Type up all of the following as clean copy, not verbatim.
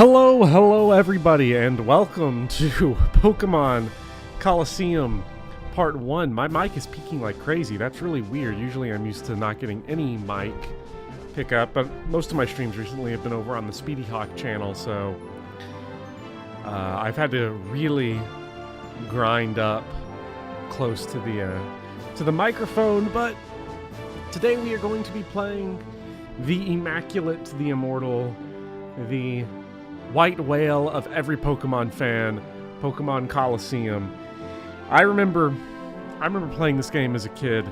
Hello everybody, and welcome to Pokemon Colosseum Part 1. My mic is peaking like crazy. That's really weird. Usually I'm used to not getting any mic pickup, but most of my streams recently have been over on the Speedy Hawk channel, so I've had to really grind up close to the microphone, but today we are going to be playing the Immaculate, the Immortal, the white whale of every Pokemon fan, Pokemon Colosseum. I remember playing this game as a kid.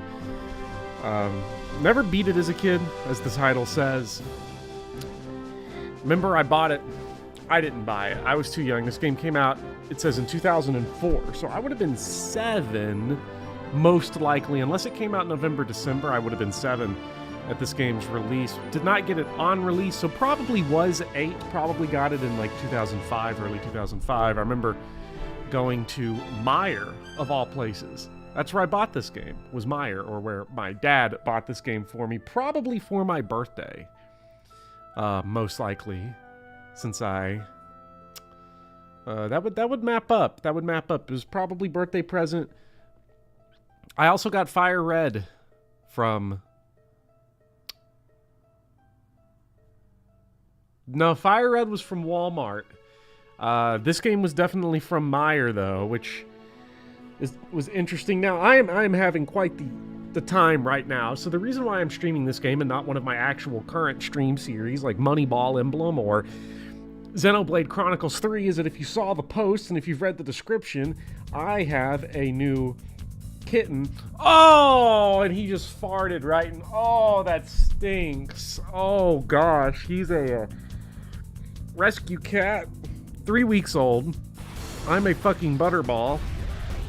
Never beat it as a kid, as the title says. Remember, I bought it. I didn't buy it. I was too young. This game came out, it says, in 2004. So I would have been 7, most likely. Unless it came out November, December, I would have been 7 at this game's release. Did not get it on release, so probably was 8. Probably got it in like 2005, early 2005. I remember going to Meijer, of all places. That's where I bought this game, was Meijer, or where my dad bought this game for me, probably for my birthday. Most likely, since that would map up. That would map up. It was probably birthday present. I also got Fire Red from... No, Fire Red was from Walmart. This game was definitely from Meijer, though, which was interesting. Now, I am having quite the time right now. So the reason why I'm streaming this game and not one of my actual current stream series like Moneyball Emblem or Xenoblade Chronicles 3 is that if you saw the post and if you've read the description, I have a new kitten. Oh, and he just farted right in. Oh, that stinks. Oh, gosh. He's a rescue cat, 3 weeks old. I'm a fucking butterball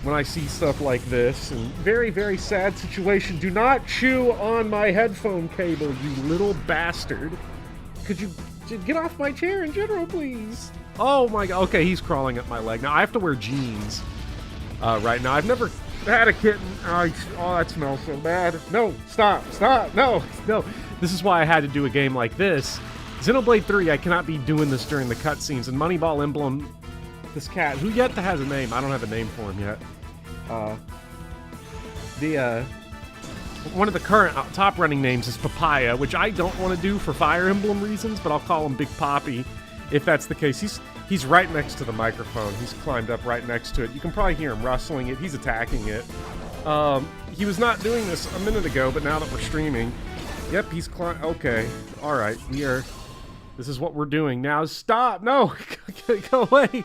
when I see stuff like this, and very, very sad situation. Do not chew on my headphone cable, you little bastard. Could you get off my chair in general, please? Oh my god. Okay, he's crawling up my leg. Now I have to wear jeans right now. I've never had a kitten. Oh, that smells so bad. No, stop, no. This is why I had to do a game like this. Xenoblade 3, I cannot be doing this during the cutscenes. And Moneyball Emblem, this cat, who yet has a name. I don't have a name for him yet. One of the current top running names is Papaya, which I don't want to do for Fire Emblem reasons, but I'll call him Big Poppy if that's the case. He's right next to the microphone. He's climbed up right next to it. You can probably hear him rustling it. He's attacking it. He was not doing this a minute ago, but now that we're streaming, yep, he's okay. All right, this is what we're doing now. Stop! No! Go away!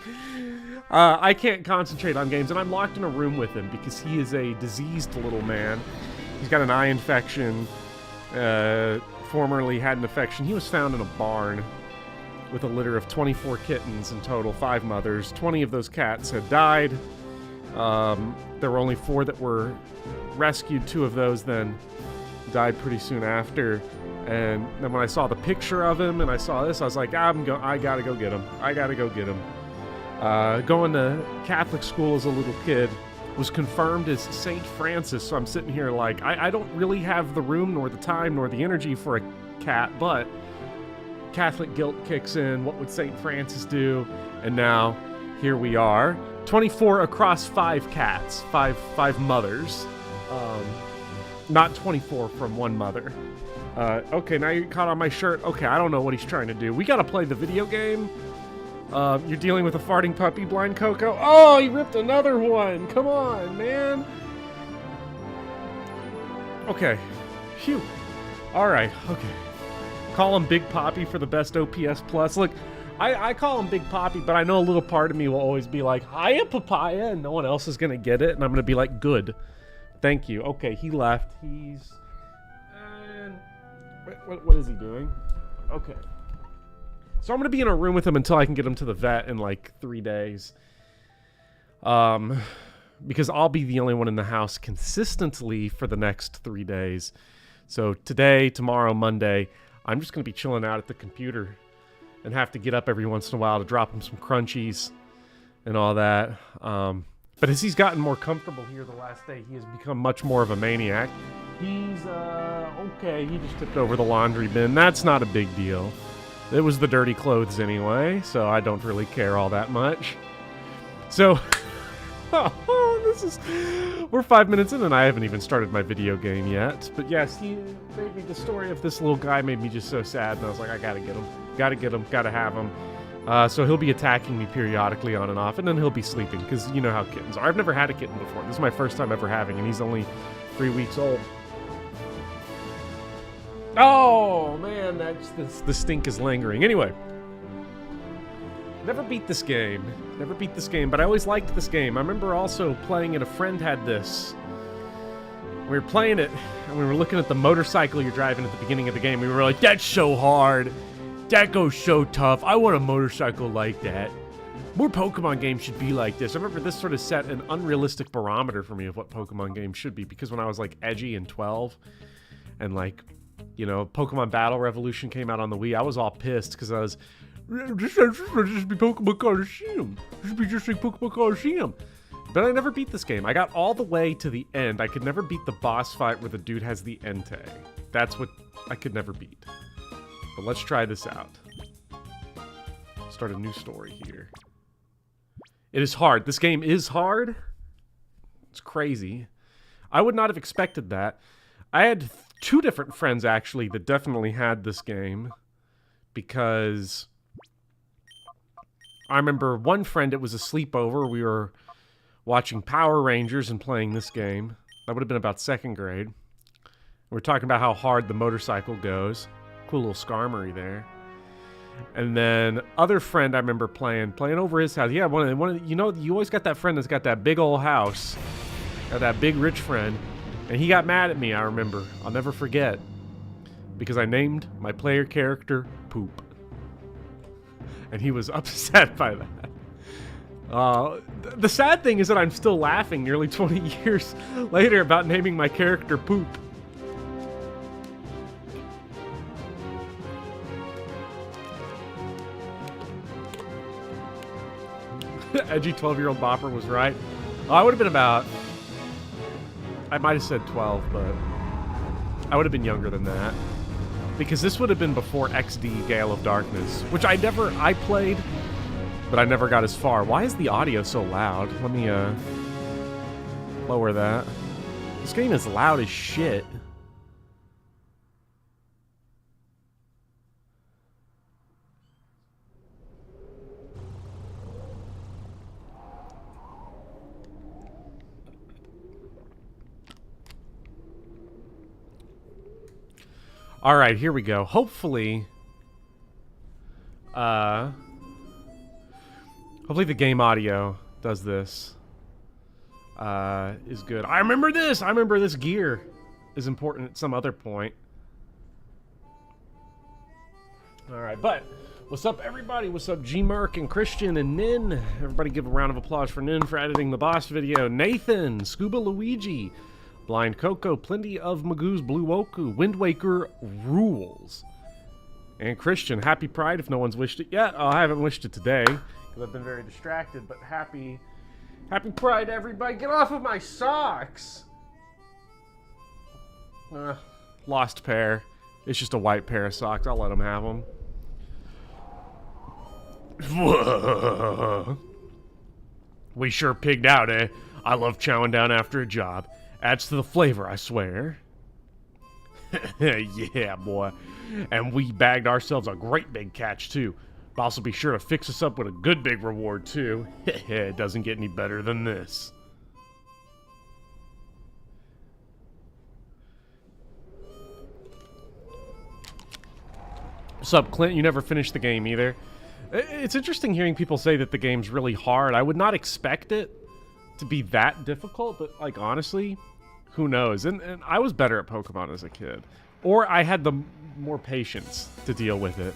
I can't concentrate on games, and I'm locked in a room with him because he is a diseased little man. He's got an eye infection. Formerly had an infection. He was found in a barn with a litter of 24 kittens in total, 5 mothers. 20 of those cats had died. There were only 4 that were rescued. 2 of those then died pretty soon after. And then when I saw the picture of him and I saw this, I was like, I gotta go get him. Going to Catholic school as a little kid, was confirmed as Saint Francis, so I'm sitting here like, I don't really have the room, nor the time, nor the energy for a cat, but Catholic guilt kicks in. What would Saint Francis do? And now, here we are. 24 across 5 cats, 5 mothers. Not 24 from one mother. Okay, now you're caught on my shirt. Okay, I don't know what he's trying to do. We gotta play the video game. You're dealing with a farting puppy, Blind Coco. Oh, he ripped another one. Come on, man. Okay. Phew. Alright, okay. Call him Big Poppy for the best OPS plus. Look, I call him Big Poppy, but I know a little part of me will always be like, hiya, Papaya, and no one else is gonna get it, and I'm gonna be like, good. Thank you. Okay, he left. He's... What is he doing? Okay. So I'm going to be in a room with him until I can get him to the vet in like 3 days. Because I'll be the only one in the house consistently for the next 3 days. So today, tomorrow, Monday, I'm just going to be chilling out at the computer and have to get up every once in a while to drop him some crunchies and all that. But as he's gotten more comfortable here the last day, he has become much more of a maniac. He's, okay, he just tipped over the laundry bin. That's not a big deal. It was the dirty clothes anyway, so I don't really care all that much. So, we're 5 minutes in and I haven't even started my video game yet. But yes, the story of this little guy made me just so sad, and I was like, I gotta get him. Gotta get him, gotta have him. So he'll be attacking me periodically on and off, and then he'll be sleeping, because you know how kittens are. I've never had a kitten before. This is my first time ever having, and he's only 3 weeks old. Oh, man, the stink is lingering. Anyway. Never beat this game. But I always liked this game. I remember also playing it. A friend had this. We were playing it, and we were looking at the motorcycle you're driving at the beginning of the game. We were like, that's so hard. That goes so tough. I want a motorcycle like that. More Pokemon games should be like this. I remember this sort of set an unrealistic barometer for me of what Pokemon games should be, because when I was like edgy and 12, and like, you know, Pokemon Battle Revolution came out on the Wii, I was all pissed because I was, this should just be Pokemon Colosseum. This should be just like Pokemon Colosseum. But I never beat this game. I got all the way to the end. I could never beat the boss fight where the dude has the Entei. That's what I could never beat. But let's try this out. Start a new story here. It is hard. This game is hard. It's crazy. I would not have expected that. I had 2 different friends, actually, that definitely had this game. Because I remember one friend, it was a sleepover. We were watching Power Rangers and playing this game. That would have been about 2nd grade. We're talking about how hard the motorcycle goes. Cool little Skarmory there. And then other friend I remember playing over his house. Yeah, one of you know, you always got that friend that's got that big old house. Got that big rich friend. And he got mad at me, I remember. I'll never forget. Because I named my player character Poop. And he was upset by that. The sad thing is that I'm still laughing nearly 20 years later about naming my character Poop. Edgy 12-year-old Bopper was right. I would have been about... I might have said 12, but... I would have been younger than that. Because this would have been before XD Gale of Darkness, which I played, but I never got as far. Why is the audio so loud? Let me, lower that. This game is loud as shit. All right, here we go. Hopefully, hopefully the game audio does this. Is good. I remember this. I remember this gear is important at some other point. All right, but what's up, everybody? What's up, G-Merc and Christian and Nin? Everybody give a round of applause for Nin for editing the boss video. Nathan, Scuba Luigi, Blind Coco, Plenty of Magoo's Blue Oku, Wind Waker rules. And Christian, happy Pride if no one's wished it yet. Oh, I haven't wished it today because I've been very distracted, but happy Pride, everybody. Get off of my socks! Lost pair. It's just a white pair of socks. I'll let them have them. We sure pigged out, eh? I love chowing down after a job. Adds to the flavor, I swear. Yeah, boy. And we bagged ourselves a great big catch, too. Boss will be sure to fix us up with a good big reward, too. It doesn't get any better than this. What's up, Clint? You never finished the game either. It's interesting hearing people say that the game's really hard. I would not expect it to be that difficult, but, like, honestly, who knows? And I was better at Pokemon as a kid. Or I had the more patience to deal with it.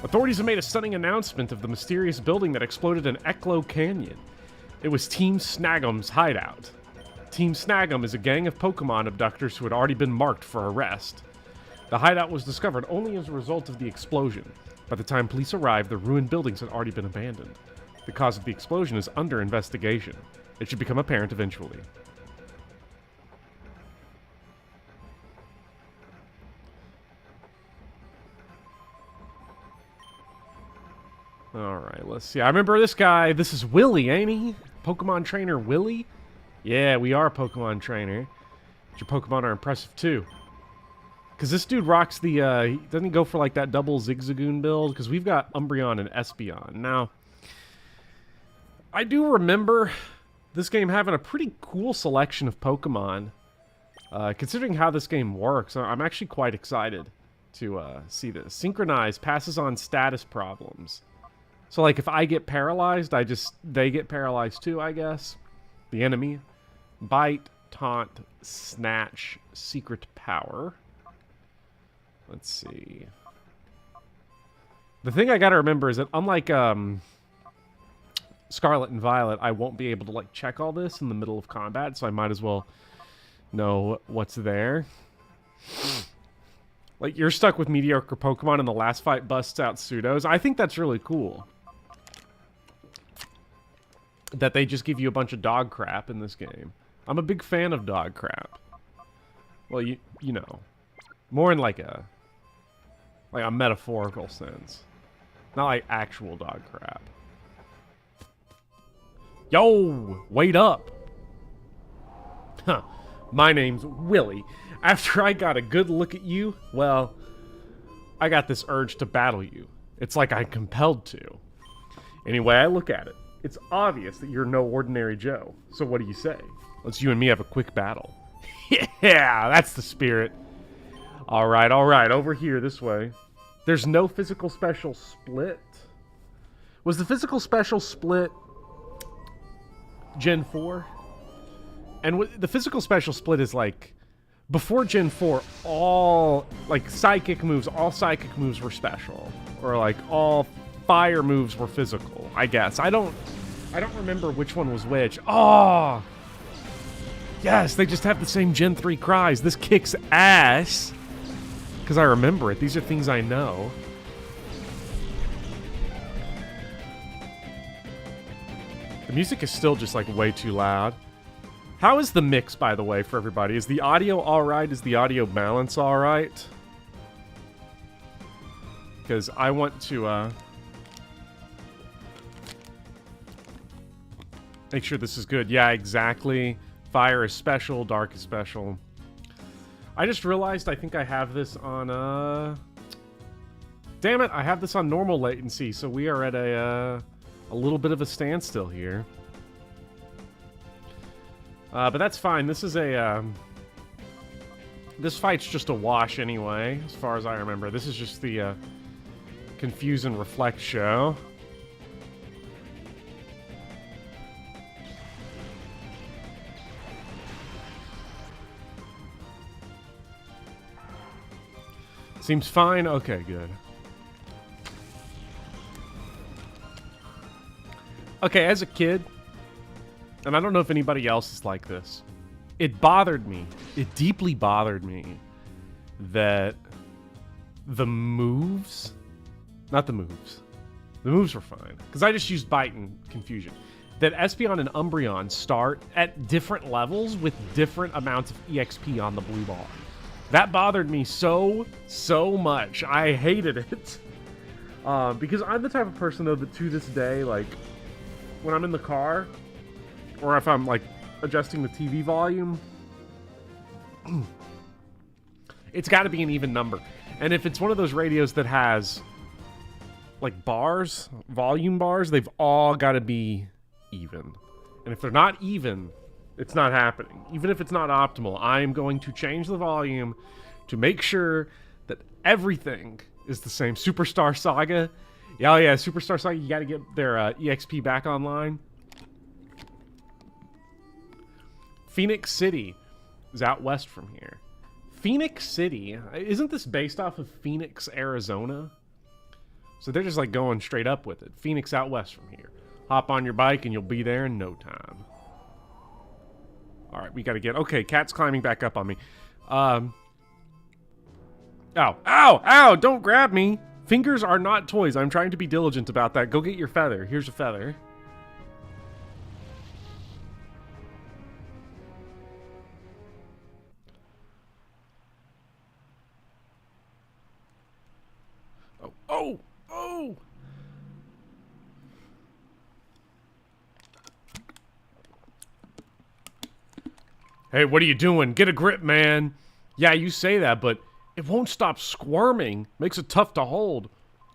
Authorities have made a stunning announcement of the mysterious building that exploded in Ecklo Canyon. It was Team Snagum's hideout. Team Snagum is a gang of Pokemon abductors who had already been marked for arrest. The hideout was discovered only as a result of the explosion. By the time police arrived, the ruined buildings had already been abandoned. The cause of the explosion is under investigation. It should become apparent eventually. Alright, let's see. I remember this guy. This is Willy, ain't he? Pokemon Trainer Willy? Yeah, we are a Pokemon Trainer. Your Pokemon are impressive, too. Because this dude rocks the, doesn't he go for, like, that double Zigzagoon build? Because we've got Umbreon and Espeon. Now, I do remember this game having a pretty cool selection of Pokemon. Considering how this game works, I'm actually quite excited to see this. Synchronize passes on status problems. So, like, if I get paralyzed, they get paralyzed too, I guess. The enemy. Bite, Taunt, Snatch, Secret Power. Let's see. The thing I gotta remember is that unlike Scarlet and Violet, I won't be able to like check all this in the middle of combat, so I might as well know what's there. Like, you're stuck with mediocre Pokemon and the last fight busts out pseudos. I think that's really cool. That they just give you a bunch of dog crap in this game. I'm a big fan of dog crap. Well, you know. More in like a metaphorical sense. Not like actual dog crap. Yo! Wait up! Huh. My name's Willy. After I got a good look at you, well, I got this urge to battle you. It's like I'm compelled to. Anyway, I look at it. It's obvious that you're no ordinary Joe. So what do you say? Let's you and me have a quick battle. Yeah, that's the spirit. Alright, over here, this way. There's no physical special split. Was the physical special split Gen 4? And the physical special split is like, before Gen 4, all psychic moves were special. Or like all fire moves were physical, I guess. I don't remember which one was which. Oh! Yes, they just have the same Gen 3 cries. This kicks ass. Because I remember it. These are things I know. The music is still just like way too loud. How is the mix, by the way, for everybody? Is the audio alright? Is the audio balance alright? Because I want to make sure this is good. Yeah, exactly. Fire is special, dark is special. I just realized I think I have this on, damn it, I have this on normal latency, so we are at a little bit of a standstill here. But that's fine. This is this fight's just a wash anyway, as far as I remember. This is just the, Confuse and Reflect show. Seems fine? Okay, good. Okay, as a kid, and I don't know if anybody else is like this, it bothered me. It deeply bothered me that the moves... Not the moves. The moves were fine. Because I just used Bite and Confusion. That Espeon and Umbreon start at different levels with different amounts of EXP on the blue bar. That bothered me so much. I hated it. Because I'm the type of person, though, that to this day, like, when I'm in the car, or if I'm, like, adjusting the TV volume, it's got to be an even number. And if it's one of those radios that has, like, bars, volume bars, they've all got to be even. And if they're not even... It's not happening. Even if it's not optimal, I am going to change the volume to make sure that everything is the same. Superstar Saga. Yeah, Superstar Saga, you gotta get their EXP back online. Phoenix City is out west from here. Phoenix City? Isn't this based off of Phoenix, Arizona? So they're just like going straight up with it. Phoenix out west from here. Hop on your bike and you'll be there in no time. Alright, we gotta get... Okay, cat's climbing back up on me. Ow! Ow! Don't grab me! Fingers are not toys. I'm trying to be diligent about that. Go get your feather. Here's a feather. Oh! Hey, what are you doing? Get a grip, man. Yeah, you say that, but it won't stop squirming. Makes it tough to hold.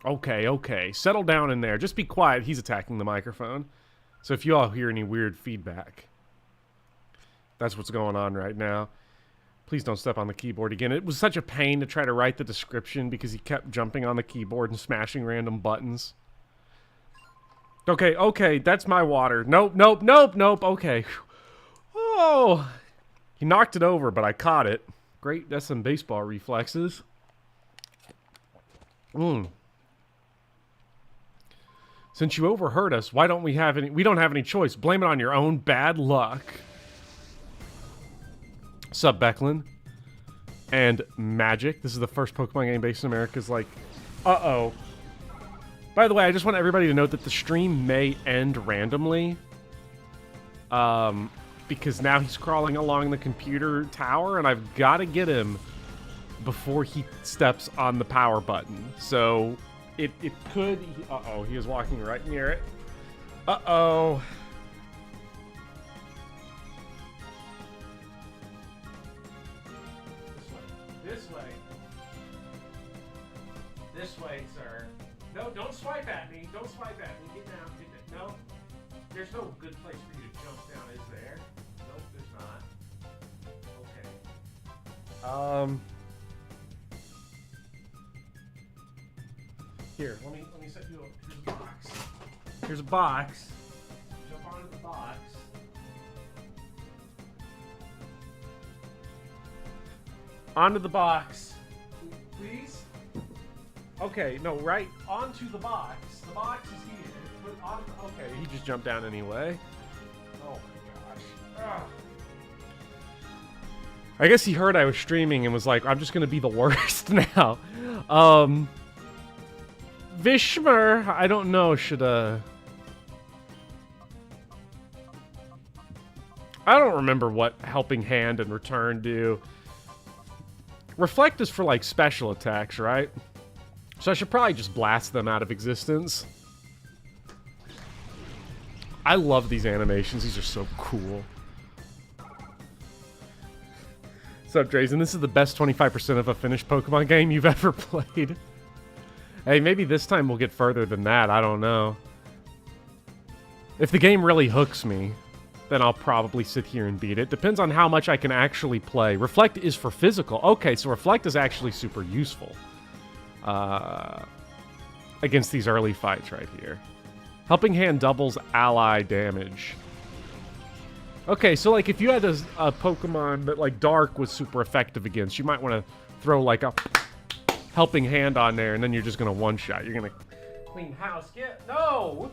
Okay, okay. Settle down in there. Just be quiet. He's attacking the microphone. So if you all hear any weird feedback, that's what's going on right now. Please don't step on the keyboard again. It was such a pain to try to write the description because he kept jumping on the keyboard and smashing random buttons. Okay, okay, that's my water. Nope, nope, nope, nope. Okay. Oh, he knocked it over, but I caught it. Great, that's some baseball reflexes. Since you overheard us, why don't we have any? We don't have any choice. Blame it on your own bad luck. Sup, Becklin? And Magic. This is the first Pokemon game based in America's like, uh-oh. By the way, I just want everybody to note that the stream may end randomly. Because now he's crawling along the computer tower, and I've got to get him before he steps on the power button. So, it could... Uh-oh, he is walking right near it. Uh-oh. This way. This way, sir. No, don't swipe at me. Don't swipe at me. Get down. Get down. No. There's no good place for you to jump down, is there? Nope, there's not. Okay. Here, let me set you up. Here's a box. Here's a box. Jump onto the box. Onto the box. Please? Okay, no, right onto the box. The box is here. Put on, okay, he just jumped down anyway. Oh my gosh. Ugh. I guess he heard I was streaming and was like, I'm just gonna be the worst now. Vishmer, I don't know, should I don't remember what Helping Hand and Return do. Reflect is for, like, special attacks, right? So I should probably just blast them out of existence. I love these animations. These are so cool. What's up, Drazen? This is the best 25% of a finished Pokemon game you've ever played. Hey, maybe this time we'll get further than that. I don't know. If the game really hooks me, then I'll probably sit here and beat it. Depends on how much I can actually play. Reflect is for physical. Okay, so Reflect is actually super useful. Against these early fights right here. Helping Hand doubles ally damage. Okay, so like if you had a Pokemon that like Dark was super effective against, you might want to throw like a Helping Hand on there, and then you're just going to one-shot. You're going to clean house. No!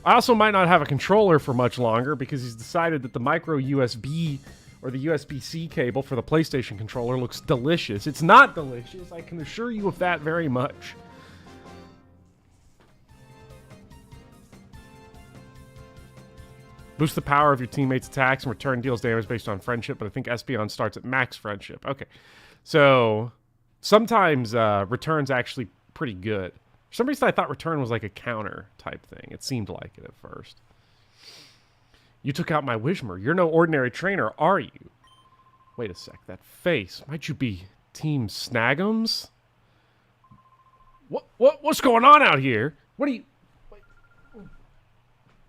I also might not have a controller for much longer because he's decided that the micro USB or the USB-C cable for the PlayStation controller looks delicious. It's not delicious, I can assure you of that very much. Boost the power of your teammates' attacks and return deals damage based on friendship, but I think Espeon starts at max friendship. Okay. So, sometimes return's actually pretty good. For some reason, I thought return was like a counter type thing. It seemed like it at first. You took out my Wishmer. You're no ordinary trainer, are you? Wait a sec. That face. Might you be Team Snagums? What's going on out here? What are you... Wait.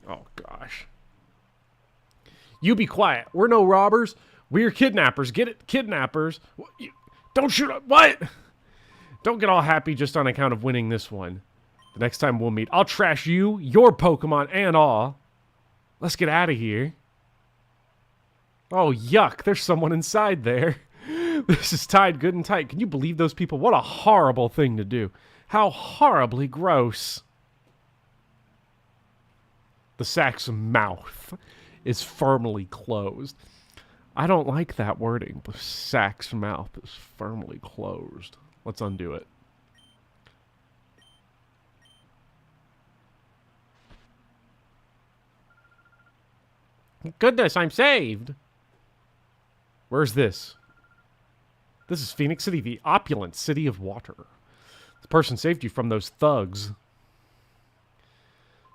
Oh, gosh. You be quiet. We're no robbers. We're kidnappers. Get it? Kidnappers. Don't shoot up. What? Don't get all happy just on account of winning this one. The next time we'll meet, I'll trash you, your Pokemon, and all. Let's get out of here. Oh, yuck. There's someone inside there. This is tied good and tight. Can you believe those people? What a horrible thing to do. How horribly gross. The sack's mouth is firmly closed. I don't like that wording. The sack's mouth is firmly closed. Let's undo it. Goodness, I'm saved. Where's this? This is Phoenix City, the opulent city of water. The person saved you from those thugs.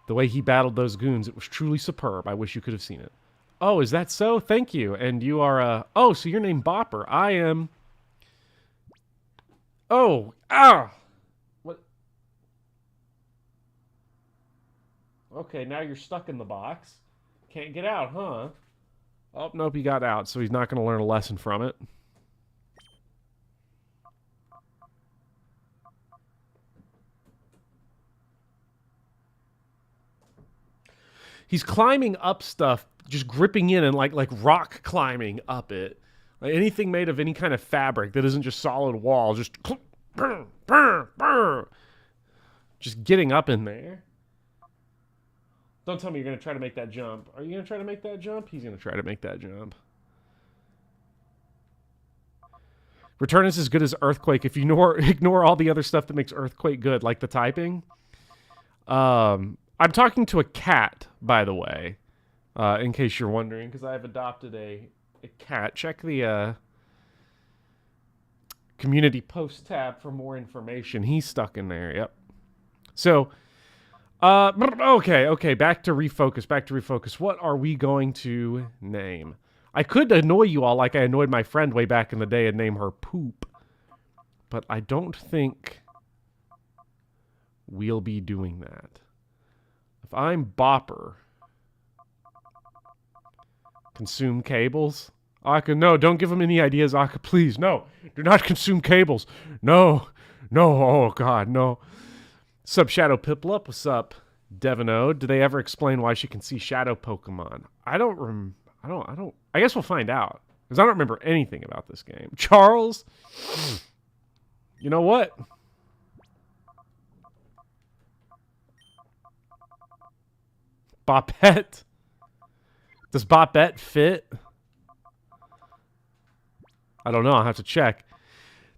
The way he battled those goons, it was truly superb. I wish you could have seen it. Oh, is that so? Thank you. And you are, oh, so you're named Bopper. I am... Oh, ah! What? Okay, now you're stuck in the box. Can't get out, huh? Oh, nope, he got out, so he's not going to learn a lesson from it. He's climbing up stuff, just gripping in and like rock climbing up it. Like anything made of any kind of fabric that isn't just solid wall, just just getting up in there. Don't tell me you're going to try to make that jump. Are you going to try to make that jump? He's going to try to make that jump. Return is as good as Earthquake if you ignore all the other stuff that makes Earthquake good, like the typing. I'm talking to a cat, by the way, in case you're wondering, because I've adopted a cat. Check the community post tab for more information. He's stuck in there, yep. So, okay, back to refocus. What are we going to name? I could annoy you all like I annoyed my friend way back in the day and name her Poop. But I don't think we'll be doing that. If I'm Bopper, consume cables. Aka, no, don't give him any ideas, Aka, please. No, do not consume cables. No, oh God, no. Sup, Shadow Piplup? What's up, Devino? Did they ever explain why she can see shadow Pokemon? I guess we'll find out, because I don't remember anything about this game. Charles? You know what? Bopette? Does Bopette fit? I don't know. I'll have to check.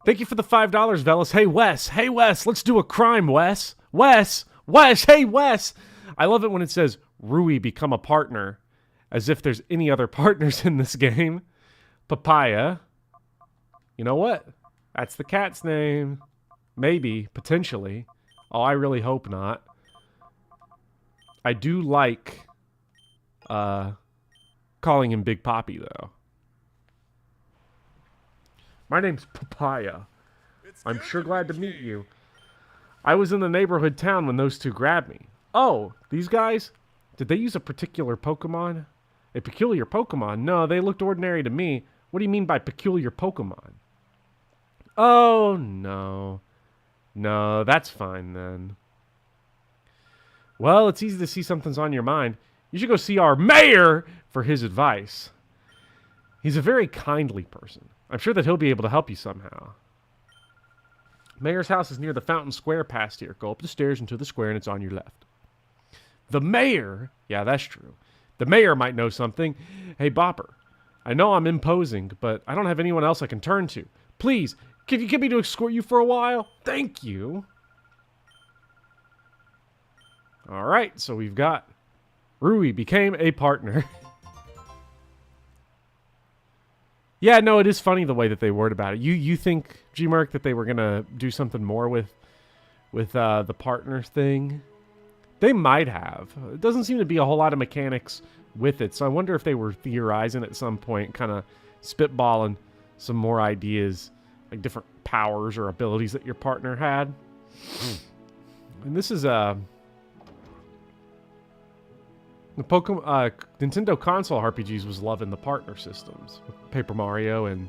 Thank you for the $5, Velas. Hey, Wes. Let's do a crime, Wes. Hey, Wes. I love it when it says, Rui, become a partner. As if there's any other partners in this game. Papaya. You know what? That's the cat's name. Maybe. Potentially. Oh, I really hope not. I do like calling him Big Poppy, though. My name's Papaya. I'm sure glad to meet you. I was in the neighborhood town when those two grabbed me. Oh, these guys? Did they use a particular Pokemon? A peculiar Pokemon? No, they looked ordinary to me. What do you mean by peculiar Pokemon? Oh, no. No, that's fine then. Well, it's easy to see something's on your mind. You should go see our mayor for his advice. He's a very kindly person. I'm sure that he'll be able to help you somehow. Mayor's house is near the Fountain Square past here. Go up the stairs into the square and it's on your left. The mayor? Yeah, that's true. The mayor might know something. Hey, Bopper. I know I'm imposing, but I don't have anyone else I can turn to. Please, can you get me to escort you for a while? Thank you. All right, so we've got Rui became a partner. Yeah, no, it is funny the way that they word about it. You think, G-Merc, that they were going to do something more with the partner thing? They might have. It doesn't seem to be a whole lot of mechanics with it, so I wonder if they were theorizing at some point, kind of spitballing some more ideas, like different powers or abilities that your partner had. And this is the Pokemon Nintendo console RPGs was loving the partner systems with Paper Mario and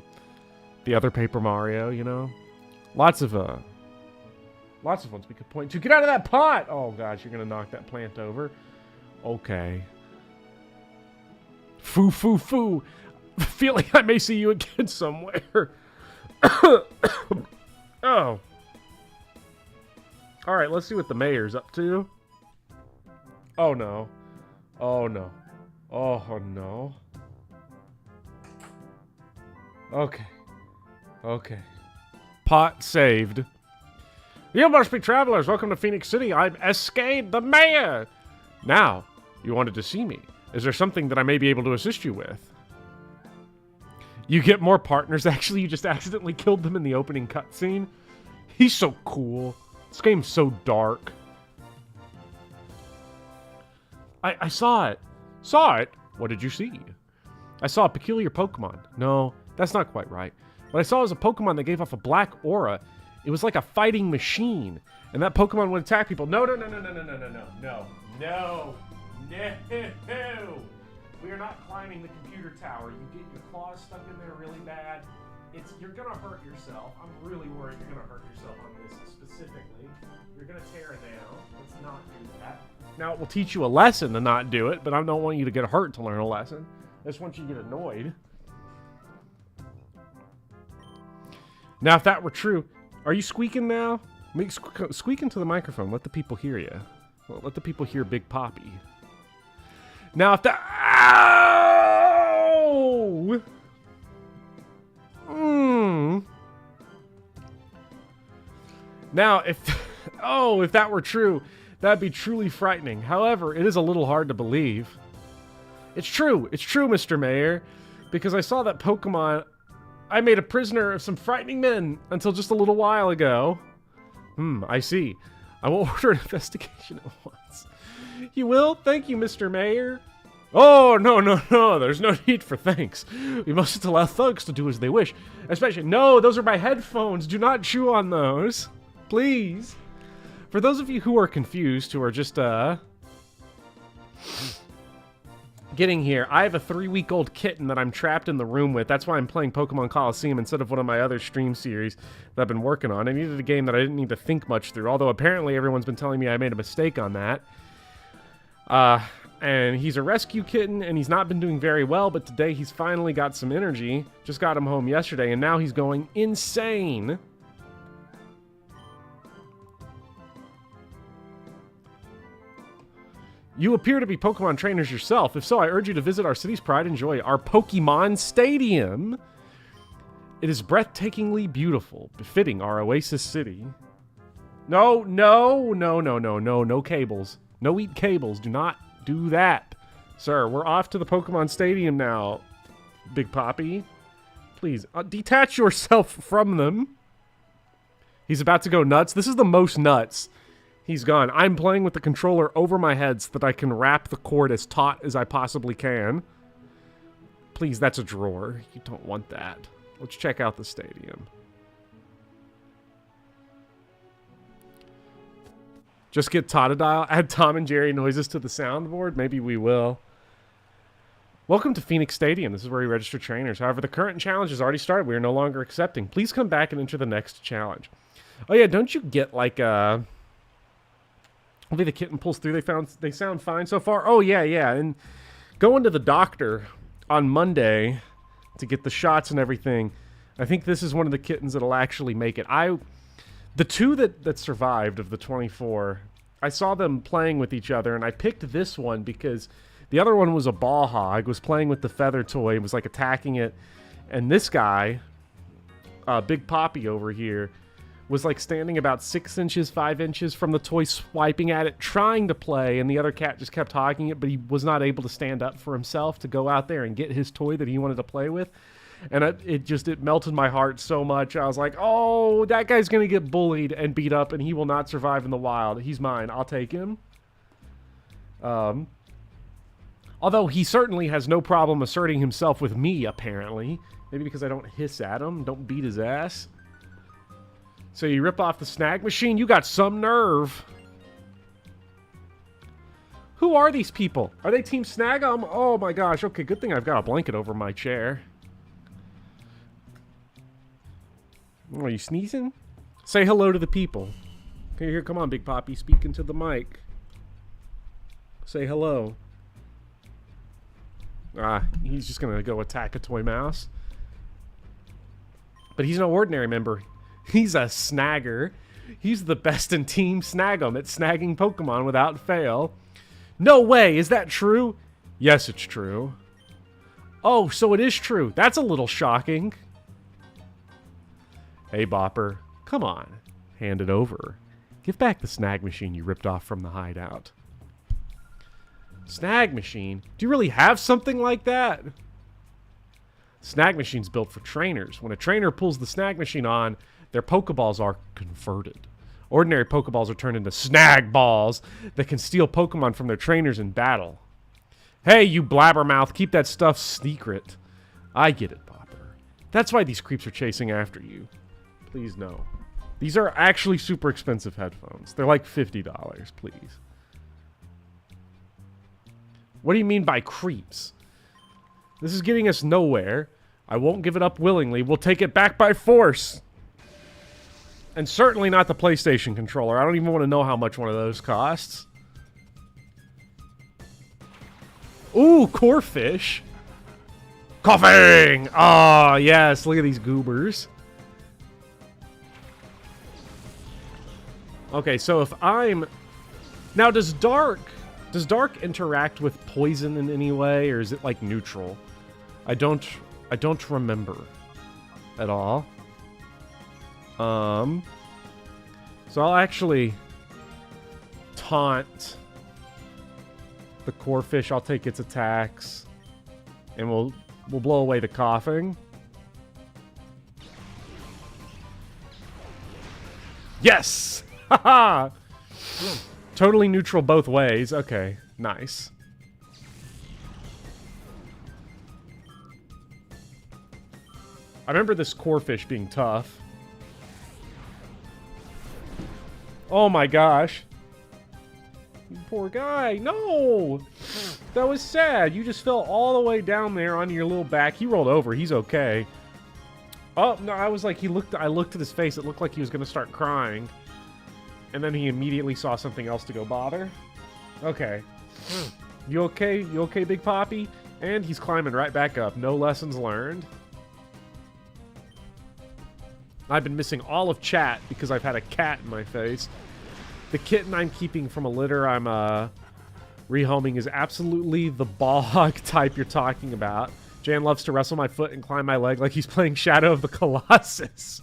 the other Paper Mario, you know. Lots of ones we could point to. Get out of that pot! Oh gosh, you're gonna knock that plant over. Okay. Foo. I feel like I may see you again somewhere. Oh. Alright, let's see what the mayor's up to. Oh no. Oh no. Oh no. Okay. Pot saved. You must be travelers. Welcome to Phoenix City. I'm Escade, the mayor. Now, you wanted to see me. Is there something that I may be able to assist you with? You get more partners. Actually, you just accidentally killed them in the opening cutscene. He's so cool. This game's so dark. I saw it. Saw it? What did you see? I saw a peculiar Pokemon. No, that's not quite right. What I saw was a Pokemon that gave off a black aura. It was like a fighting machine. And that Pokemon would attack people. No. We are not climbing the computer tower. You get your claws stuck in there really bad. You're gonna hurt yourself. I'm really worried you're gonna hurt yourself on this specifically. You're gonna tear it down. Let's not do that. Now, it will teach you a lesson to not do it, but I don't want you to get hurt to learn a lesson. I just want you to get annoyed. Now, if that were true, are you squeaking now? Squeak into the microphone. Let the people hear you. Well, let the people hear Big Poppy. Now, if that... Ow! Now, if that were true, that'd be truly frightening. However, it is a little hard to believe. It's true, Mr. Mayor, because I saw that Pokemon I made a prisoner of some frightening men until just a little while ago. I see. I will order an investigation at once. You will? Thank you, Mr. Mayor. Oh, no. There's no need for thanks. We must allow thugs to do as they wish. Especially, no, those are my headphones. Do not chew on those. Please. For those of you who are confused, who are just, getting here, I have a 3-week-old kitten that I'm trapped in the room with. That's why I'm playing Pokémon Colosseum instead of one of my other stream series that I've been working on. I needed a game that I didn't need to think much through, although apparently everyone's been telling me I made a mistake on that. And he's a rescue kitten, and he's not been doing very well, but today he's finally got some energy. Just got him home yesterday, and now he's going insane. You appear to be Pokemon trainers yourself. If so, I urge you to visit our city's pride and joy, our Pokémon Stadium. It is breathtakingly beautiful, befitting our oasis city. No cables. No eat cables. Do not do that. Sir, we're off to the Pokemon Stadium now, Big Poppy. Please, detach yourself from them. He's about to go nuts. This is the most nuts. He's gone. I'm playing with the controller over my head so that I can wrap the cord as taut as I possibly can. Please, that's a drawer. You don't want that. Let's check out the stadium. Just get Totodile. Add Tom and Jerry noises to the soundboard. Maybe we will. Welcome to Phoenix Stadium. This is where we register trainers. However, the current challenge has already started. We are no longer accepting. Please come back and enter the next challenge. Oh yeah, don't you get like a... Hopefully the kitten pulls through. They sound fine so far. Oh yeah. And going to the doctor on Monday to get the shots and everything. I think this is one of the kittens that'll actually make it. The two that survived of the 24, I saw them playing with each other, and I picked this one because the other one was a ball hog, was playing with the feather toy, was like attacking it, and this guy, Big Poppy over here, was like standing about 6 inches, 5 inches from the toy, swiping at it, trying to play, and the other cat just kept hogging it, but he was not able to stand up for himself to go out there and get his toy that he wanted to play with. And it melted my heart so much. I was like, oh, that guy's going to get bullied and beat up, and he will not survive in the wild. He's mine. I'll take him. Although he certainly has no problem asserting himself with me, apparently. Maybe because I don't hiss at him, don't beat his ass. So you rip off the snag machine? You got some nerve. Who are these people? Are they Team Snagum? Oh my gosh. Okay, good thing I've got a blanket over my chair. Are you sneezing? Say hello to the people. Okay, here, come on, Big Poppy. Speak into the mic. Say hello. He's just going to go attack a toy mouse. But he's no ordinary member. He's a snagger. He's the best in Team Snagum at snagging Pokemon without fail. No way! Is that true? Yes, it's true. Oh, so it is true. That's a little shocking. Hey, Bopper. Come on. Hand it over. Give back the snag machine you ripped off from the hideout. Snag machine? Do you really have something like that? Snag machine's built for trainers. When a trainer pulls the snag machine on, their Pokeballs are converted. Ordinary Pokeballs are turned into snag balls that can steal Pokemon from their trainers in battle. Hey, you blabbermouth, keep that stuff secret. I get it, Bopper. That's why these creeps are chasing after you. Please no. These are actually super expensive headphones. They're like $50, please. What do you mean by creeps? This is getting us nowhere. I won't give it up willingly. We'll take it back by force. And certainly not the PlayStation controller. I don't even want to know how much one of those costs. Ooh, core fish. Coughing! Ah, yes. Look at these goobers. Okay, so if I'm... Now, does dark interact with poison in any way, or is it, like, neutral? I don't remember at all. So I'll actually taunt the core fish. I'll take its attacks, and we'll blow away the coughing. Yes! Haha! Totally neutral both ways. Okay, nice. I remember this core fish being tough. Oh my gosh. Poor guy. No! That was sad. You just fell all the way down there on your little back. He rolled over. He's okay. Oh, no, I was like, I looked at his face. It looked like he was going to start crying. And then he immediately saw something else to go bother. Okay. You okay? You okay, Big Poppy? And he's climbing right back up. No lessons learned. I've been missing all of chat because I've had a cat in my face. The kitten I'm keeping from a litter I'm rehoming is absolutely the bog type you're talking about. Jan loves to wrestle my foot and climb my leg like he's playing Shadow of the Colossus.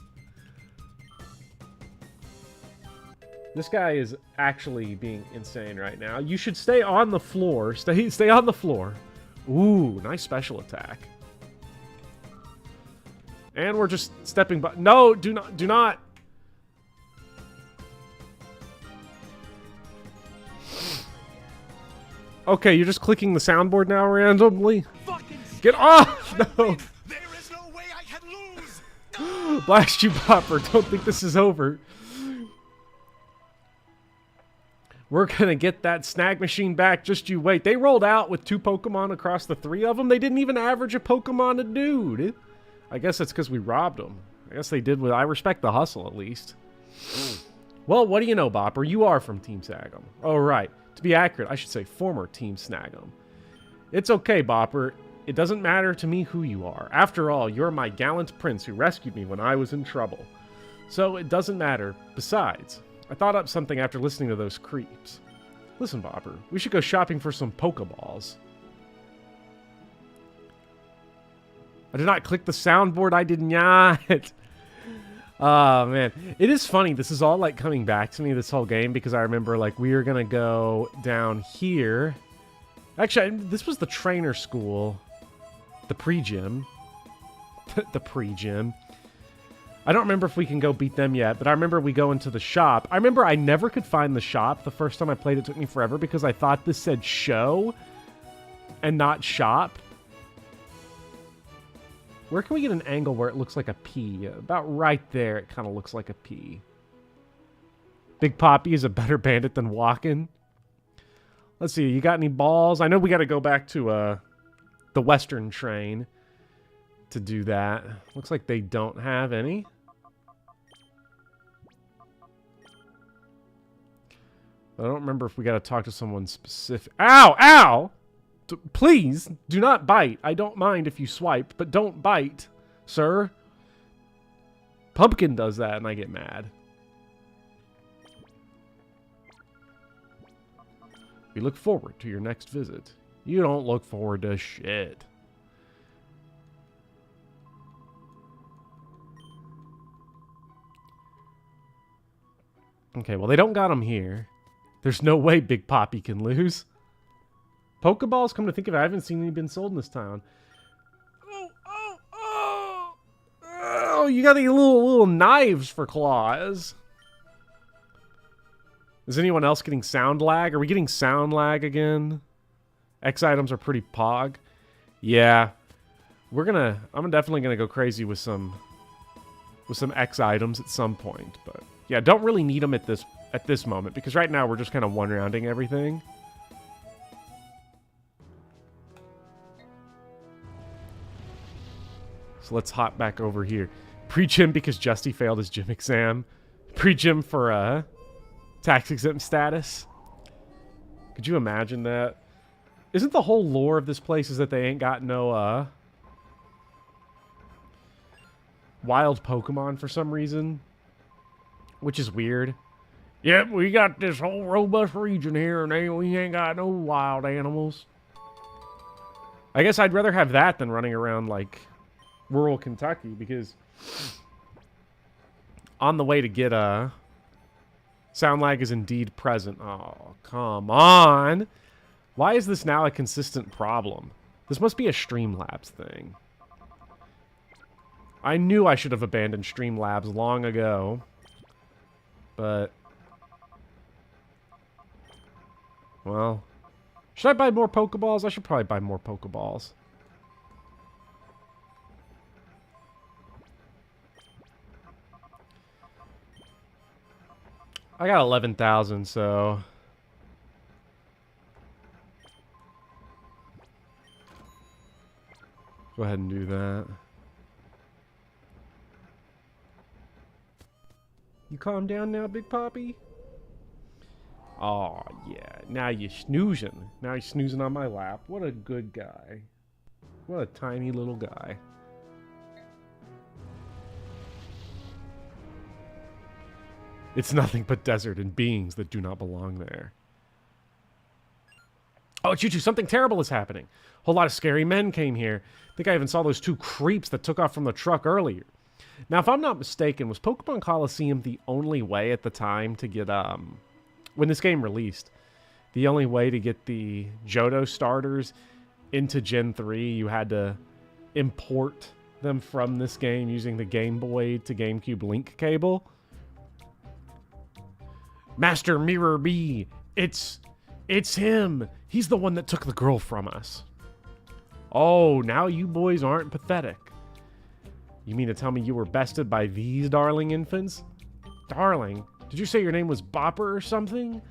This guy is actually being insane right now. You should stay on the floor. Stay on the floor. Ooh, nice special attack. And we're just stepping by. No, do not. Okay, you're just clicking the soundboard now randomly? Get off! No! There is no way I can lose! Blast you, Popper. Don't think this is over. We're gonna get that snag machine back. Just you wait. They rolled out with 2 Pokemon across the 3 of them. They didn't even average a Pokemon a dude. I guess that's because we robbed them. I guess they did with... I respect the hustle, at least. Well, what do you know, Bopper? You are from Team Snagum. Oh, right. To be accurate, I should say former Team Snagum. It's okay, Bopper. It doesn't matter to me who you are. After all, you're my gallant prince who rescued me when I was in trouble. So it doesn't matter. Besides, I thought up something after listening to those creeps. Listen, Bopper, we should go shopping for some Pokeballs. I did not click the soundboard. I did not. Oh, man. It is funny. This is all, like, coming back to me, this whole game, because I remember, like, we were going to go down here. Actually, this was the trainer school. The pre-gym. The pre-gym. I don't remember if we can go beat them yet, but I remember we go into the shop. I remember I never could find the shop. The first time I played, it took me forever because I thought this said show and not shop. Where can we get an angle where it looks like a P? About right there, it kind of looks like a P. Big Poppy is a better bandit than Walkin'. Let's see, you got any balls? I know we got to go back to the Western train to do that. Looks like they don't have any. I don't remember if we got to talk to someone specific. Ow! Ow! Please, do not bite. I don't mind if you swipe, but don't bite, sir. Pumpkin does that, and I get mad. We look forward to your next visit. You don't look forward to shit. Okay, well, they don't got him here. There's no way Big Poppy can lose. Pokeballs, come to think of it, I haven't seen any been sold in this town. Oh, you got any little knives for claws. Is anyone else getting sound lag? Are we getting sound lag again? X items are pretty pog. Yeah. I'm definitely gonna go crazy with some X items at some point, but yeah, don't really need them at this moment because right now we're just kind of one-rounding everything. So let's hop back over here. Pre-gym because Justy failed his gym exam. Pre-gym for tax exempt status. Could you imagine that? Isn't the whole lore of this place is that they ain't got no wild Pokemon for some reason? Which is weird. Yep, we got this whole robust region here and we ain't got no wild animals. I guess I'd rather have that than running around like rural Kentucky because on the way to get sound lag is indeed present. Oh, come on. Why is this now a consistent problem? This must be a Streamlabs thing. I knew I should have abandoned Streamlabs long ago. But well, should I buy more Pokeballs? I should probably buy more Pokeballs. I got 11,000, so go ahead and do that. You calm down now, Big Poppy? Oh, yeah. Now you're snoozing. Now you're snoozing on my lap. What a good guy. What a tiny little guy. It's nothing but desert and beings that do not belong there. Oh, Choo-Choo, something terrible is happening. A whole lot of scary men came here. I think I even saw those 2 creeps that took off from the truck earlier. Now, if I'm not mistaken, was Pokémon Colosseum the only way at the time to get, when this game released, the only way to get the Johto starters into Gen 3, you had to import them from this game using the Game Boy to GameCube link cable? Master Mirror B, it's him. He's the one that took the girl from us. Oh, now you boys aren't pathetic. You mean to tell me you were bested by these darling infants? Darling? Did you say your name was Bopper or something?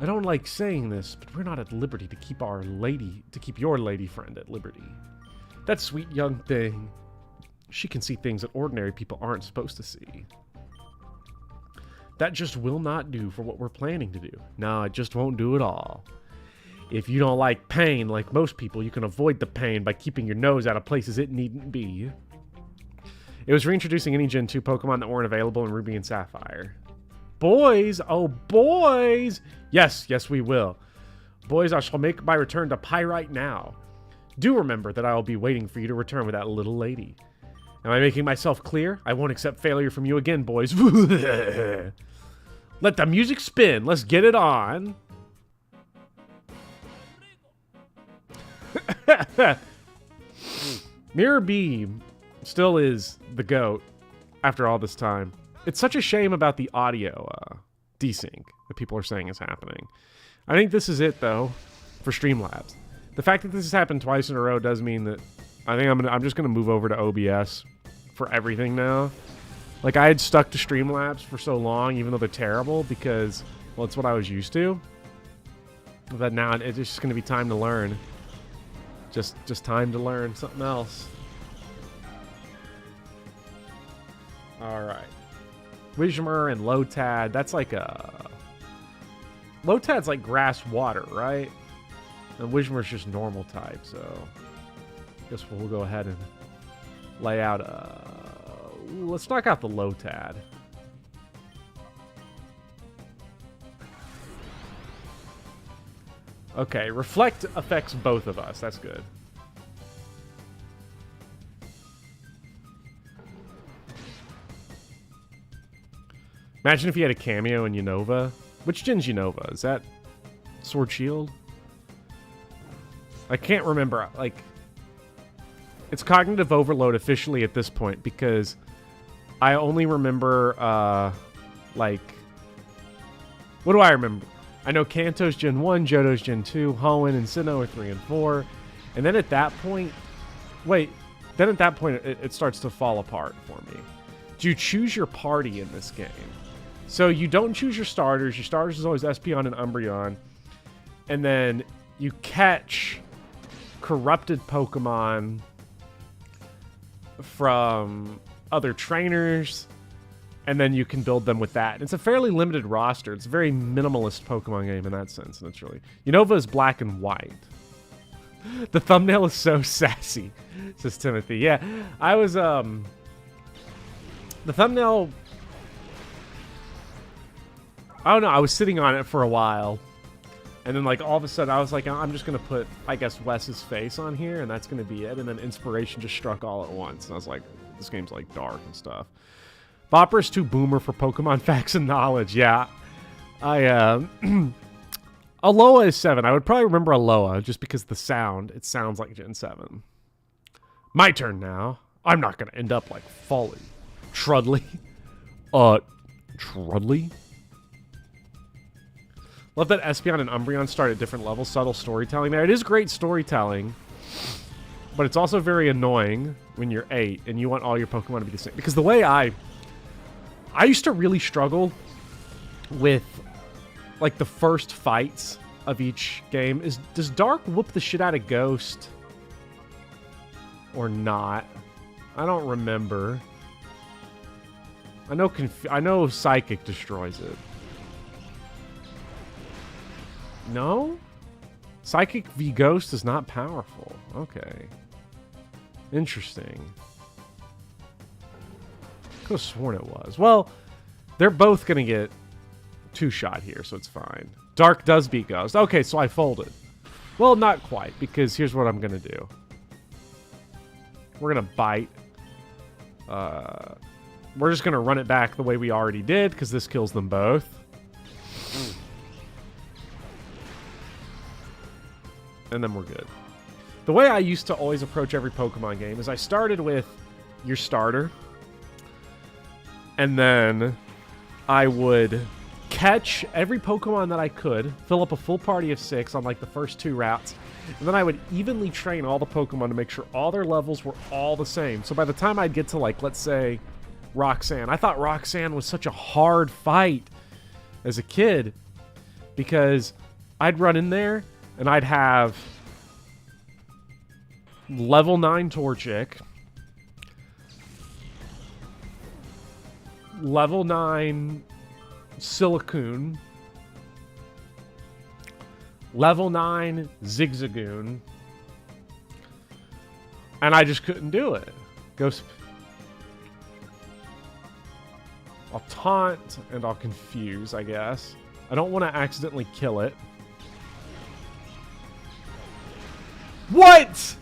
I don't like saying this, but we're not at liberty to keep your lady friend at liberty. That sweet young thing. She can see things that ordinary people aren't supposed to see. That just will not do for what we're planning to do. No, it just won't do at all. If you don't like pain, like most people, you can avoid the pain by keeping your nose out of places it needn't be. It was reintroducing any Gen 2 Pokemon that weren't available in Ruby and Sapphire. Boys! Oh, boys! Yes, we will. Boys, I shall make my return to Pyrite now. Do remember that I will be waiting for you to return with that little lady. Am I making myself clear? I won't accept failure from you again, boys. Let the music spin. Let's get it on. Mirror B still is the GOAT after all this time. It's such a shame about the audio desync that people are saying is happening. I think this is it, though, for Streamlabs. The fact that this has happened twice in a row does mean that I think I'm just gonna move over to OBS for everything now. Like, I had stuck to Streamlabs for so long, even though they're terrible, because, well, it's what I was used to. But now it's just gonna be time to learn. Just time to learn something else. All right. Whismur and Lotad. That's like a... Lotad's like grass water, right? And Whismur's just normal type, so... I guess we'll go ahead and lay out let's knock out the Lotad. Okay, Reflect affects both of us. That's good. Imagine if you had a cameo in Unova. Which gen's Unova? Is that Sword Shield? I can't remember. Like, it's cognitive overload officially at this point because I only remember, like, what do I remember? I know Kanto's Gen 1, Johto's Gen 2, Hoenn and Sinnoh are 3 and 4. And then at that point... Wait. Then at that point, it starts to fall apart for me. Do you choose your party in this game? So you don't choose your starters. Your starters is always Espeon and Umbreon. And then you catch corrupted Pokemon from other trainers, and then you can build them with that. It's a fairly limited roster. It's a very minimalist Pokemon game in that sense, and it's really... Unova is black and white. The thumbnail is so sassy, says Timothy. Yeah, I was, the thumbnail... I don't know, I was sitting on it for a while, and then, like, all of a sudden, I was like, I'm just gonna put, I guess, Wes's face on here, and that's gonna be it, and then inspiration just struck all at once, and I was like, this game's, like, dark and stuff. Bopper's too boomer for Pokemon facts and knowledge. Yeah, Alola is 7. I would probably remember Alola just because the sound. It sounds like Gen 7. My turn now. I'm not going to end up like Folly. Trudley. Trudley? Love that Espeon and Umbreon start at different levels. Subtle storytelling there. It is great storytelling. But it's also very annoying when you're 8 and you want all your Pokemon to be the same. Because the way I used to really struggle with, like, the first fights of each game. Does Dark whoop the shit out of Ghost? Or not? I don't remember. I know Psychic destroys it. No? Psychic v Ghost is not powerful. Okay. Interesting. Could have sworn it was. Well, they're both going to get 2-shot here, so it's fine. Dark does beat Ghost. Okay, so I folded. Well, not quite, because here's what I'm going to do. We're going to bite. We're just going to run it back the way we already did, because this kills them both. And then we're good. The way I used to always approach every Pokemon game is I started with your starter. And then I would catch every Pokemon that I could, fill up a full party of 6 on like the first 2 routes, and then I would evenly train all the Pokemon to make sure all their levels were all the same. So by the time I'd get to, like, let's say, Roxanne, I thought Roxanne was such a hard fight as a kid because I'd run in there and I'd have level 9 Torchic, level 9 Silicoon, level 9 Zigzagoon, and I just couldn't do it. I'll taunt and I'll confuse, I guess. I don't want to accidentally kill it. What?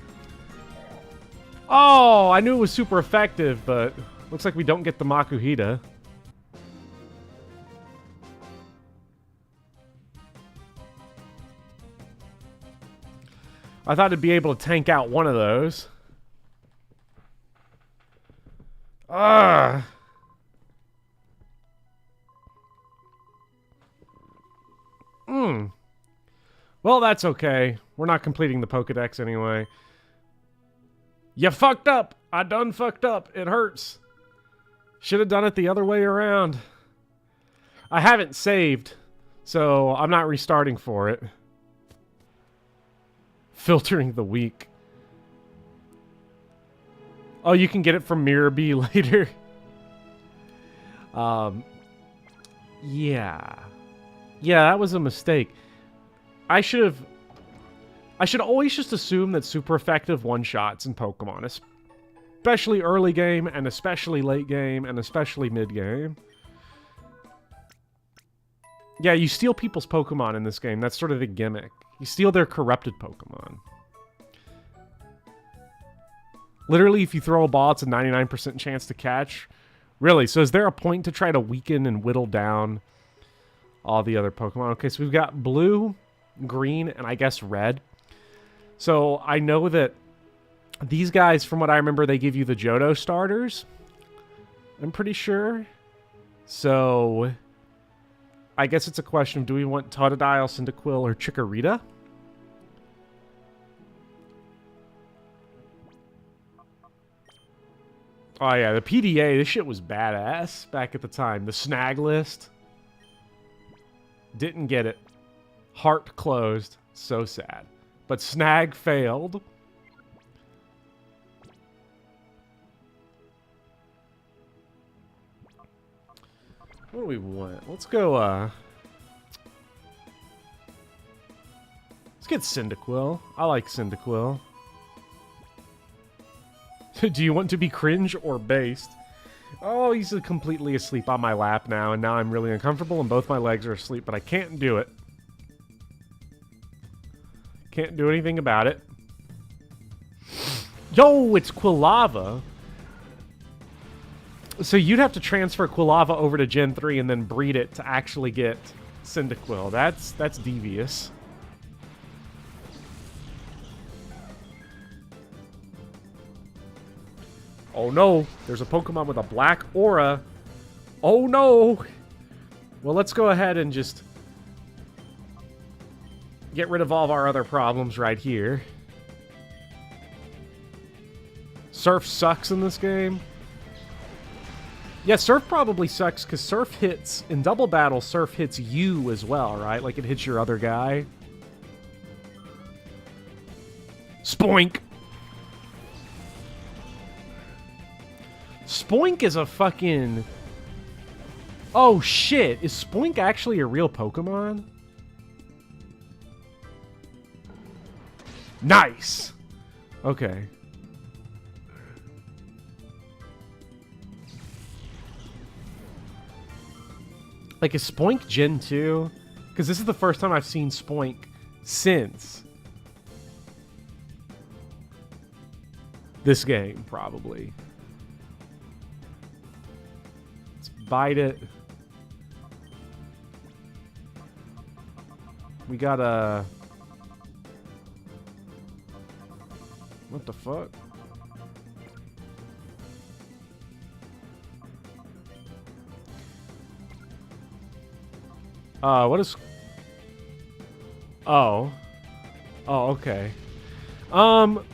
Oh, I knew it was super effective, but looks like we don't get the Makuhita. I thought it'd be able to tank out one of those. Ugh. Well, that's okay. We're not completing the Pokedex anyway. You fucked up. I done fucked up. It hurts. Should have done it the other way around. I haven't saved, so I'm not restarting for it. Filtering the weak. Oh, you can get it from Mirror B later. Yeah. Yeah, that was a mistake. I should always just assume that super effective one-shots in Pokemon, especially early game, and especially late game, and especially mid-game. Yeah, you steal people's Pokemon in this game. That's sort of the gimmick. You steal their corrupted Pokemon. Literally, if you throw a ball, it's a 99% chance to catch. Really, so is there a point to try to weaken and whittle down all the other Pokemon? Okay, so we've got blue, green, and I guess red. So I know that these guys, from what I remember, they give you the Johto starters. I'm pretty sure. So I guess it's a question of, do we want Totodile, Cyndaquil, or Chikorita? Oh yeah, the PDA, this shit was badass back at the time. The snag list. Didn't get it. Heart closed. So sad. But snag failed. What do we want? Let's go, let's get Cyndaquil. I like Cyndaquil. Do you want to be cringe or based? Oh, he's completely asleep on my lap now, and now I'm really uncomfortable, and both my legs are asleep, but I can't do it. Can't do anything about it. Yo, it's Quilava. So you'd have to transfer Quilava over to Gen 3 and then breed it to actually get Cyndaquil. That's devious. Oh no, there's a Pokemon with a black aura. Oh no. Well, let's go ahead and just get rid of all of our other problems right here. Surf sucks in this game. Yeah, Surf probably sucks because Surf hits, in double battle, Surf hits you as well, right? Like it hits your other guy. Spoink! Spoink is a fucking... Oh shit, is Spoink actually a real Pokemon? Nice! Okay. Like, is Spoink Gen 2? Because this is the first time I've seen Spoink since this game, probably. Let's bite it. We got a... What the fuck? What is... Oh. Oh, okay. How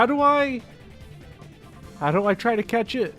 do I try to catch it?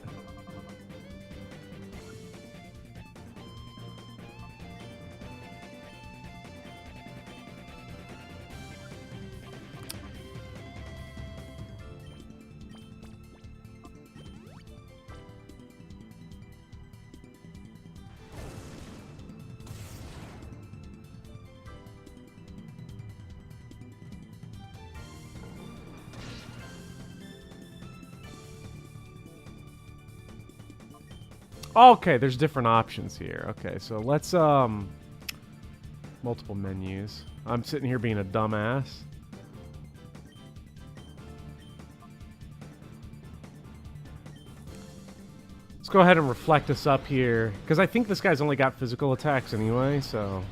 Okay, there's different options here. Okay, so let's, multiple menus. I'm sitting here being a dumbass. Let's go ahead and reflect us up here, because I think this guy's only got physical attacks anyway, so...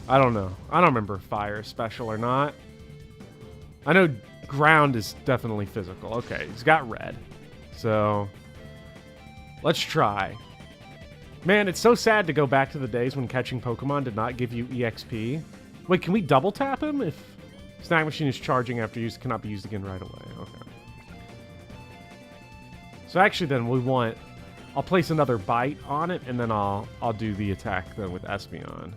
I don't know. I don't remember if fire is special or not. I know ground is definitely physical. Okay, he's got red. So, let's try. Man, it's so sad to go back to the days when catching Pokemon did not give you EXP. Wait, can we double tap him if Snag Machine is charging after use, cannot be used again right away? Okay. So actually then we want... I'll place another bite on it, and then I'll do the attack then with Espeon.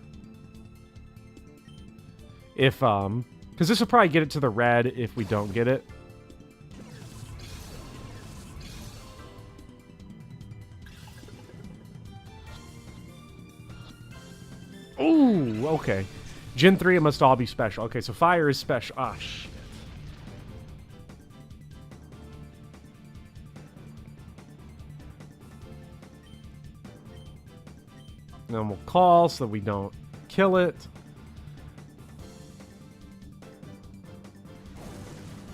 If, because this will probably get it to the red if we don't get it. Ooh, okay. Gen 3, it must all be special. Okay, so fire is special. Ah, shit. And then we'll call so that we don't kill it.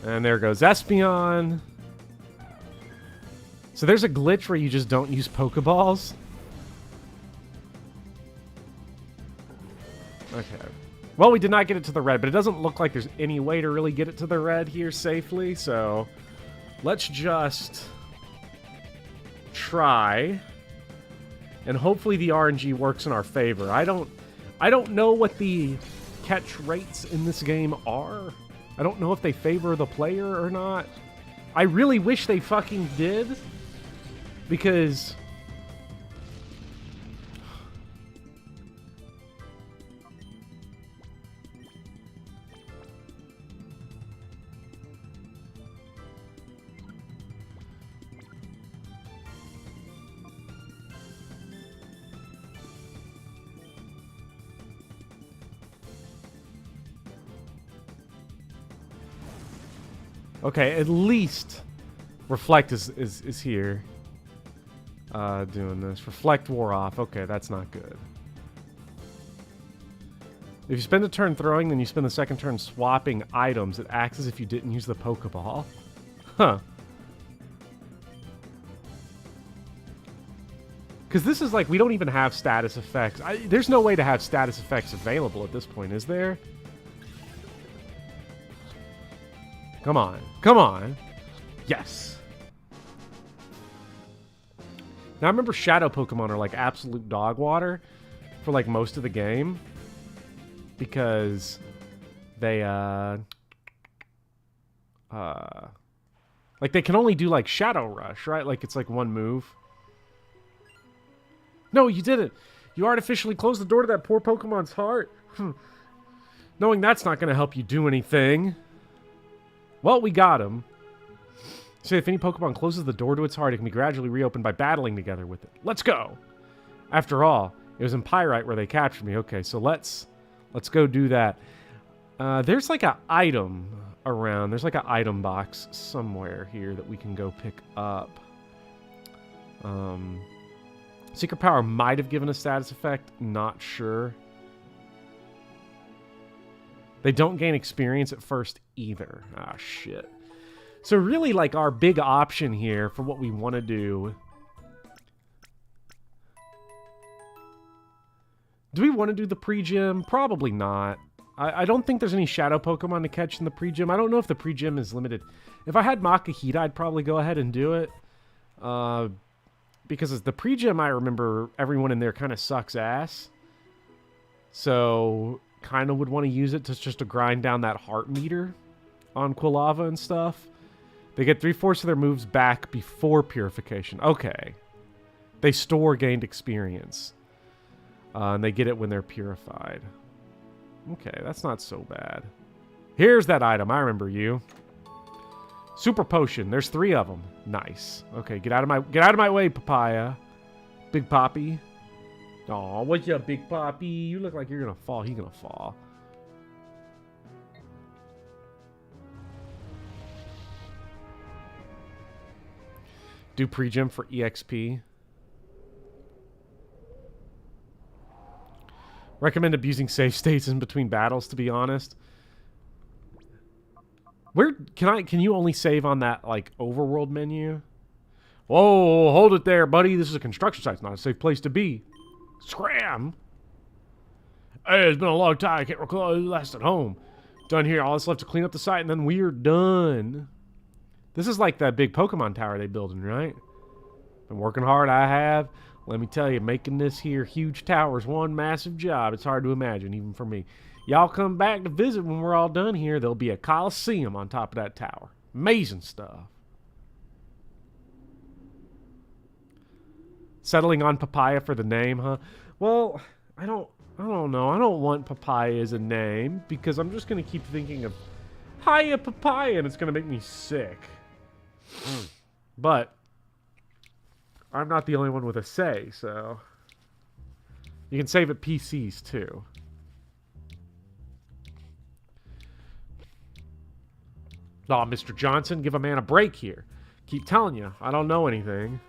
And there goes Espeon. So there's a glitch where you just don't use Pokeballs. Okay. Well, we did not get it to the red, but it doesn't look like there's any way to really get it to the red here safely, so let's just try, and hopefully the RNG works in our favor. I don't know what the catch rates in this game are. I don't know if they favor the player or not. I really wish they fucking did, because okay, at least Reflect is here. Doing this. Reflect wore off. Okay, that's not good. If you spend a turn throwing, then you spend the second turn swapping items. It acts as if you didn't use the Pokeball. Huh. Because this is like, we don't even have status effects. There's no way to have status effects available at this point, is there? Come on. Come on. Yes. Now, I remember Shadow Pokemon are like absolute dog water for like most of the game. Because they, like they can only do like Shadow Rush, right? Like it's like one move. No, you didn't. You artificially closed the door to that poor Pokemon's heart. Knowing that's not going to help you do anything. Well, we got him. So if any Pokemon closes the door to its heart, it can be gradually reopened by battling together with it. Let's go! After all, it was in Pyrite where they captured me. Okay, so let's go do that. There's like an item around. There's like an item box somewhere here that we can go pick up. Secret Power might have given a status effect. Not sure. They don't gain experience at first either. Ah, shit. So really, like, our big option here for what we want to do... Do we want to do the pre-gym? Probably not. I don't think there's any Shadow Pokemon to catch in the pre-gym. I don't know if the pre-gym is limited. If I had Makahita, I'd probably go ahead and do it. Because as the pre-gym, I remember everyone in there kind of sucks ass. So... kind of would want to use it just to grind down that heart meter on Quilava and stuff. They get 3/4 of their moves back before Purification. Okay. They store gained experience. And they get it when they're purified. Okay, that's not so bad. Here's that item. I remember you. Super Potion. There's 3 of them. Nice. Okay, get out of my way, Papaya. Big Poppy. Aw, what's up, Big Poppy? You look like you're gonna fall. He's gonna fall. Do pre-gym for EXP. Recommend abusing save states in between battles, to be honest. Where can you only save on that like overworld menu? Whoa, hold it there, buddy. This is a construction site. It's not a safe place to be. Scram! Hey, it's been a long time. I can't recall who last at home. Done here. All that's left to clean up the site, and then we're done. This is like that big Pokemon tower they building, right? Been working hard, I have. Let me tell you, making this here huge tower is one massive job. It's hard to imagine, even for me. Y'all come back to visit when we're all done here. There'll be a Colosseum on top of that tower. Amazing stuff. Settling on Papaya for the name, huh? Well, I don't know. I don't want Papaya as a name because I'm just going to keep thinking of Hiya Papaya and it's going to make me sick. But I'm not the only one with a say, so you can save at PCs too. Aw, Mr. Johnson, give a man a break here. Keep telling you, I don't know anything.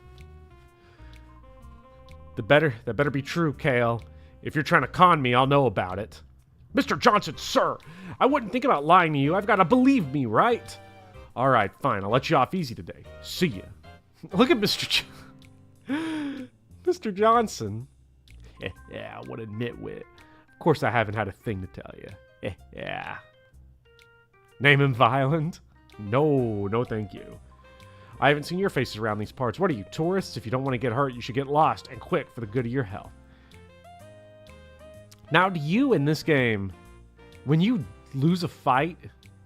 That better be true, Kale. If you're trying to con me, I'll know about it. Mr. Johnson, sir! I wouldn't think about lying to you. I've got to believe me, right? Alright, fine. I'll let you off easy today. See ya. Look at Mr. Mr. Johnson. Yeah, what a nitwit. Of course I haven't had a thing to tell you. Yeah. Name him violent? No, no thank you. I haven't seen your faces around these parts. What are you, tourists? If you don't want to get hurt, you should get lost, and quick, for the good of your health. Now, do you, in this game, when you lose a fight,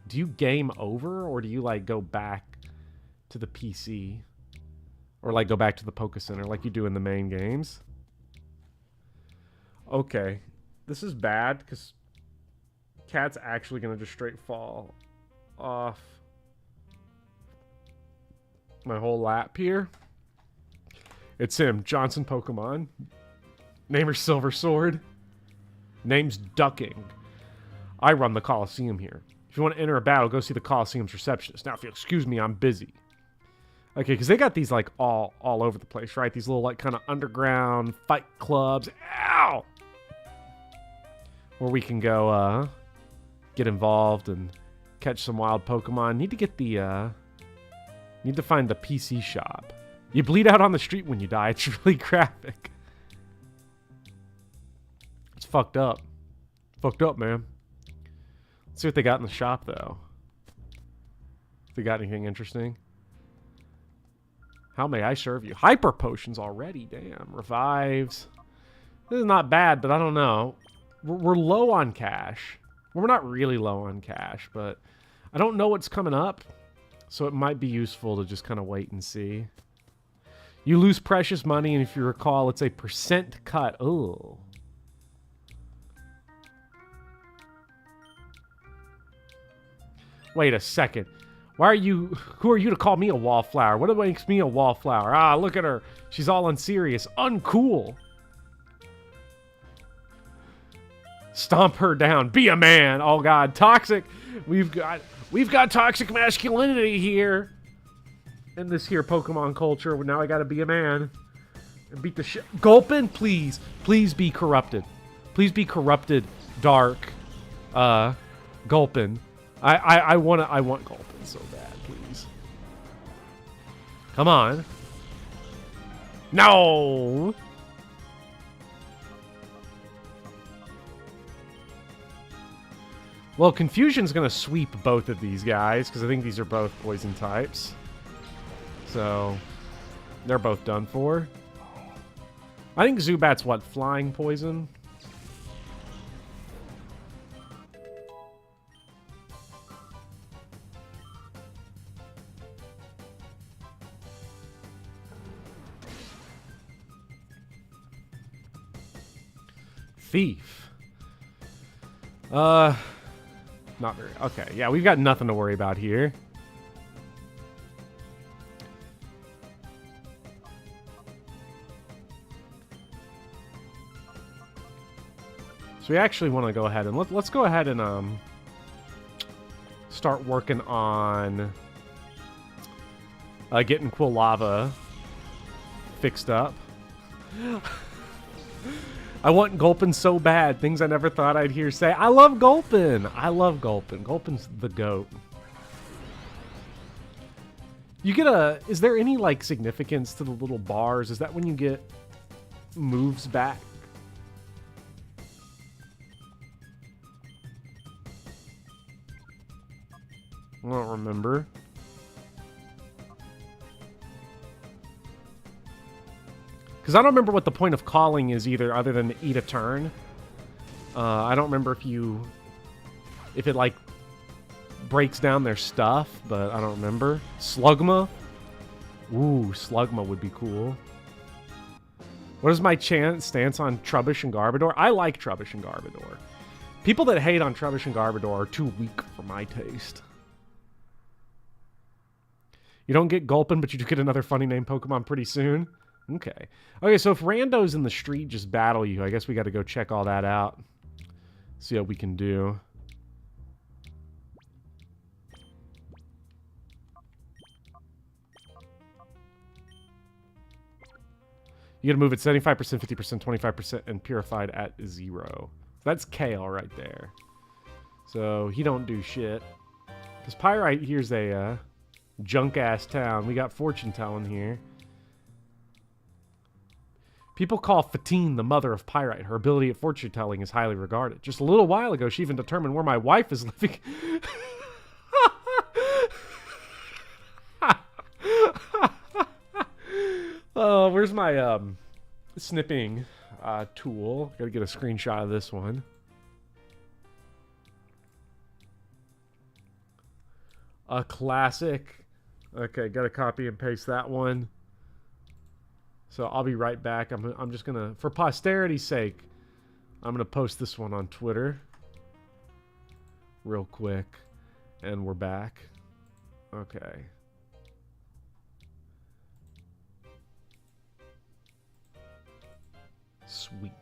do you game over, or do you, like, go back to the PC? Or, like, go back to the Poké Center like you do in the main games? Okay. This is bad, because Cat's actually going to just straight fall off my whole lap here. It's him, Johnson Pokemon. Namer Silver Sword. Name's Ducking. I run the Colosseum here. If you want to enter a battle, go see the Colosseum's receptionist. Now, if you'll excuse me, I'm busy. Okay, because they got these, like, all over the place, right? These little, like, kind of underground fight clubs. Ow! Where we can go, get involved and catch some wild Pokemon. Need to get the, need to find the PC shop. You bleed out on the street when you die. It's really graphic. It's fucked up. Fucked up, man. Let's see what they got in the shop, though. If they got anything interesting. How may I serve you? Hyper potions already. Damn. Revives. This is not bad, but I don't know. We're low on cash. Well, we're not really low on cash, but I don't know what's coming up. So it might be useful to just kind of wait and see. You lose precious money, and if you recall, it's a % cut. Oh. Wait a second. Why are you... Who are you to call me a wallflower? What makes me a wallflower? Ah, look at her. She's all unserious. Uncool. Stomp her down. Be a man. Oh, God. Toxic. We've got toxic masculinity here. In this here Pokemon culture. Now I gotta be a man. And beat the shit. Gulpin, please. Please be corrupted. Please be corrupted, Dark. Gulpin. I want Gulpin so bad, please. Come on. No! Well, Confusion's gonna sweep both of these guys, because I think these are both poison types. So, they're both done for. I think Zubat's what? Flying poison? Thief. Not very... Okay, yeah, we've got nothing to worry about here. So we actually want to go ahead and... Let's go ahead and start working on getting Quilava fixed up. I want Gulpin so bad. Things I never thought I'd hear say. I love Gulpin. I love Gulpin. Gulpin's the GOAT. You get a... Is there any, like, significance to the little bars? Is that when you get moves back? I don't remember. Because I don't remember what the point of calling is either, other than to eat a turn. I don't remember if it, like, breaks down their stuff, but I don't remember. Slugma? Ooh, Slugma would be cool. What is my stance on Trubbish and Garbodor? I like Trubbish and Garbodor. People that hate on Trubbish and Garbodor are too weak for my taste. You don't get Gulpin, but you do get another funny name Pokemon pretty soon. Okay. Okay, so if randos in the street just battle you, I guess we got to go check all that out. See what we can do. You got to move at 75%, 50%, 25%, and purified at 0. That's Kale right there. So he don't do shit. Because Pyrite here's a junk-ass town. We got Fortune Telling here. People call Fatine the mother of Pyrite. Her ability at fortune telling is highly regarded. Just a little while ago, she even determined where my wife is living. Oh, where's my snipping tool? Gotta get a screenshot of this one. A classic. Okay, gotta copy and paste that one. So I'll be right back. I'm just gonna, for posterity's sake, I'm gonna post this one on Twitter real quick, and we're back. Okay. Sweet.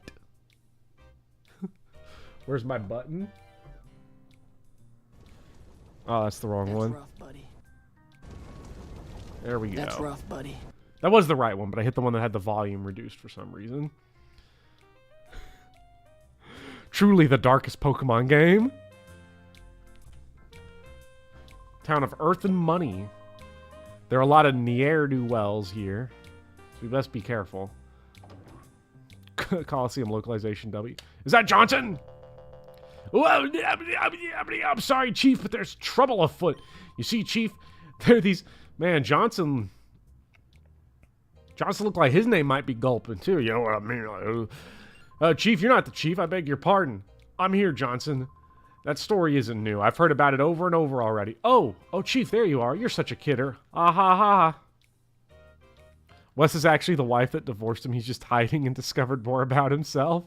Where's my button? Oh, that's the wrong one. Rough, buddy. There we go. That's rough, buddy. That was the right one, but I hit the one that had the volume reduced for some reason. Truly the darkest Pokemon game. Town of Earth and Money. There are a lot of ne'er-do-wells here, so we best be careful. Colosseum localization W. Is that Johnson? Well, I'm sorry, Chief, but there's trouble afoot. You see, Chief, there are these... Man, Johnson looked like his name might be Gulpin, too. You know what I mean? Chief, you're not the chief. I beg your pardon. I'm here, Johnson. That story isn't new. I've heard about it over and over already. Oh, Chief, there you are. You're such a kidder. Ah, ha, ha. Wes is actually the wife that divorced him. He's just hiding and discovered more about himself.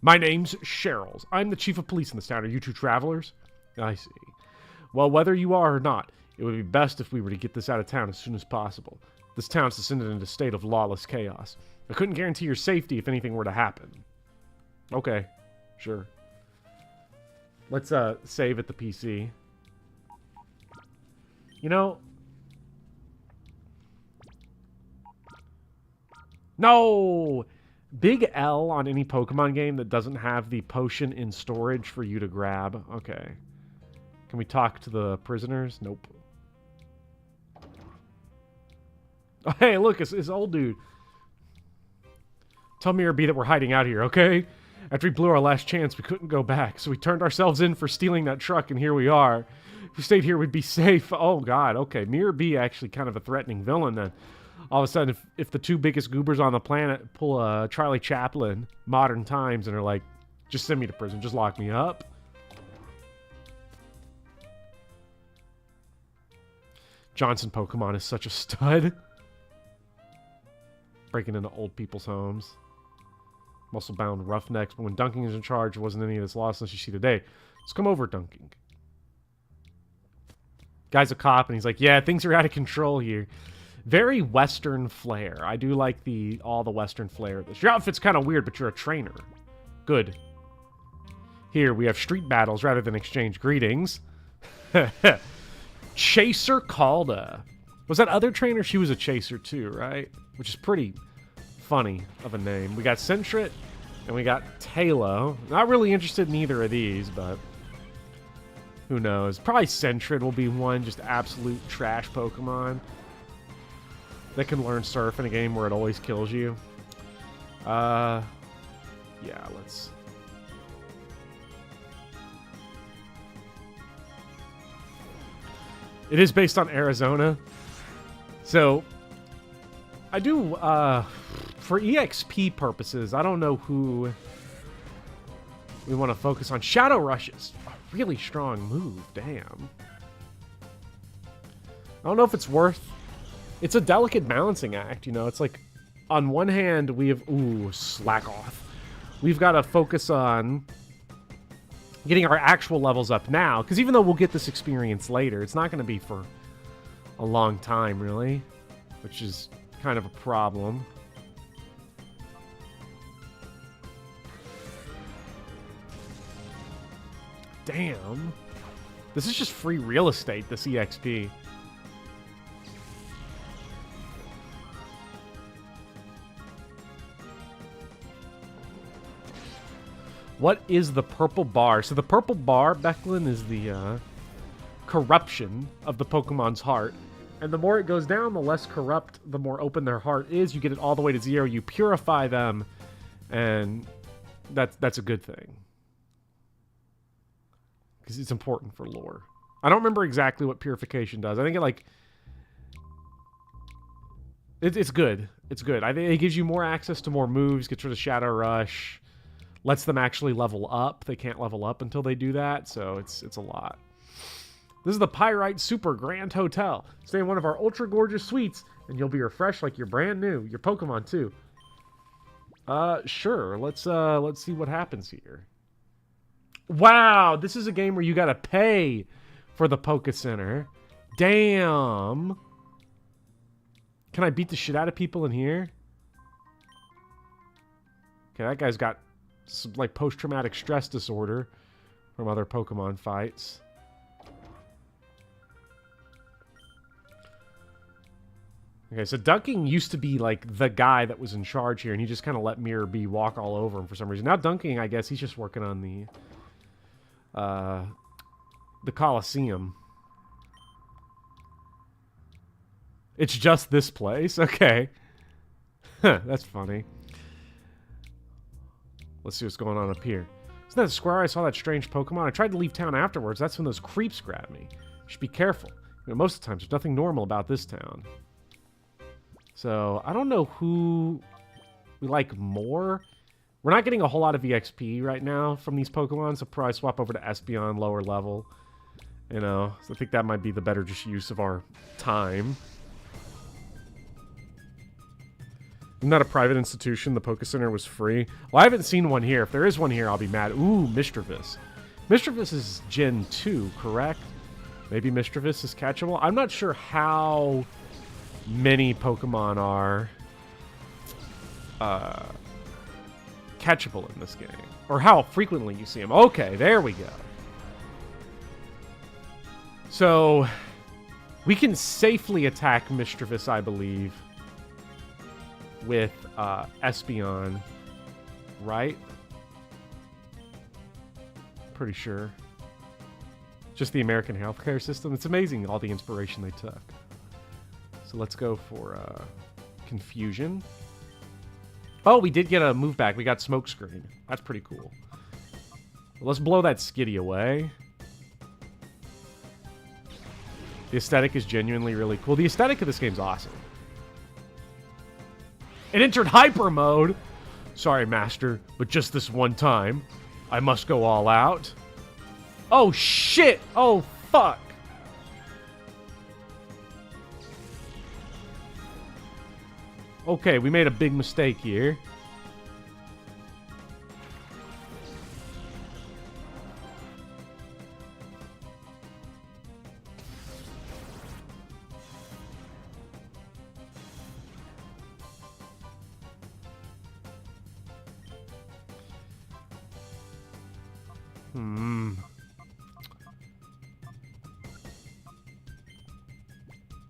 My name's Cheryl's. I'm the chief of police in this town. Are you two travelers? I see. Well, whether you are or not, it would be best if we were to get this out of town as soon as possible. This town's descended into a state of lawless chaos. I couldn't guarantee your safety if anything were to happen. Okay, sure. Let's save at the PC. You know... No! Big L on any Pokemon game that doesn't have the potion in storage for you to grab. Okay. Can we talk to the prisoners? Nope. Oh, hey, look, it's old dude. Tell Mirror B that we're hiding out here, okay? After we blew our last chance, we couldn't go back, so we turned ourselves in for stealing that truck, and here we are. If we stayed here, we'd be safe. Oh, God, okay. Mirror B actually kind of a threatening villain, then. All of a sudden, if the two biggest goobers on the planet pull a Charlie Chaplin, modern times, and are like, just send me to prison, just lock me up. Johnson Pokemon is such a stud. Breaking into old people's homes. Muscle-bound roughnecks, but when Dunking is in charge, there wasn't any of this lost unless you see today. Let's come over, Dunking. Guy's a cop, and he's like, yeah, things are out of control here. Very Western flair. I do like all the Western flair of this. Your outfit's kind of weird, but you're a trainer. Good. Here, we have street battles rather than exchange greetings. Chaser Calda. Was that other trainer? She was a chaser too, right? Which is pretty funny of a name. We got Sentret, and we got Talo. Not really interested in either of these, but who knows? Probably Sentret will be one just absolute trash Pokemon that can learn Surf in a game where it always kills you. Yeah, let's... It is based on Arizona. So, I do, for EXP purposes, I don't know who we want to focus on. Shadow Rush is a really strong move, damn. I don't know if it's worth... It's a delicate balancing act, you know? It's like, on one hand, we have... Ooh, slack off. We've got to focus on getting our actual levels up now, because even though we'll get this experience later, it's not going to be for a long time, really, which is kind of a problem. Damn. This is just free real estate, this EXP. What is the purple bar? So the purple bar, Becklin, is the corruption of the Pokemon's heart. And the more it goes down, the less corrupt, the more open their heart is. You get it all the way to 0, you purify them, and that's a good thing. Because it's important for lore. I don't remember exactly what purification does. I think it's good. It's good. I think it gives you more access to more moves, gets rid of Shadow Rush, lets them actually level up. They can't level up until they do that, so it's a lot. This is the Pyrite Super Grand Hotel. Stay in one of our ultra gorgeous suites, and you'll be refreshed like you're brand new. Your Pokemon too. Sure. Let's see what happens here. Wow, this is a game where you gotta pay for the Poké Center. Damn. Can I beat the shit out of people in here? Okay, that guy's got some, like, post-traumatic stress disorder from other Pokemon fights. Okay, so Dunking used to be, like, the guy that was in charge here, and he just kind of let Mirror B walk all over him for some reason. Now Dunking, I guess, he's just working on the Colosseum. It's just this place? Okay. That's funny. Let's see what's going on up here. Isn't that the square I saw that strange Pokemon? I tried to leave town afterwards. That's when those creeps grabbed me. You should be careful. You know, most of the times, there's nothing normal about this town. So, I don't know who we like more. We're not getting a whole lot of EXP right now from these Pokemon, so probably swap over to Espeon, lower level. You know, so I think that might be the better just use of our time. Isn't that a private institution? The Poké Center was free. Well, I haven't seen one here. If there is one here, I'll be mad. Ooh, Mischievous. Mischievous is Gen 2, correct? Maybe Mischievous is catchable. I'm not sure how many Pokemon are catchable in this game. Or how frequently you see them. Okay, there we go. So, we can safely attack Mischievous, I believe, with Espeon, right? Pretty sure. Just the American healthcare system. It's amazing all the inspiration they took. So let's go for Confusion. Oh, we did get a move back. We got Smokescreen. That's pretty cool. Let's blow that Skitty away. The aesthetic is genuinely really cool. The aesthetic of this game's awesome. It entered hyper mode. Sorry, Master, but just this one time. I must go all out. Oh, shit. Oh, fuck. Okay, we made a big mistake here.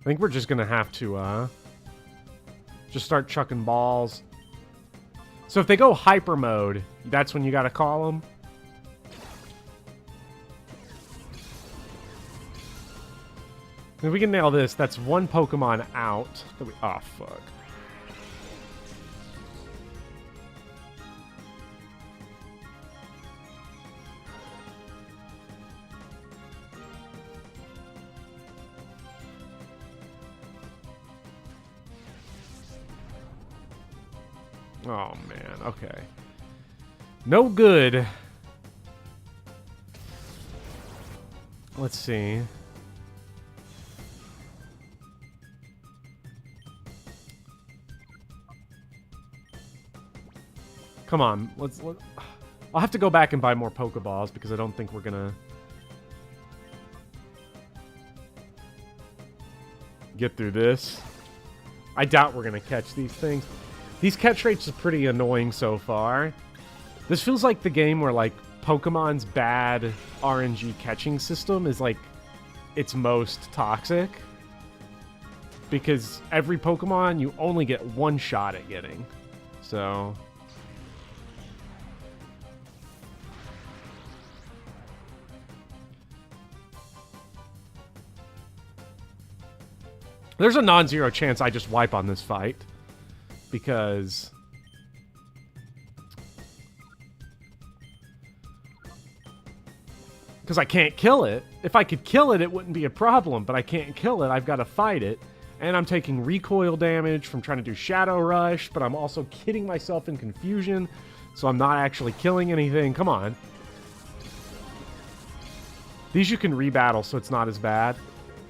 I think we're just gonna have to, just start chucking balls. So if they go hyper mode, that's when you gotta call them. If we can nail this, that's one Pokemon out. Oh, fuck. Oh, man. Okay. No good. Let's see. Come on. I'll have to go back and buy more Pokeballs because I don't think we're gonna get through this. I doubt we're gonna catch these things. These catch rates are pretty annoying so far. This feels like the game where, like, Pokemon's bad RNG catching system is, like, its most toxic. Because every Pokemon you only get one shot at getting. So... There's a non-zero chance I just wipe on this fight. Because... I can't kill it. If I could kill it, it wouldn't be a problem. But I can't kill it. I've got to fight it. And I'm taking recoil damage from trying to do Shadow Rush. But I'm also kidding myself in confusion. So I'm not actually killing anything. Come on. These you can rebattle, so it's not as bad.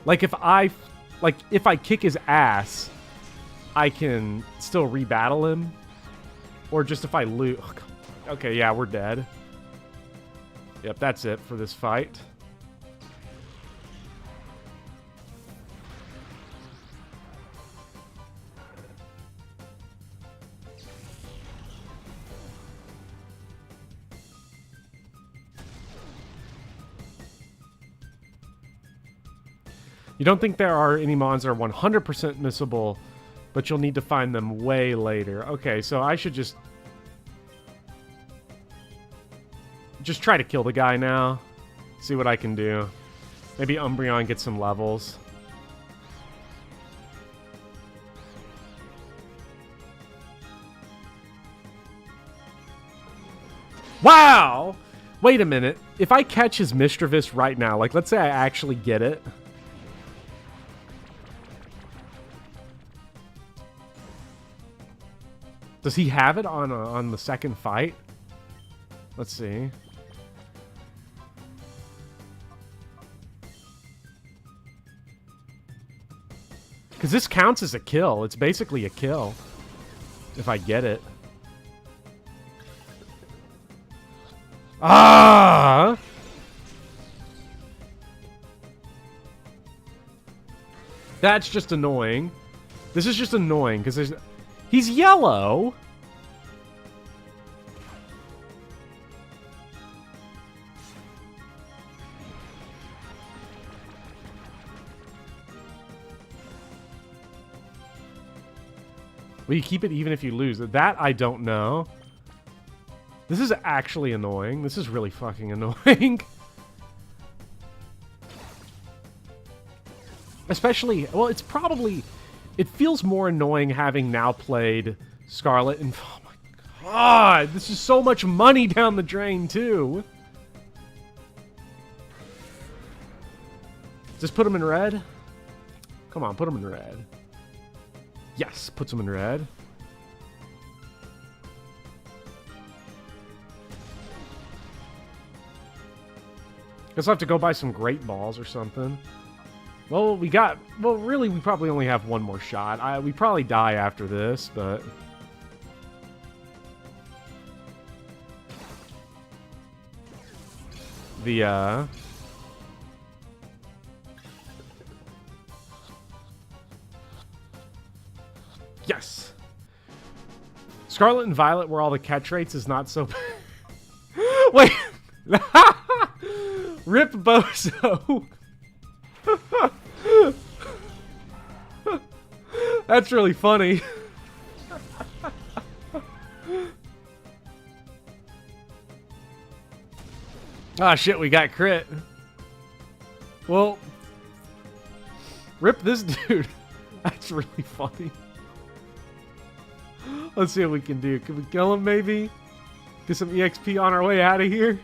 Like, if I kick his ass, I can still rebattle him. Or just if I lose... Okay, yeah, we're dead. Yep, that's it for this fight. You don't think there are any mons that are 100% missable, but you'll need to find them way later. Okay, so I should just try to kill the guy now. See what I can do. Maybe Umbreon gets some levels. Wow! Wait a minute. If I catch his Mischievous right now, like let's say I actually get it. Does he have it on the second fight? Let's see. Because this counts as a kill. It's basically a kill. If I get it. Ah! That's just annoying. This is just annoying because there's... He's yellow. Will you keep it even if you lose? That I don't know. This is actually annoying. This is really fucking annoying. Especially, well, it's probably... It feels more annoying having now played Scarlet and... Oh my god! This is so much money down the drain, too! Just put him in red? Come on, put him in red. Yes, puts him in red. Guess I'll have to go buy some Great Balls or something. Well, really, we probably only have one more shot. We probably die after this, but... Yes! Scarlet and Violet, where all the catch rates is not so... Wait! Rip Bozo! That's really funny. Ah, shit, we got crit. Well, rip this dude. That's really funny. Let's see what we can do. Can we kill him, maybe? Get some EXP on our way out of here?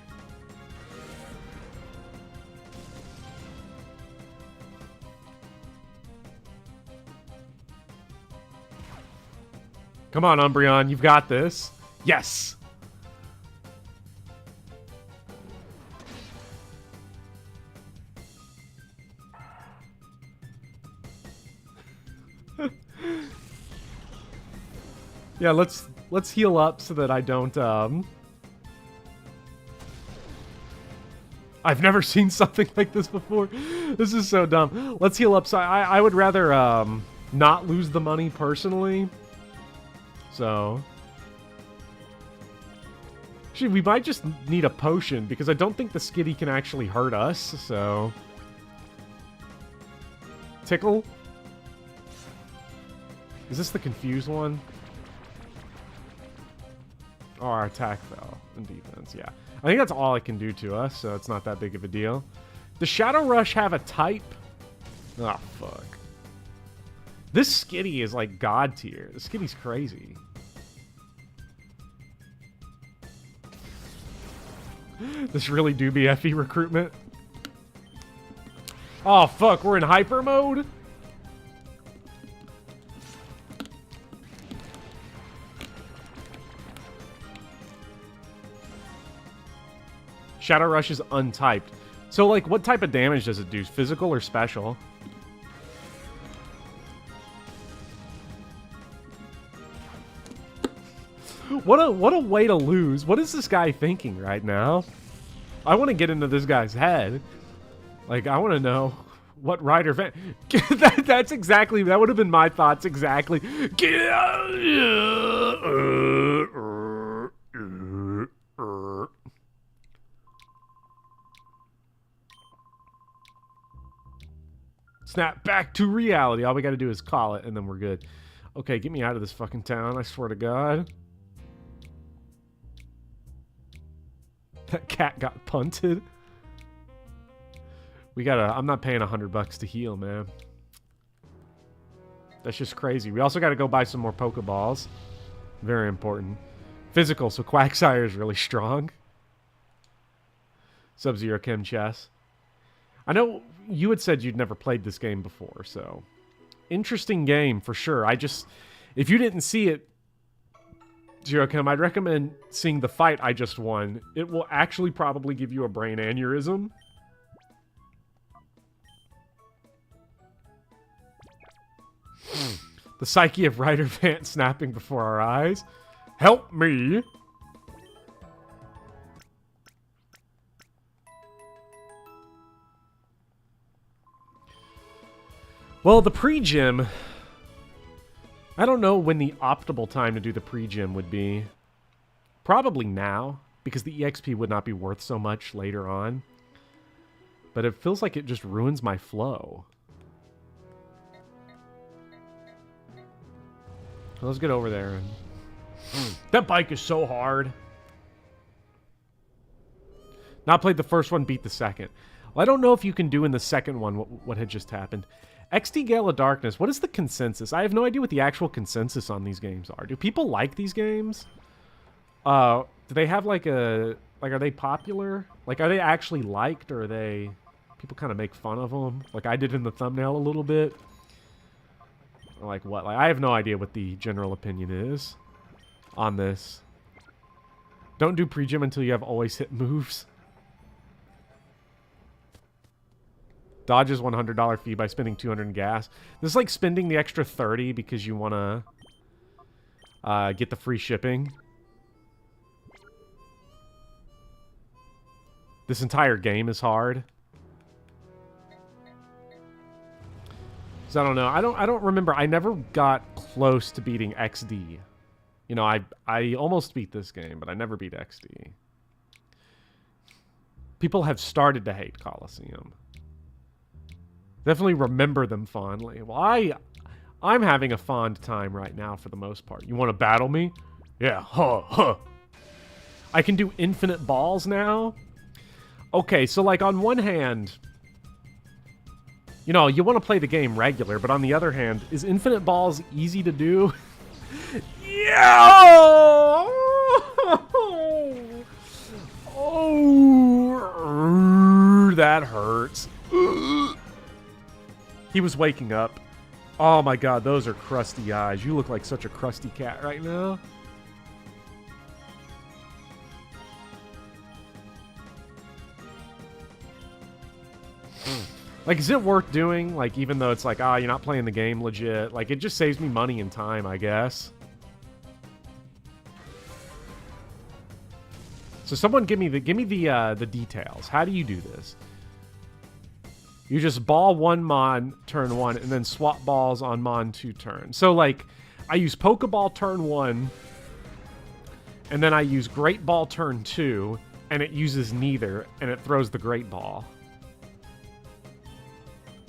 Come on, Umbreon. You've got this. Yes! Yeah, let's heal up so that I don't, I've never seen something like this before. This is so dumb. Let's heal up. So I would rather, not lose the money personally. So... Actually, we might just need a potion, because I don't think the Skitty can actually hurt us, so... Tickle? Is this the confused one? Oh, our attack fell in defense, yeah. I think that's all it can do to us, so it's not that big of a deal. Does Shadow Rush have a type? Oh, fuck. This Skitty is like god tier. The Skitty's crazy. This really do be FE recruitment. Oh fuck, we're in hyper mode? Shadow Rush is untyped. So like what type of damage does it do? Physical or special? What a way to lose. What is this guy thinking right now? I want to get into this guy's head. Like, I want to know what Ryder Van... That's exactly... That would have been my thoughts exactly. Snap back to reality. All we got to do is call it, and then we're good. Okay, get me out of this fucking town. I swear to God. That cat got punted. We gotta... I'm not paying $100 to heal, man. That's just crazy. We also gotta go buy some more Pokeballs. Very important. Physical, so Quagsire is really strong. Sub-Zero Chem Chess. I know you had said you'd never played this game before, so... Interesting game, for sure. I just... If you didn't see it, Zero Chem, I'd recommend seeing the fight I just won. It will actually probably give you a brain aneurysm. The psyche of Ryder Vance snapping before our eyes. Help me! Well, the pre-gym... I don't know when the optimal time to do the pre-gym would be. Probably now, because the EXP would not be worth so much later on. But it feels like it just ruins my flow. So let's get over there. And... That bike is so hard. Not played the first one, beat the second. Well, I don't know if you can do in the second one what had just happened. XD Gale of Darkness, what is the consensus? I have no idea what the actual consensus on these games are. Do people like these games? Do they have like a... Like, are they popular? Like, are they actually liked, or are they... People kind of make fun of them? Like I did in the thumbnail a little bit. Or like what? Like, I have no idea what the general opinion is on this. Don't do pre-gym until you have always hit moves. Dodges $100 fee by spending $200 in gas. This is like spending the extra $30 because you want to get the free shipping. This entire game is hard. So I don't know. I don't remember. I never got close to beating XD. You know, I almost beat this game, but I never beat XD. People have started to hate Colosseum. Definitely remember them fondly. Well, I'm having a fond time right now for the most part. You want to battle me? Yeah, huh. I can do infinite balls now? Okay, so like on one hand, you know, you want to play the game regular, but on the other hand, is infinite balls easy to do? Yeah! Oh, that hurts. He was waking up. Oh my god, those are crusty eyes. You look like such a crusty cat right now. Like, is it worth doing? Like, even though it's like, you're not playing the game legit. Like, it just saves me money and time, I guess. So someone give me the details. How do you do this? You just ball one Mon turn 1 and then swap balls on Mon 2 turns. So, like, I use Pokeball turn 1 and then I use Great Ball turn 2 and it uses neither and it throws the Great Ball.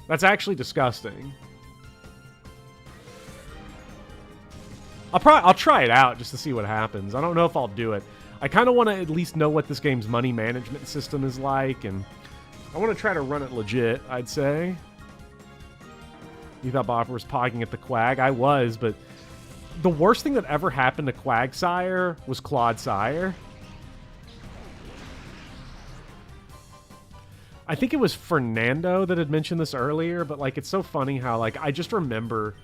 That's actually disgusting. I'll try it out just to see what happens. I don't know if I'll do it. I kind of want to at least know what this game's money management system is like, and I want to try to run it legit, I'd say. You thought Bopper was pogging at the Quag. I was, but the worst thing that ever happened to Quagsire was Claudsire. I think it was Fernando that had mentioned this earlier, but like it's so funny how like I just remember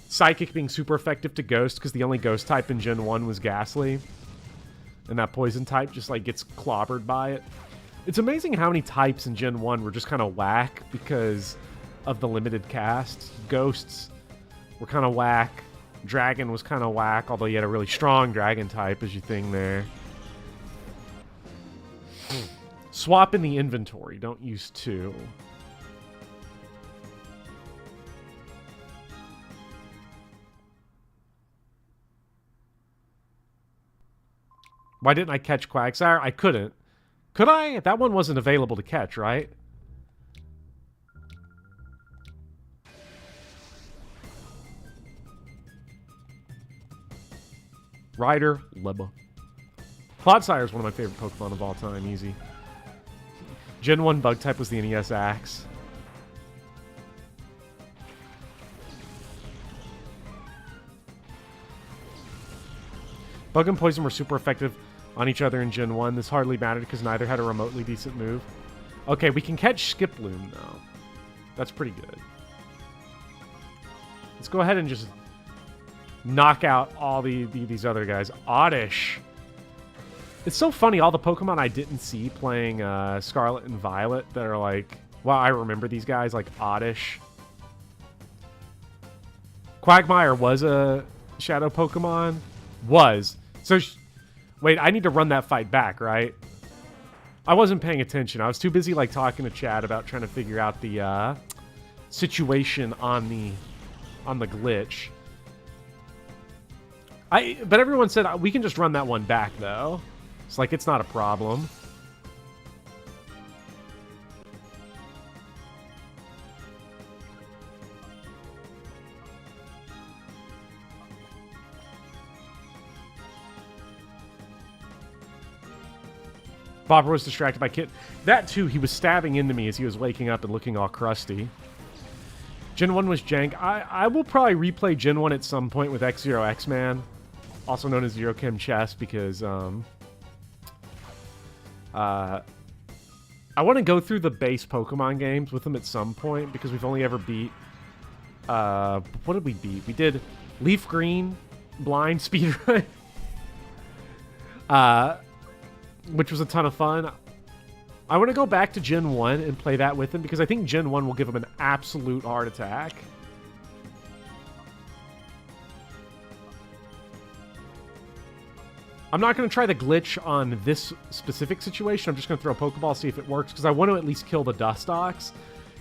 Psychic being super effective to Ghost because the only Ghost type in Gen 1 was Ghastly. And that Poison type just like gets clobbered by it. It's amazing how many types in Gen 1 were just kind of whack because of the limited cast. Ghosts were kind of whack. Dragon was kind of whack, although you had a really strong Dragon type as your thing there. Swap in the inventory. Don't use 2. Why didn't I catch Quagsire? I couldn't. Could I? That one wasn't available to catch, right? Ryder, Leba. Clodsire is one of my favorite Pokemon of all time. Easy. Gen 1 bug type was the NES Axe. Bug and Poison were super effective on each other in Gen 1. This hardly mattered because neither had a remotely decent move. Okay, we can catch Skiploom, though. That's pretty good. Let's go ahead and just knock out all these other guys. Oddish. It's so funny, all the Pokemon I didn't see playing Scarlet and Violet that are like... Well, I remember these guys, like Oddish. Quagmire was a Shadow Pokemon? Was. So, wait, I need to run that fight back, right? I wasn't paying attention. I was too busy, like, talking to Chad about trying to figure out the situation on the glitch. But everyone said we can just run that one back, though. It's like, it's not a problem. Bopper was distracted by Kitten. That, too, he was stabbing into me as he was waking up and looking all crusty. Gen 1 was jank. I will probably replay Gen 1 at some point with X-Zero X-Man, also known as Zero Chem Chess, because I want to go through the base Pokemon games with them at some point, because we've only ever beat... what did we beat? We did Leaf Green, Blind, Speedrun. Which was a ton of fun. I want to go back to Gen 1 and play that with him, because I think Gen 1 will give him an absolute heart attack. I'm not going to try the glitch on this specific situation. I'm just going to throw a Pokeball, see if it works, because I want to at least kill the Dustox.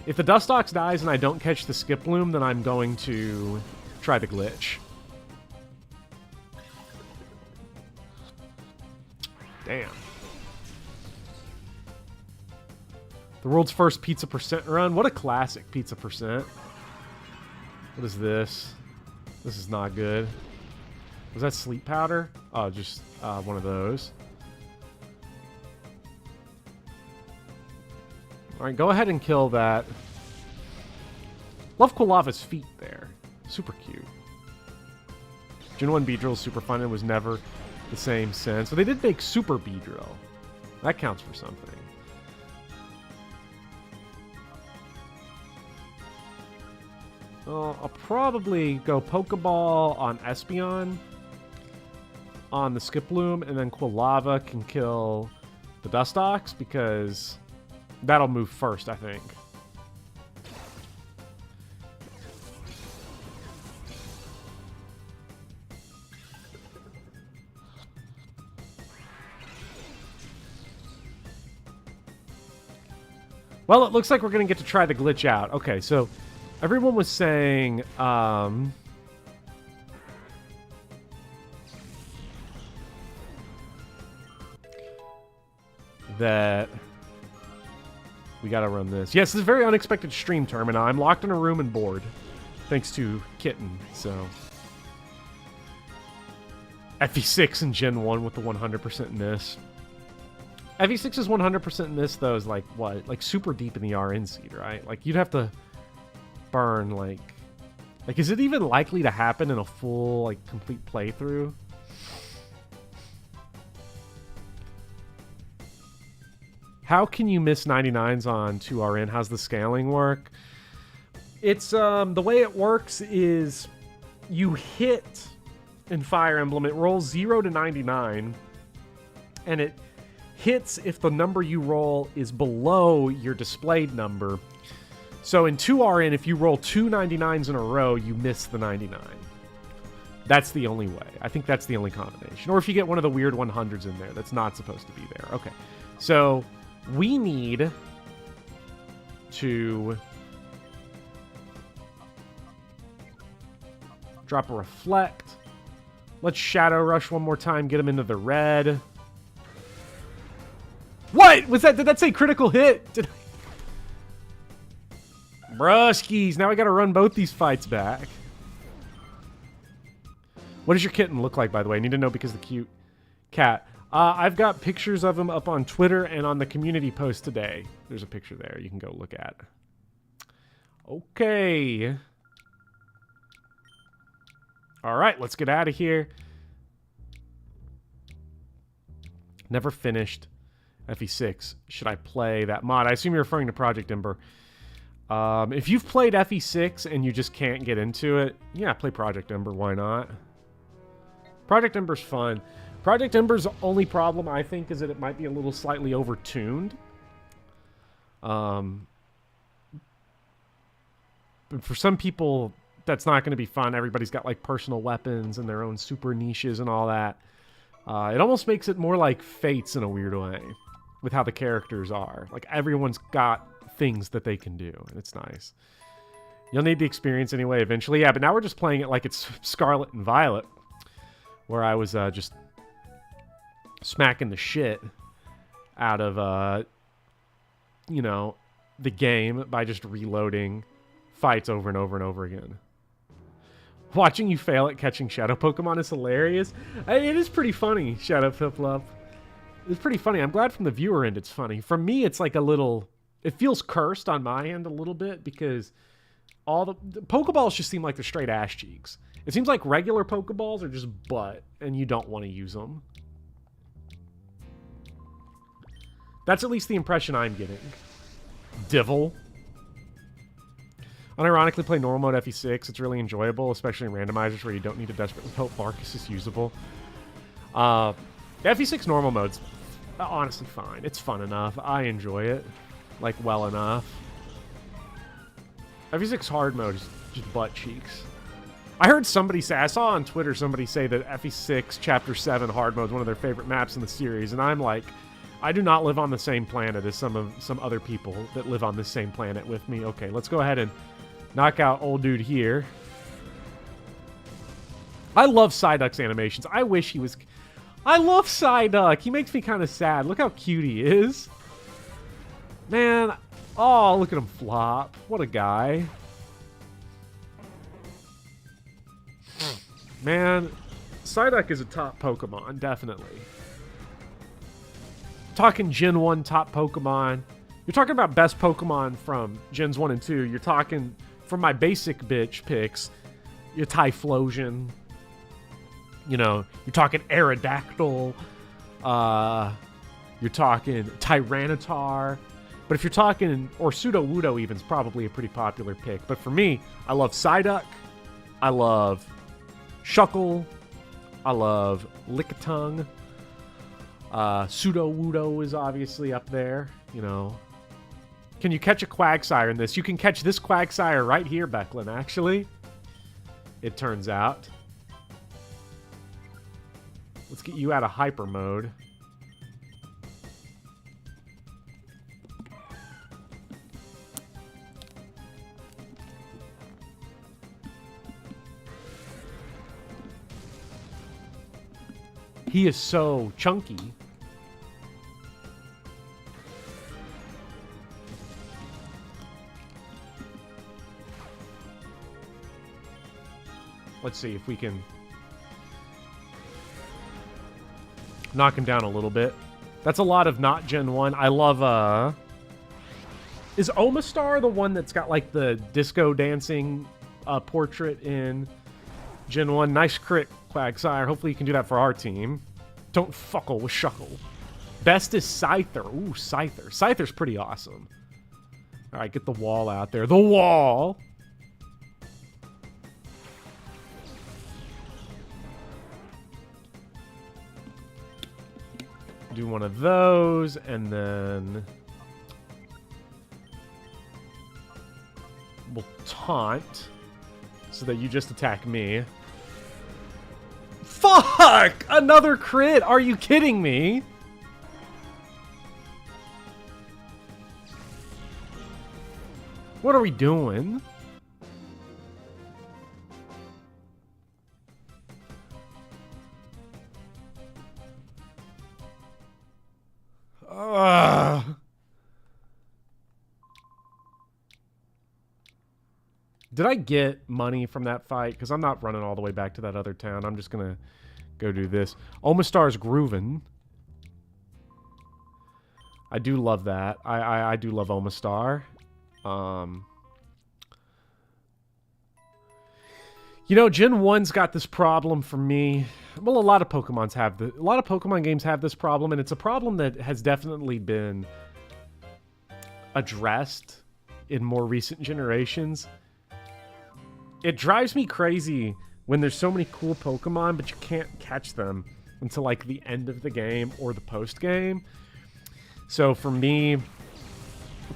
If the Dustox dies and I don't catch the Skiploom, then I'm going to try the glitch. Damn. The world's first pizza percent run. What a classic pizza percent. What is this? This is not good. Was that sleep powder? Oh, just one of those. Alright, go ahead and kill that. Love Quilava's feet there. Super cute. Gen 1 Beedrill is super fun and was never the same since. So they did make Super Beedrill. That counts for something. I'll probably go Pokeball on Espeon, on the Skiploom, and then Quilava can kill the Dustox, because that'll move first, I think. Well, it looks like we're going to get to try the glitch out. Okay, so... Everyone was saying, that we gotta run this. Yes, this is a very unexpected stream, Termina. I'm locked in a room and bored, thanks to Kitten, so. FE6 in Gen 1 with the 100% miss. FE6's 100% miss, though, is like, what? Like, super deep in the RN seed, right? Like, you'd have to... burn like Like, is it even likely to happen in a full, like, complete playthrough? How can you miss 99s on 2RN? How's the scaling work? It's, the way it works is you hit in Fire Emblem, it rolls 0 to 99, and it hits if the number you roll is below your displayed number. So in 2RN, if you roll 2 99s in a row, you miss the 99. That's the only way. I think that's the only combination. Or if you get one of the weird 100s in there that's not supposed to be there. Okay. So we need to drop a reflect. Let's Shadow Rush one more time. Get him into the red. What? Was that? Did that say critical hit? Did I... Bruskies. Now I gotta run both these fights back. What does your kitten look like, by the way? I need to know because the cute cat. I've got pictures of him up on Twitter and on the community post today. There's a picture there you can go look at. Okay. All right, let's get out of here. Never finished FE6. Should I play that mod? I assume you're referring to Project Ember. If you've played FE6 and you just can't get into it, yeah, play Project Ember. Why not? Project Ember's fun. Project Ember's only problem, I think, is that it might be a little slightly overtuned. But for some people, that's not going to be fun. Everybody's got, like, personal weapons and their own super niches and all that. It almost makes it more like Fates in a weird way with how the characters are. Like, everyone's got things that they can do, and it's nice. You'll need the experience anyway eventually. Yeah, but now we're just playing it like it's Scarlet and Violet, where I was just smacking the shit out of, you know, the game by just reloading fights over and over and over again. Watching you fail at catching Shadow Pokemon is hilarious. It is pretty funny, Shadow Piplup. It's pretty funny. I'm glad from the viewer end it's funny. From me, it's like a little... It feels cursed on my end a little bit because all the Pokeballs just seem like they're straight ass cheeks. It seems like regular Pokeballs are just butt, and you don't want to use them. That's at least the impression I'm getting. Divil. Unironically, play normal mode FE6. It's really enjoyable, especially in randomizers where you don't need to desperately hope Marcus is usable. FE6 normal mode's honestly fine. It's fun enough. I enjoy it. Like, well enough. FE6 hard mode is just butt cheeks. I heard somebody say, I saw on Twitter somebody say that FE6 Chapter 7 hard mode is one of their favorite maps in the series, and I'm like, I do not live on the same planet as some other people that live on the same planet with me. Okay, let's go ahead and knock out old dude here. I love Psyduck's animations. I wish he was... I love Psyduck. He makes me kind of sad. Look how cute he is. Man, oh, look at him flop. What a guy. Man, Psyduck is a top Pokemon, definitely. Talking Gen 1 top Pokemon. You're talking about best Pokemon from Gens 1 and 2. You're talking, from my basic bitch picks, your Typhlosion. You know, you're talking Aerodactyl. You're talking Tyranitar. But if you're talking, or Sudowoodo even is probably a pretty popular pick. But for me, I love Psyduck. I love Shuckle. I love Lickitung. Sudowoodo is obviously up there, you know. Can you catch a Quagsire in this? You can catch this Quagsire right here, Becklin, actually. It turns out. Let's get you out of hyper mode. He is so chunky. Let's see if we can knock him down a little bit. That's a lot of not Gen 1. I love, is Omastar the one that's got, like, the disco dancing, portrait in Gen 1. Nice crit, Quagsire. Hopefully you can do that for our team. Don't fuckle with Shuckle. Best is Scyther. Ooh, Scyther. Scyther's pretty awesome. All right, get the wall out there. The wall! Do one of those, and then we'll taunt so that you just attack me. Fuck! Another crit! Are you kidding me? What are we doing? Did I get money from that fight? Because I'm not running all the way back to that other town. I'm just going to go do this. Omastar's grooving. I do love that. I do love Omastar. You know, Gen 1's got this problem for me. Well, a lot of Pokemon games have this problem, and it's a problem that has definitely been addressed in more recent generations. It drives me crazy when there's so many cool Pokemon, but you can't catch them until, like, the end of the game or the post-game. So, for me,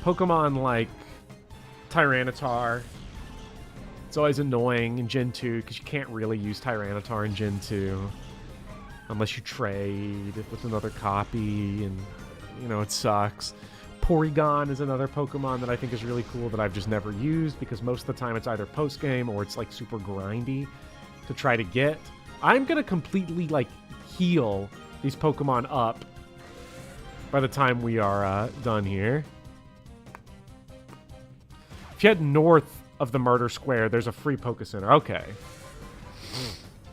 Pokemon like Tyranitar, it's always annoying in Gen 2 because you can't really use Tyranitar in Gen 2 unless you trade with another copy, and, you know, it sucks. Porygon is another Pokemon that I think is really cool that I've just never used because most of the time it's either post-game or it's, like, super grindy to try to get. I'm going to completely, like, heal these Pokemon up by the time we are done here. If you head north of the Murder Square, there's a free Poke Center. Okay.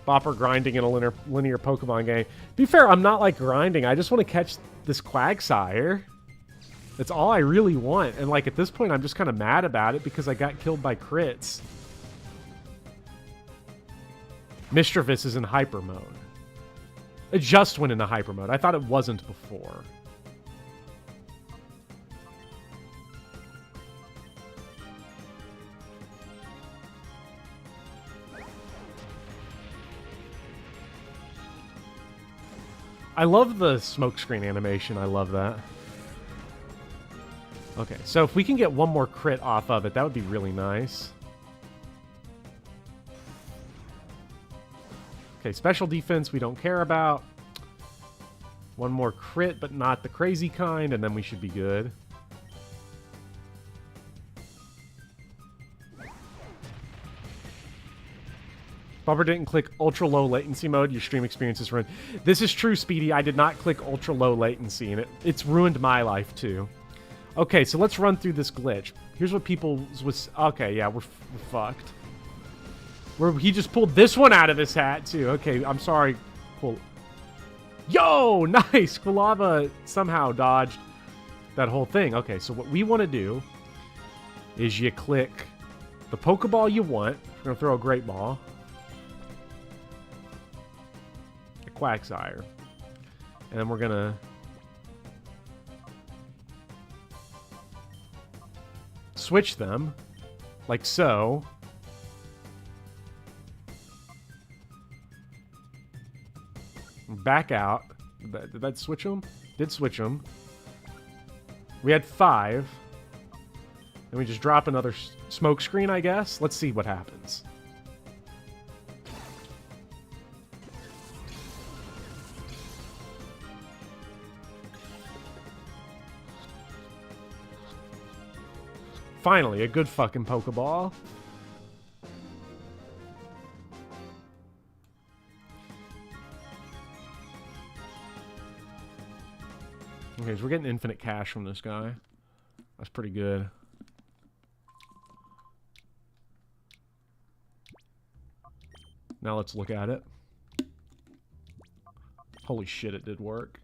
Bopper grinding in a linear Pokemon game. Be fair, I'm not, like, grinding. I just want to catch this Quagsire. That's all I really want. And, like, at this point, I'm just kind of mad about it because I got killed by crits. Mischievous is in hyper mode. It just went into hyper mode. I thought it wasn't before. I love the smokescreen animation. I love that. Okay, so if we can get one more crit off of it, that would be really nice. Okay, special defense we don't care about. One more crit, but not the crazy kind, and then we should be good. Bubber didn't click ultra low latency mode. Your stream experience is ruined. This is true, Speedy. I did not click ultra low latency, and it's ruined my life too. Okay, so let's run through this glitch. Here's what people was. Okay, yeah, we're fucked. He just pulled this one out of his hat too. Okay, I'm sorry. Cool. Yo, nice. Quilava somehow dodged that whole thing. Okay, so what we want to do is you click the Pokeball you want. We're gonna throw a Great Ball. Quagsire. And then we're gonna switch them like so. Back out. Did that switch them? Did switch them. We had 5. And we just drop another smoke screen, I guess. Let's see what happens. Finally, a good fucking Pokeball. Okay, so we're getting infinite cash from this guy. That's pretty good. Now let's look at it. Holy shit, it did work.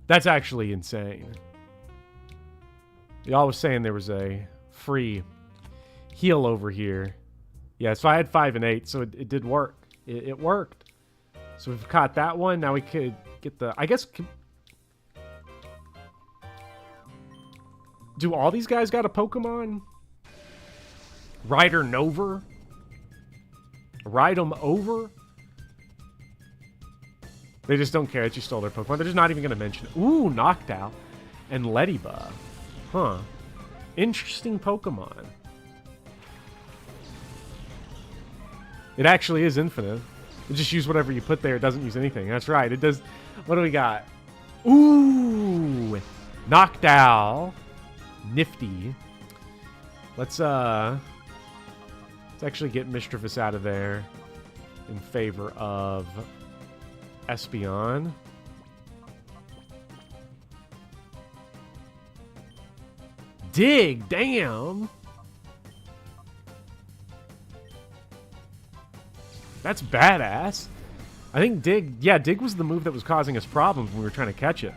That's actually insane. Y'all was saying there was a free heal over here. Yeah, so I had 5 and 8, so it did work. It worked. So we've caught that one. Now we could get the... I guess... Do all these guys got a Pokemon? Rider Nover? Ride them over? They just don't care that you stole their Pokemon. They're just not even going to mention it. Ooh, Noctowl and Leddyba. Huh. Interesting Pokemon. It actually is infinite. It just use whatever you put there. It doesn't use anything. That's right. It does. What do we got? Ooh, Noctowl. Nifty. Let's actually get Mischievous out of there in favor of Espeon. Dig, damn. That's badass. I think Dig, yeah, Dig was the move that was causing us problems when we were trying to catch it.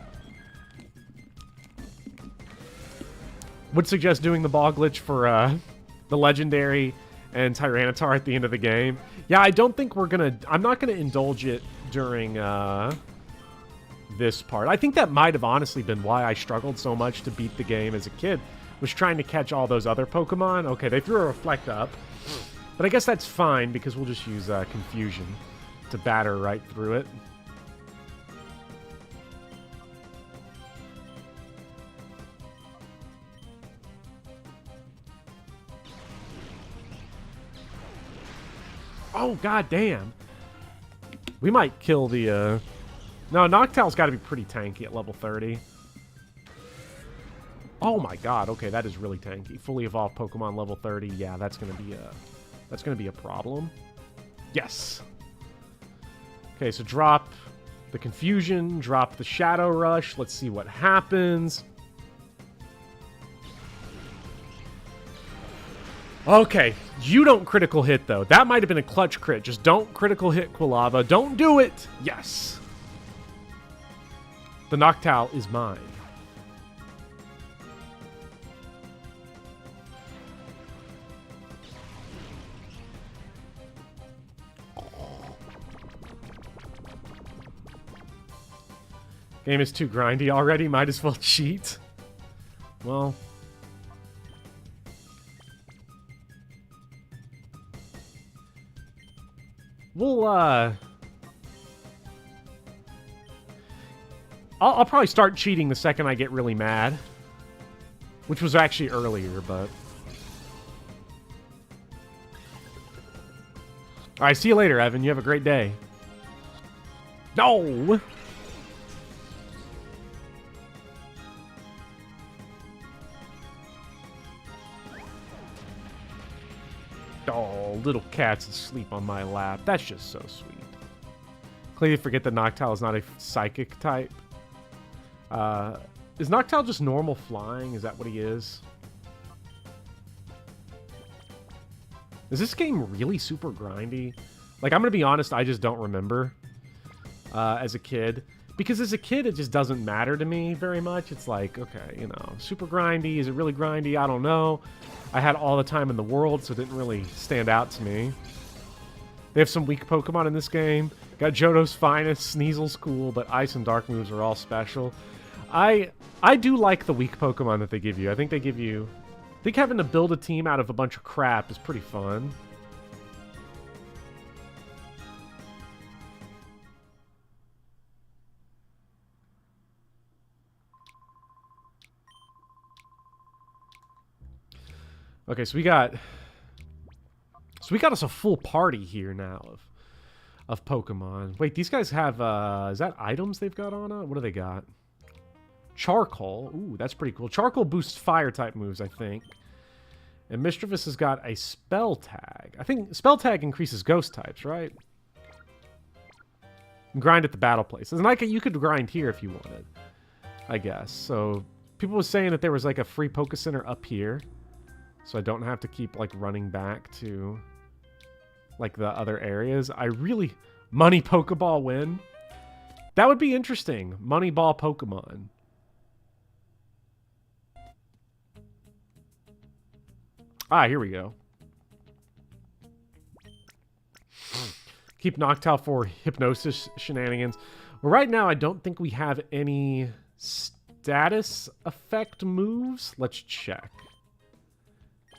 Would suggest doing the ball glitch for the Legendary and Tyranitar at the end of the game. Yeah, I don't think we're gonna... I'm not gonna indulge it during this part. I think that might have honestly been why I struggled so much to beat the game as a kid. Was trying to catch all those other Pokemon. Okay, they threw a Reflect up. But I guess that's fine because we'll just use Confusion to batter right through it. Oh, god damn. We might kill the... No, Noctowl's got to be pretty tanky at level 30. Oh my god, okay, that is really tanky. Fully evolved Pokemon level 30. Yeah, that's going to be a problem. Yes. Okay, so drop the Confusion, drop the Shadow Rush. Let's see what happens. Okay, you don't critical hit, though. That might have been a clutch crit. Just don't critical hit, Quilava. Don't do it! Yes. The Noctowl is mine. Game is too grindy already. Might as well cheat. Well... We'll, I'll probably start cheating the second I get really mad. Which was actually earlier, but... Alright, see you later, Evan. You have a great day. No! Oh, little cat's asleep on my lap. That's just so sweet. Clearly forget that Noctowl is not a psychic type. Is Noctowl just normal flying? Is that what he is? Is this game really super grindy? Like, I'm going to be honest, I just don't remember as a kid. Because as a kid, it just doesn't matter to me very much. It's like, okay, you know, super grindy. Is it really grindy? I don't know. I had all the time in the world, so it didn't really stand out to me. They have some weak Pokemon in this game. Got Johto's Finest, Sneasel's cool, but Ice and Dark moves are all special. I do like the weak Pokemon that they give you. I think they give you... I think having to build a team out of a bunch of crap is pretty fun. Okay, so we got us a full party here now of Pokemon. Wait, these guys have is that items they've got on it? What do they got? Charcoal. Ooh, that's pretty cool. Charcoal boosts fire type moves, I think. And Mischievous has got a spell tag. I think spell tag increases ghost types, right? And grind at the battle places. And like you could grind here if you wanted, I guess. So people were saying that there was like a free Poké Center up here. So I don't have to keep, like, running back to, like, the other areas. I really... Money Pokeball win? That would be interesting. Money Ball Pokemon. Ah, here we go. Keep Noctowl for hypnosis shenanigans. Well, right now, I don't think we have any status effect moves. Let's check.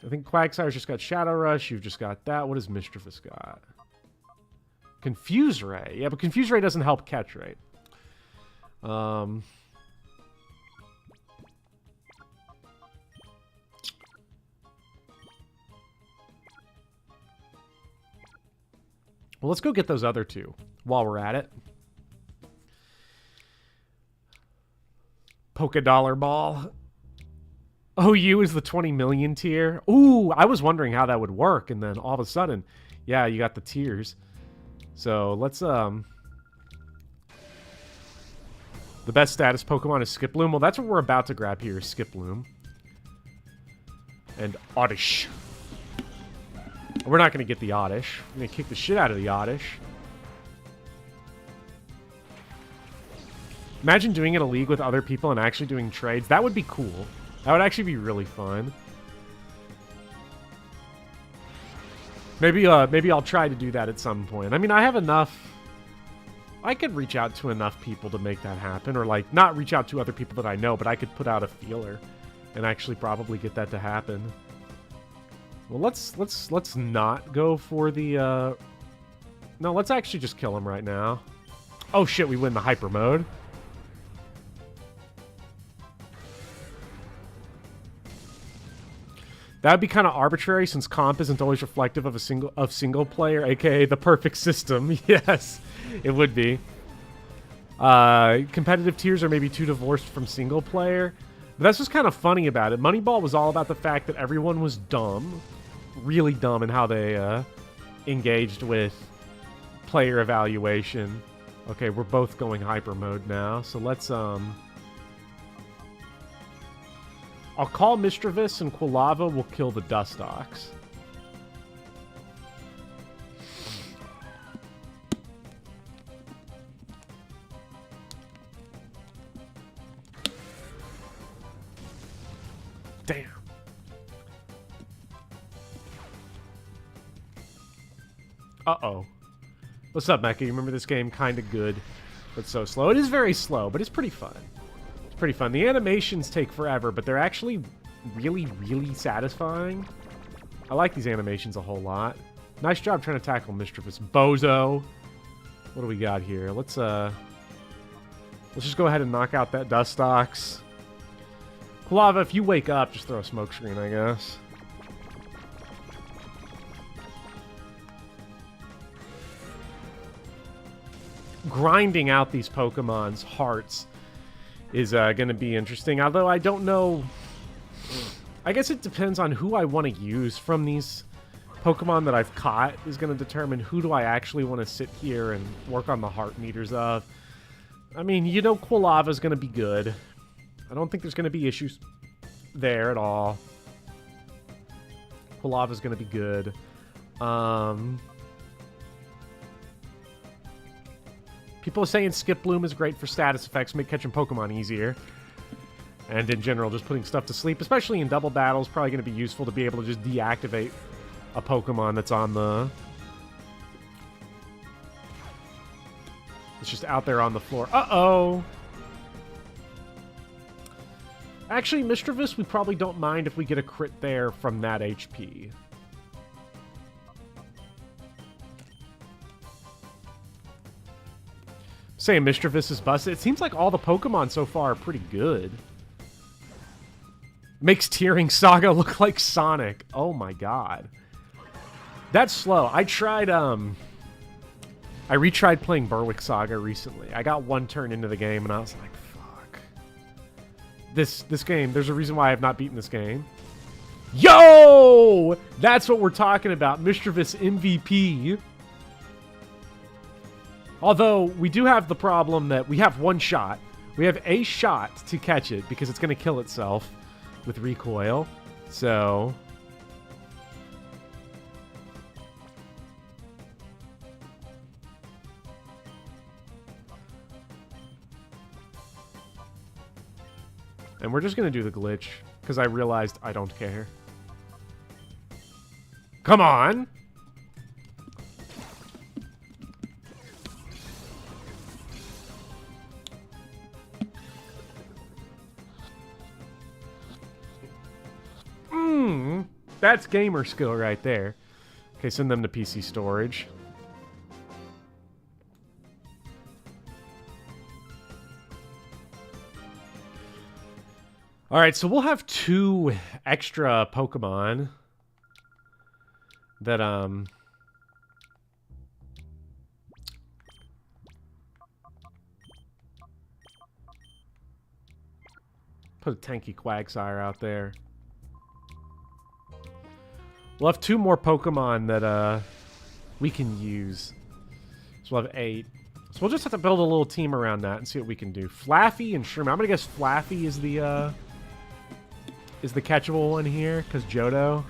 I think Quagsire's just got Shadow Rush. You've just got that. What does Mischievous got? Confuse Ray. Yeah, but Confuse Ray doesn't help catch rate. Well, let's go get those other two while we're at it. Polka Dollar Ball. OU is the 20 million tier. Ooh, I was wondering how that would work, and then all of a sudden, yeah, you got the tiers. So let's the best status Pokemon is Skiploom. Well, that's what we're about to grab here, is Skiploom. And Oddish. We're not going to get the Oddish. We're going to kick the shit out of the Oddish. Imagine doing it in a league with other people and actually doing trades. That would be cool. That would actually be really fun. Maybe I'll try to do that at some point. I mean, I have enough... I could reach out to enough people to make that happen. Or, like, not reach out to other people that I know, but I could put out a feeler and actually probably get that to happen. Well, let's not go for the... No, let's actually just kill him right now. Oh, shit, we win the hyper mode. That would be kind of arbitrary since comp isn't always reflective of single player, aka the perfect system. Yes, it would be. Competitive tiers are maybe too divorced from single player. But that's what's kind of funny about it. Moneyball was all about the fact that everyone was dumb. Really dumb in how they engaged with player evaluation. Okay, we're both going hyper mode now. So let's... I'll call Mischievous, and Quilava will kill the Dustox. Damn. Uh-oh. What's up, Mecha? You remember this game? Kinda good, but so slow. It is very slow, but it's pretty fun. Pretty fun. The animations take forever, but they're actually really, really satisfying. I like these animations a whole lot. Nice job trying to tackle Mischievous. Bozo. What do we got here? Let's just go ahead and knock out that Dustox. Quilava, if you wake up, just throw a smoke screen, I guess. Grinding out these Pokemon's hearts is going to be interesting, although I don't know. I guess it depends on who I want to use from these Pokemon that I've caught is going to determine who do I actually want to sit here and work on the heart meters of. I mean, you know, Quilava's going to be good. I don't think there's going to be issues there at all. Quilava's going to be good. People are saying Skiploom is great for status effects, make catching Pokemon easier. And in general, just putting stuff to sleep, especially in double battles, probably going to be useful to be able to just deactivate a Pokemon that's on the... It's just out there on the floor. Uh-oh! Actually, Mischievous, we probably don't mind if we get a crit there from that HP. Saying Mischievous is busted. It seems like all the Pokemon so far are pretty good. Makes Tearing Saga look like Sonic. Oh my god. That's slow. I retried playing Berwick Saga recently. I got one turn into the game and I was like, fuck. This game, there's a reason why I have not beaten this game. Yo! That's what we're talking about. Mischievous MVP. Although, we do have the problem that we have one shot. We have a shot to catch it because it's going to kill itself with recoil. So... And we're just going to do the glitch because I realized I don't care. Come on. That's gamer skill right there. Okay, send them to PC storage. All right, so we'll have 2 extra Pokemon that put a tanky Quagsire out there. We'll have 2 more Pokemon that we can use. So we'll have 8. So we'll just have to build a little team around that and see what we can do. Flaffy and Sherman. I'm gonna guess Flaffy is the catchable one here, because Johto.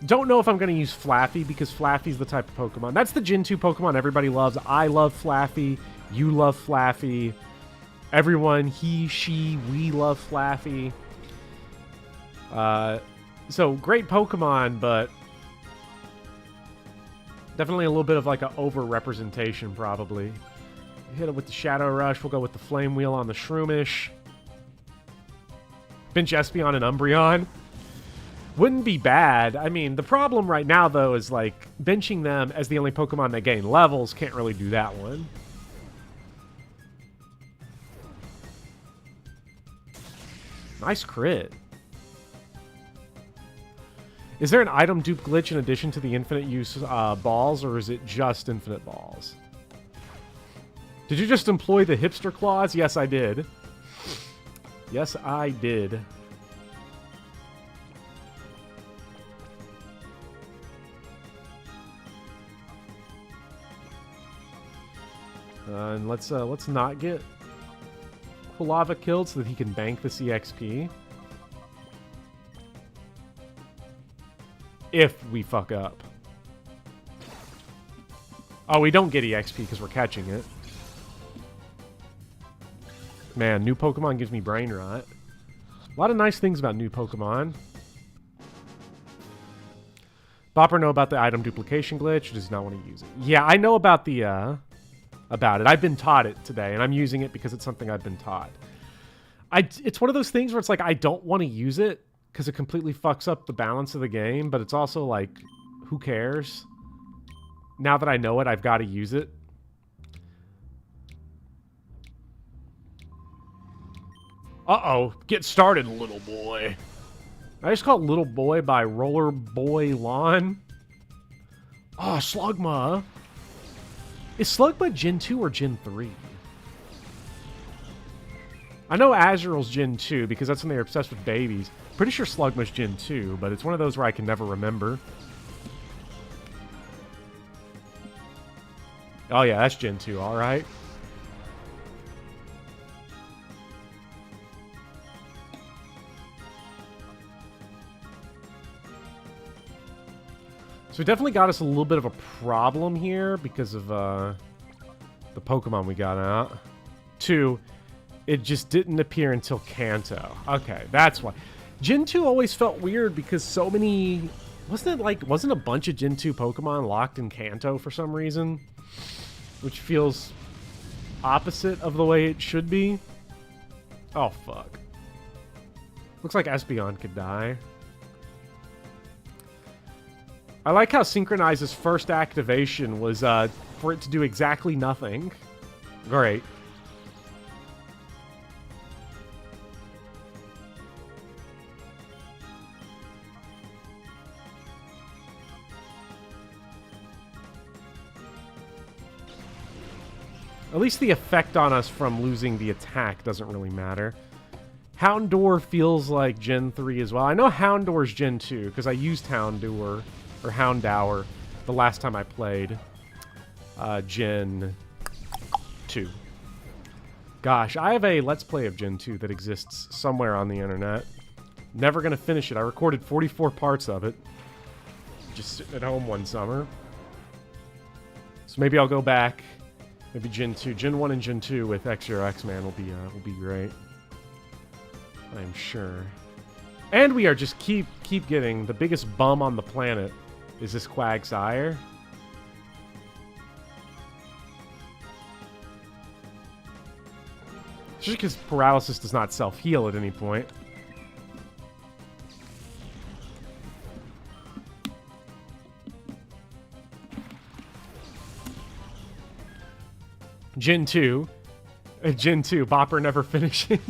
Don't know if I'm gonna use Flaffy, because Flaffy's the type of Pokemon. That's the Gen 2 Pokemon everybody loves. I love Flaffy. You love Flaffy. Everyone, he, she, we love Flaffy. So, great Pokemon, but definitely a little bit of like an over-representation, probably. Hit it with the Shadow Rush. We'll go with the Flame Wheel on the Shroomish. Bench Espeon and Umbreon. Wouldn't be bad. I mean, the problem right now, though, is like benching them as the only Pokemon that gain levels. Can't really do that one. Nice crit. Is there an item dupe glitch in addition to the infinite use balls, or is it just infinite balls? Did you just employ the hipster clause? Yes, I did. Yes, I did. And let's not get Kulava killed so that he can bank the CXP. If we fuck up. Oh, we don't get EXP because we're catching it. Man, new Pokemon gives me brain rot. A lot of nice things about new Pokemon. Bopper know about the item duplication glitch. Does not want to use it. Yeah, I know about the about it. I've been taught it today, and I'm using it because it's something I've been taught. It's one of those things where it's like I don't want to use it because it completely fucks up the balance of the game, but it's also like, who cares? Now that I know it, I've got to use it. Uh-oh. Get started, little boy. I just called Little Boy by Roller Boy Lawn. Oh, Slugma. Is Slugma Gen 2 or Gen 3? I know Azurill's Gen 2 because that's when they're obsessed with babies. Pretty sure Slugma's Gen 2, but it's one of those where I can never remember. Oh yeah, that's Gen 2, alright. So we definitely got us a little bit of a problem here because of the Pokemon we got out. 2, it just didn't appear until Kanto. Okay, that's why. Gen 2 always felt weird because so many... Wasn't a bunch of Gen 2 Pokemon locked in Kanto for some reason? Which feels opposite of the way it should be. Oh, fuck. Looks like Espeon could die. I like how Synchronize's first activation was for it to do exactly nothing. Great. At least the effect on us from losing the attack doesn't really matter. Houndour feels like Gen 3 as well. I know Houndour's Gen 2 because I used Houndour, or Houndour, the last time I played Gen 2. Gosh, I have a Let's Play of Gen 2 that exists somewhere on the internet. Never gonna finish it. I recorded 44 parts of it. Just sitting at home one summer. So maybe I'll go back. Maybe Gen 2. Gen 1 and Gen 2 with X-Zero X-Man will be great. I am sure. And we are just keep getting the biggest bum on the planet is this Quagsire. Just because paralysis does not self-heal at any point. Gen 2. Gen 2, Bopper never finishing.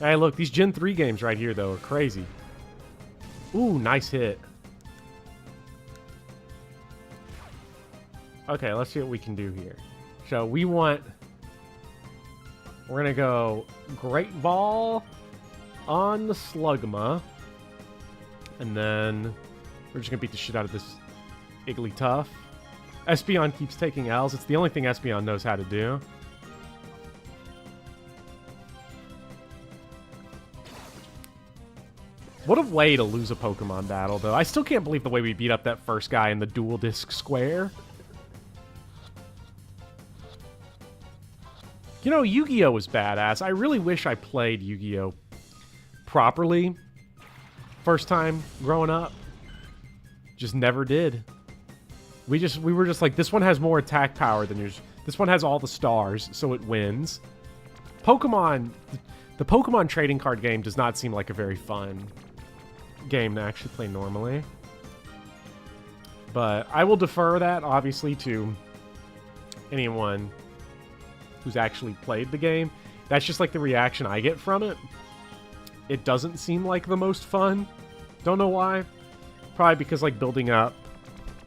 Hey, look, these Gen 3 games right here, though, are crazy. Ooh, nice hit. Okay, let's see what we can do here. So, we're going to go Great Ball on the Slugma. And then we're just going to beat the shit out of this Igglytuff. Espeon keeps taking L's. It's the only thing Espeon knows how to do. What a way to lose a Pokemon battle, though. I still can't believe the way we beat up that first guy in the dual disc square. You know, Yu-Gi-Oh! Was badass. I really wish I played Yu-Gi-Oh! Properly. First time growing up. Just never did. We were just like, this one has more attack power than yours. This one has all the stars, so it wins. Pokemon... The Pokemon trading card game does not seem like a very fun game to actually play normally. But I will defer that, obviously, to anyone who's actually played the game. That's just like the reaction I get from it. It doesn't seem like the most fun. Don't know why. Probably because like building up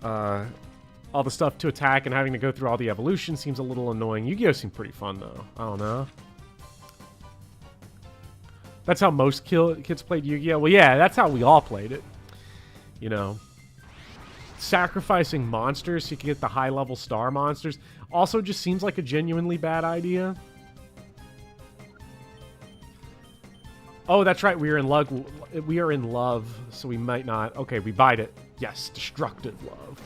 all the stuff to attack and having to go through all the evolution seems a little annoying. Yu-Gi-Oh! Seemed pretty fun though. I don't know. That's how most kids played Yu-Gi-Oh! Well, yeah, that's how we all played it. You know. Sacrificing monsters so you can get the high-level star monsters also just seems like a genuinely bad idea. Oh, that's right. We are in love. We are in love, so we might not. Okay, we bite it. Yes, destructive love.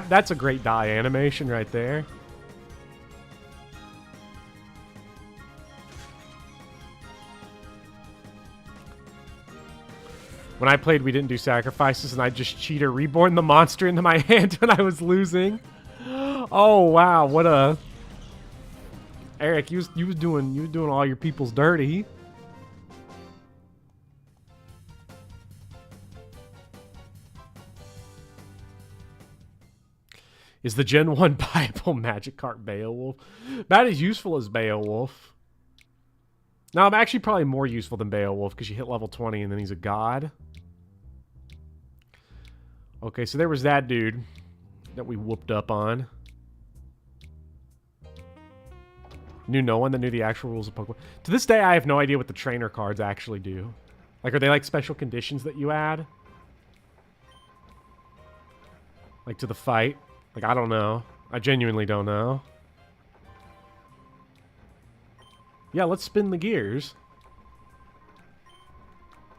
That's a great die animation right there. When I played, we didn't do sacrifices, and I just cheater reborn the monster into my hand when I was losing. Oh wow, what a Eric! You was doing all your people's dirty. Is the Gen 1 Bible Magikarp Beowulf? About as useful as Beowulf. No, I'm actually probably more useful than Beowulf because you hit level 20 and then he's a god. Okay, so there was that dude that we whooped up on. Knew no one that knew the actual rules of Pokemon. To this day, I have no idea what the trainer cards actually do. Like, are they like special conditions that you add? Like to the fight? Like, I don't know. I genuinely don't know. Yeah, let's spin the gears.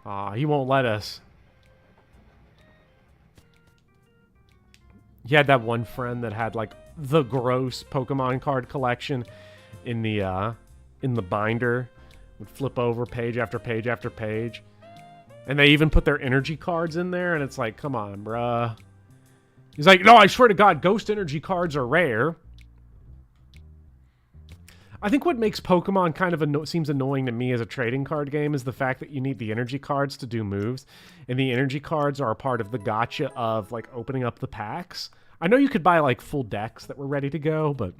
Aw, he won't let us. He had that one friend that had, like, the gross Pokemon card collection in the binder. Would flip over page after page after page. And they even put their energy cards in there, and it's like, come on, bruh. He's like, no, I swear to God, ghost energy cards are rare. I think what makes Pokemon kind of seems annoying to me as a trading card game is the fact that you need the energy cards to do moves. And the energy cards are a part of the gotcha of, like, opening up the packs. I know you could buy, like, full decks that were ready to go, but,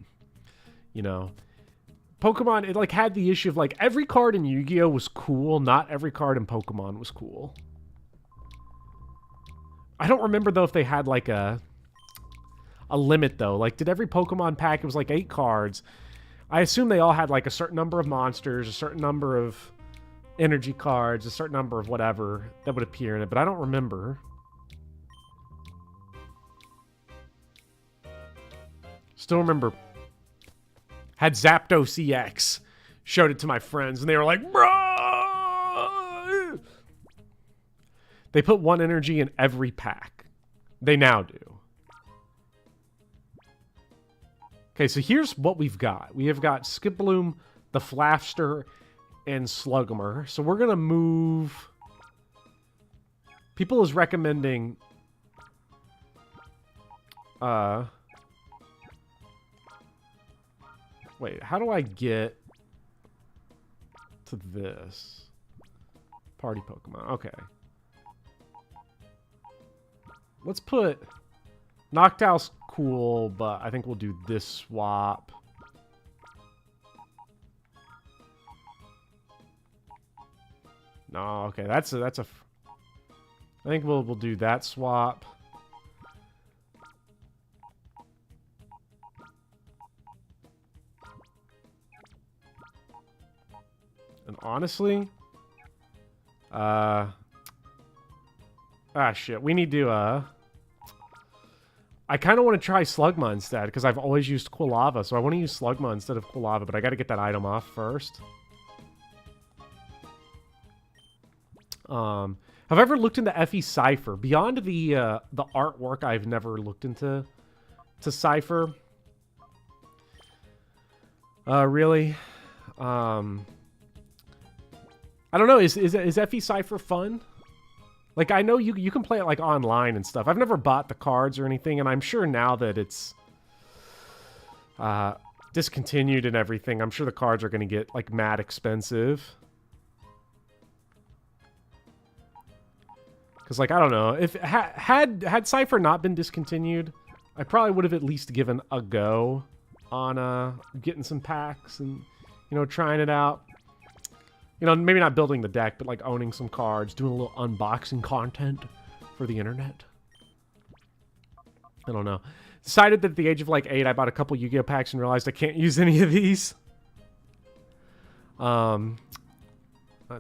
you know. Pokemon, it, like, had the issue of, like, every card in Yu-Gi-Oh! Was cool. Not every card in Pokemon was cool. I don't remember, though, if they had, like, a limit, though. Like, did every Pokemon pack, it was, like, 8 cards. I assume they all had, like, a certain number of monsters, a certain number of energy cards, a certain number of whatever that would appear in it, but I don't remember. Still remember. Had Zapdos CX. Showed it to my friends, and they were like, bro! They put one energy in every pack. They now do. Okay, so here's what we've got. We have got Skiploom, the Flafster, and Slugumer. So we're going to move... People is recommending... Wait, how do I get to this? Party Pokemon. Okay. Let's put... Noctowl's cool, but I think we'll do this swap. No, okay, that's a... I think we'll do that swap. And honestly, shit, we need to, I kind of want to try Slugma instead, because I've always used Quilava, so I want to use Slugma instead of Quilava, but I got to get that item off first. Have I ever looked into FE Cypher? Beyond the artwork, I've never looked into Cypher. Really? I don't know. Is FE Cypher fun? Like, I know you can play it, like, online and stuff. I've never bought the cards or anything, and I'm sure now that it's discontinued and everything, I'm sure the cards are going to get, like, mad expensive. Because, like, I don't know. If had Cypher not been discontinued, I probably would have at least given a go on getting some packs and, you know, trying it out. You know, maybe not building the deck, but like owning some cards, doing a little unboxing content for the internet. I don't know. Decided that at the age of like 8, I bought a couple Yu-Gi-Oh packs and realized I can't use any of these. Let's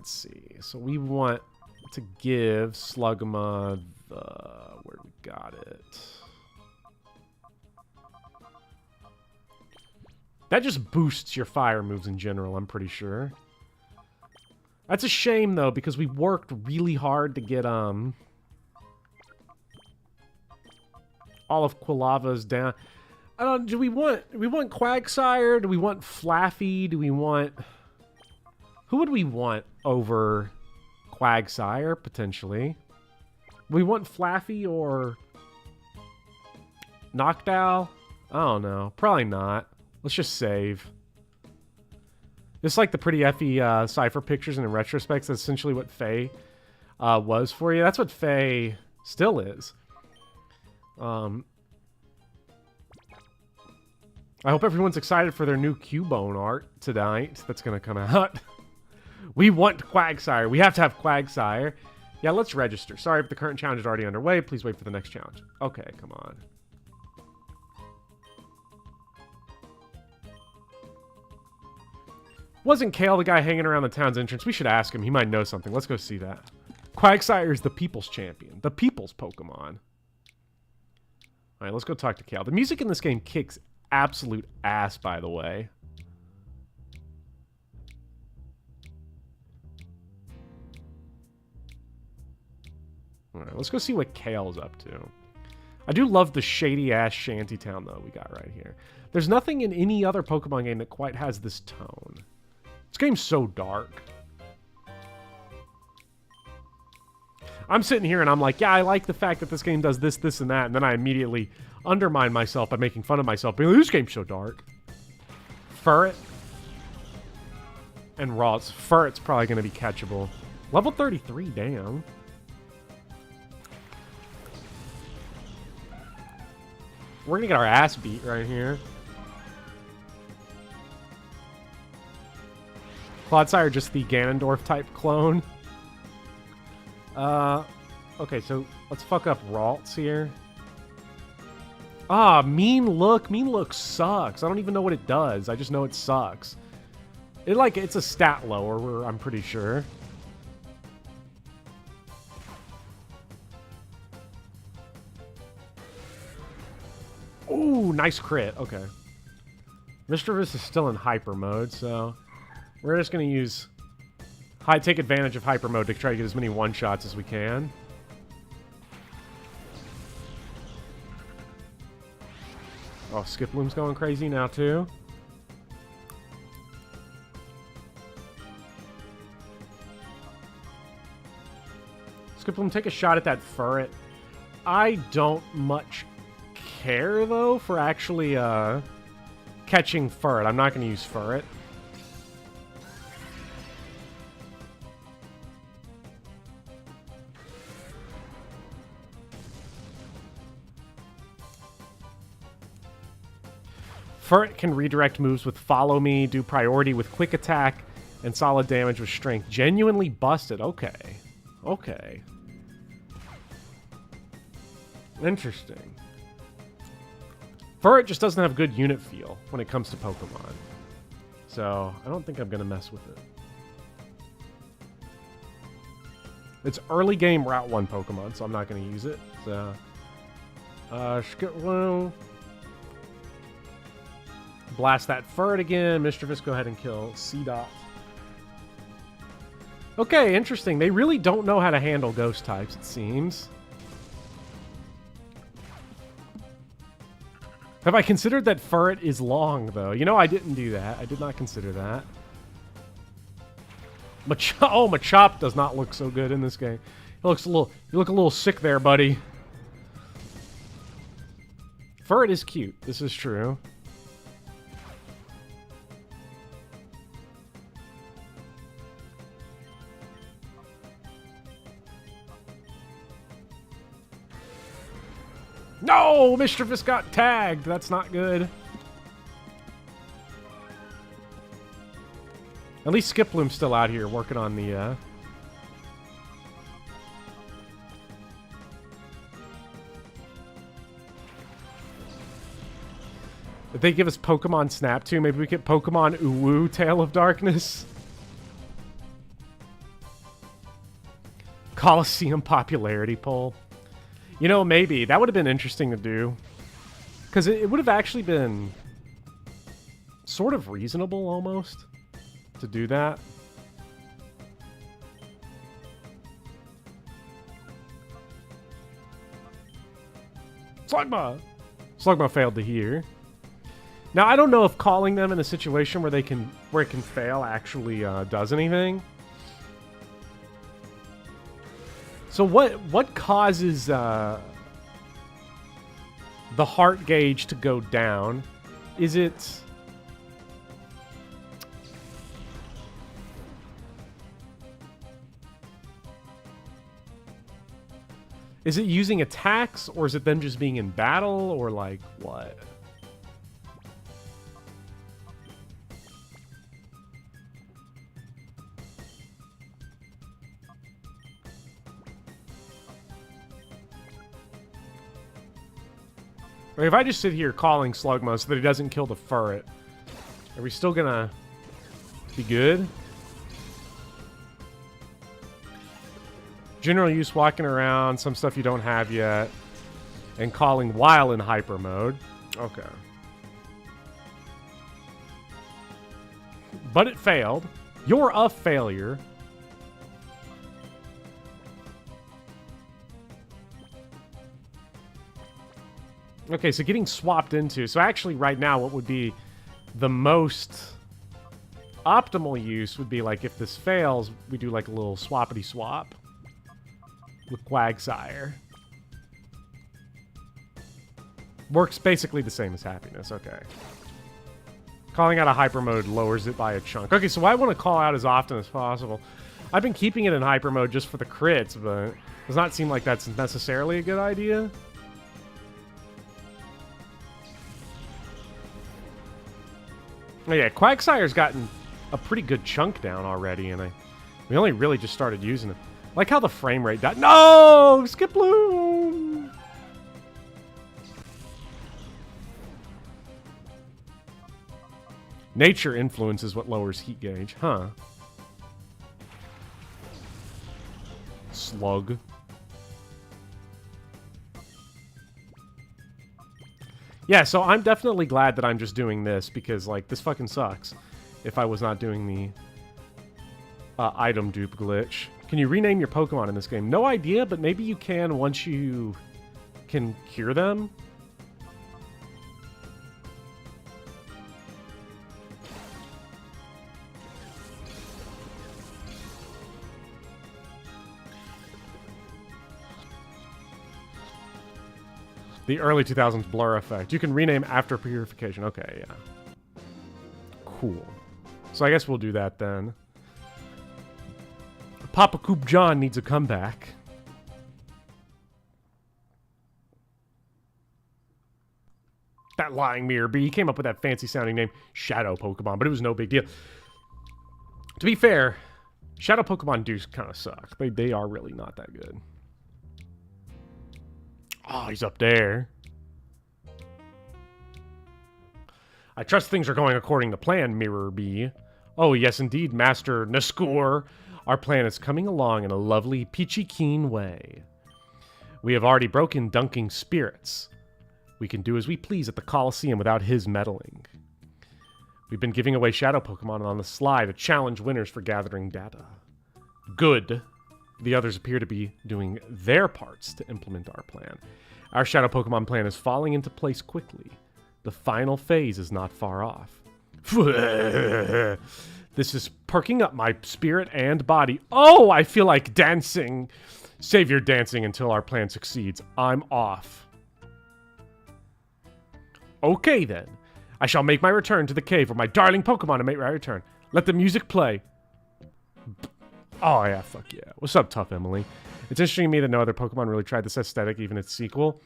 see. So we want to give Slugma the... Where we got it? That just boosts your fire moves in general, I'm pretty sure. That's a shame, though, because we worked really hard to get, all of Quilava's down. I don't know, do we want Quagsire? Do we want Flaffy? Do we want... Who would we want over Quagsire, potentially? We want Flaffy or Noctowl? I don't know. Probably not. Let's just save. Just like the pretty FE Cypher pictures, and in retrospect, that's essentially what Faye was for you. That's what Faye still is. I hope everyone's excited for their new Cubone art tonight that's going to come out. We want Quagsire. We have to have Quagsire. Yeah, let's register. Sorry if the current challenge is already underway. Please wait for the next challenge. Okay, come on. Wasn't Kale the guy hanging around the town's entrance? We should ask him. He might know something. Let's go see that. Quagsire is the people's champion. The people's Pokemon. Alright, let's go talk to Kale. The music in this game kicks absolute ass, by the way. Alright, let's go see what Kale's up to. I do love the shady-ass shantytown, though, we got right here. There's nothing in any other Pokemon game that quite has this tone. This game's so dark. I'm sitting here and I'm like, yeah, I like the fact that this game does this, this, and that, and then I immediately undermine myself by making fun of myself. Being like, this game's so dark. Furret. And Ralts. Furret's probably going to be catchable. Level 33, damn. We're going to get our ass beat right here. Clodsire, just the Ganondorf-type clone. Okay, so let's fuck up Ralts here. Ah, Mean Look. Mean Look sucks. I don't even know what it does. I just know it sucks. It's a stat lower, I'm pretty sure. Ooh, nice crit. Okay. Mischievous is still in hyper mode, so we're just going to use... take advantage of hyper mode to try to get as many one-shots as we can. Oh, Skiploom's going crazy now, too. Skiploom, take a shot at that ferret. I don't much care, though, for actually catching ferret. I'm not going to use ferret. Ferret can redirect moves with Follow Me, do priority with Quick Attack, and solid damage with Strength. Genuinely busted. Okay. Okay. Interesting. Ferret just doesn't have good unit feel when it comes to Pokemon. So, I don't think I'm going to mess with it. It's early game Route 1 Pokemon, so I'm not going to use it. So, Skiploom. Blast that Ferret again. Mischievous, go ahead and kill C-Dot. Okay, interesting. They really don't know how to handle ghost types, it seems. Have I considered that Ferret is long, though? You know, I didn't do that. I did not consider that. Oh, Machop does not look so good in this game. He looks a little, you look a little sick there, buddy. Ferret is cute. This is true. No! Mischievous got tagged. That's not good. At least Skiploom's still out here working on the, If they give us Pokemon Snap too, maybe we get Pokemon Uwu Tail of Darkness. Colosseum popularity poll. You know, maybe. That would have been interesting to do. Because it would have actually been sort of reasonable, almost, to do that. Slugma! Slugma failed to hear. Now, I don't know if calling them in a situation where it can fail actually does anything. So what causes the heart gauge to go down? Is it using attacks, or is it them just being in battle, or like what? If I just sit here calling Slugma so that he doesn't kill the Ferret, are we still gonna be good? General use, walking around, some stuff you don't have yet, and calling while in hyper mode. Okay. But it failed. You're a failure. Okay, so getting swapped into. So actually right now what would be the most optimal use would be like if this fails, we do like a little swappity swap with Quagsire. Works basically the same as Happiness, okay. Calling out a hyper mode lowers it by a chunk. Okay, so I want to call out as often as possible. I've been keeping it in hyper mode just for the crits, but it does not seem like that's necessarily a good idea. Oh yeah, Quagsire's gotten a pretty good chunk down already, and we only really just started using it. Like how the frame rate died. No! Skiploom! Nature influence is what lowers heat gauge, huh? Slug. Yeah, so I'm definitely glad that I'm just doing this, because, like, this fucking sucks if I was not doing the item dupe glitch. Can you rename your Pokemon in this game? No idea, but maybe you can once you can cure them. The early 2000s blur effect. You can rename after Purification. Okay, yeah. Cool. So I guess we'll do that then. Papa Coop John needs a comeback. That lying mirror bee. He came up with that fancy sounding name, Shadow Pokemon, but it was no big deal. To be fair, Shadow Pokemon do kind of suck. They are really not that good. Oh, he's up there. I trust things are going according to plan, Mirror Bee. Oh, yes, indeed, Master Naskur. Our plan is coming along in a lovely, peachy keen way. We have already broken Dunking's spirits. We can do as we please at the Colosseum without his meddling. We've been giving away Shadow Pokemon on the sly to challenge winners for gathering data. Good. The others appear to be doing their parts to implement our plan. Our Shadow Pokemon plan is falling into place quickly. The final phase is not far off. This is perking up my spirit and body. Oh, I feel like dancing. Save your dancing until our plan succeeds. I'm off. Okay, then. I shall make my return to the cave where my darling Pokemon make my return. Let the music play. Oh, yeah, fuck yeah. What's up, Tough Emily? It's interesting to me that no other Pokemon really tried this aesthetic, even its sequel.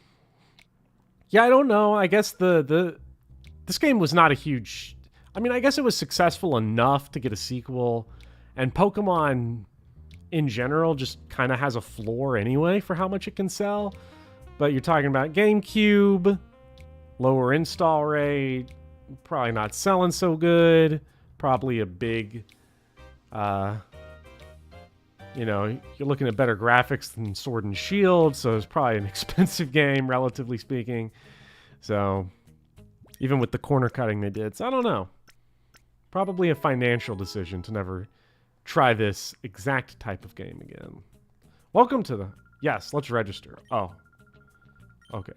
Yeah, I don't know. I guess this game was not a huge... I mean, I guess it was successful enough to get a sequel, and Pokemon, in general, just kind of has a floor anyway for how much it can sell. But you're talking about GameCube, lower install rate, probably not selling so good, probably a big... you know, you're looking at better graphics than Sword and Shield, so it's probably an expensive game, relatively speaking. So, even with the corner cutting they did. So, I don't know. Probably a financial decision to never try this exact type of game again. Welcome to the... Yes, let's register. Oh. Okay.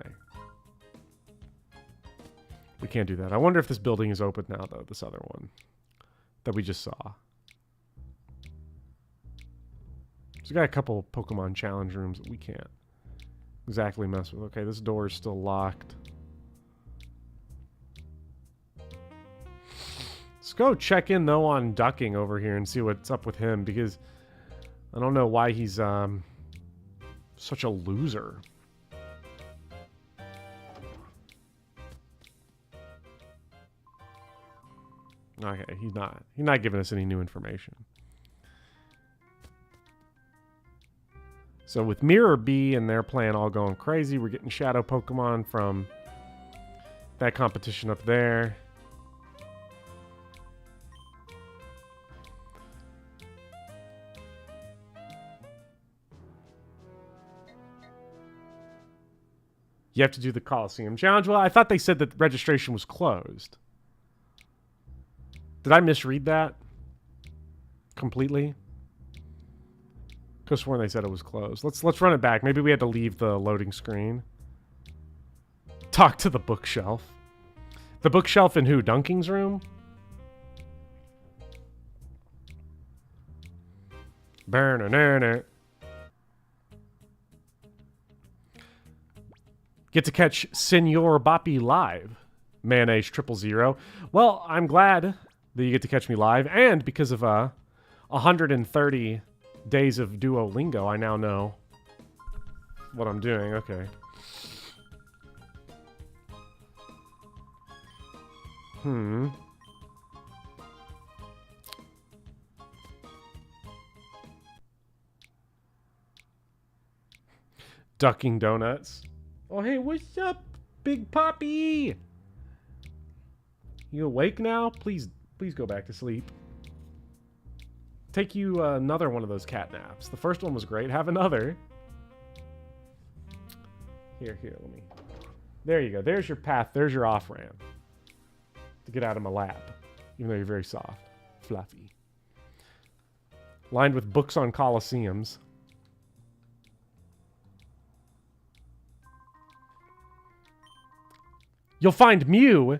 We can't do that. I wonder if this building is open now, though, this other one that we just saw. So we got a couple Pokemon challenge rooms that we can't exactly mess with. Okay, this door is still locked. Let's go check in, though, on Ducking over here and see what's up with him, because I don't know why he's such a loser. Okay, he's not giving us any new information. So with Mirror Bee and their plan all going crazy, we're getting Shadow Pokemon from that competition up there. You have to do the Colosseum challenge. Well, I thought they said that registration was closed. Did I misread that completely? Could have sworn they said it was closed. Let's run it back. Maybe we had to leave the loading screen. Talk to the bookshelf. The bookshelf in who? Dunking's room? Burn. Get to catch Senor Boppy live. Mayonnaise 000. Well, I'm glad that you get to catch me live, and because of 130 days of Duolingo, I now know what I'm doing. Okay. Ducking Donuts. Oh, hey, what's up, Big Poppy? You awake now? Please go back to sleep. Take you another one of those cat naps. The first one was great. Have another. Here, let me... There you go. There's your path. There's your off-ramp to get out of my lap. Even though you're very soft. Fluffy. Lined with books on Colosseums. You'll find Mew.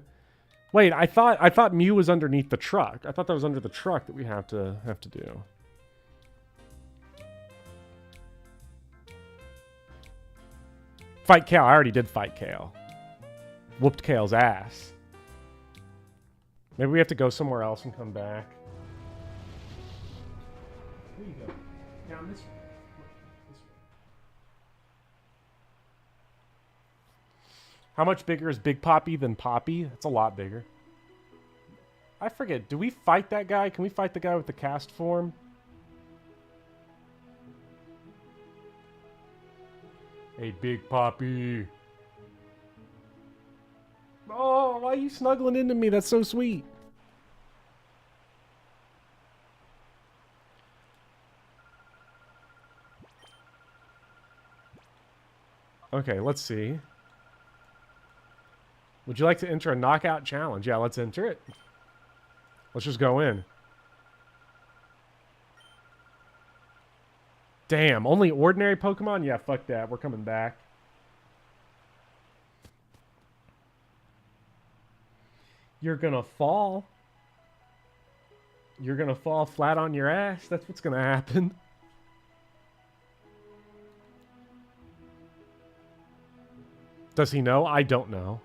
Wait, I thought Mew was underneath the truck. I thought that was under the truck that we have to do. Fight Kale. I already did fight Kale. Whooped Kale's ass. Maybe we have to go somewhere else and come back. Where you go? Down this way. How much bigger is Big Poppy than Poppy? It's a lot bigger. I forget. Do we fight that guy? Can we fight the guy with the cast form? Hey, Big Poppy. Oh, why are you snuggling into me? That's so sweet. Okay, let's see. Would you like to enter a knockout challenge? Yeah, let's enter it. Let's just go in. Damn, only ordinary Pokemon? Yeah, fuck that. We're coming back. You're gonna fall. You're gonna fall flat on your ass. That's what's gonna happen. Does he know? I don't know.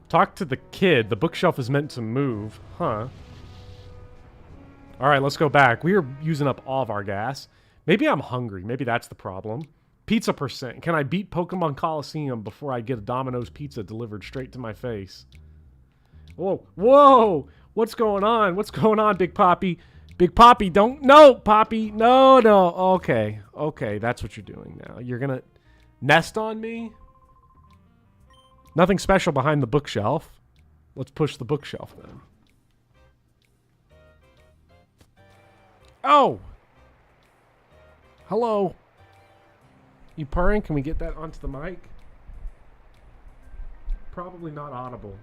Talk to the kid. The bookshelf is meant to move. Huh. Alright, let's go back. We are using up all of our gas. Maybe I'm hungry. Maybe that's the problem. Pizza percent. Can I beat Pokémon Colosseum before I get a Domino's pizza delivered straight to my face? Whoa. Whoa! What's going on? What's going on, Big Poppy? Big Poppy, don't... No, Poppy! No, no. Okay. Okay, that's what you're doing now. You're gonna nest on me? Nothing special behind the bookshelf. Let's push the bookshelf then. Oh! Hello. You purring? Can we get that onto the mic? Probably not audible.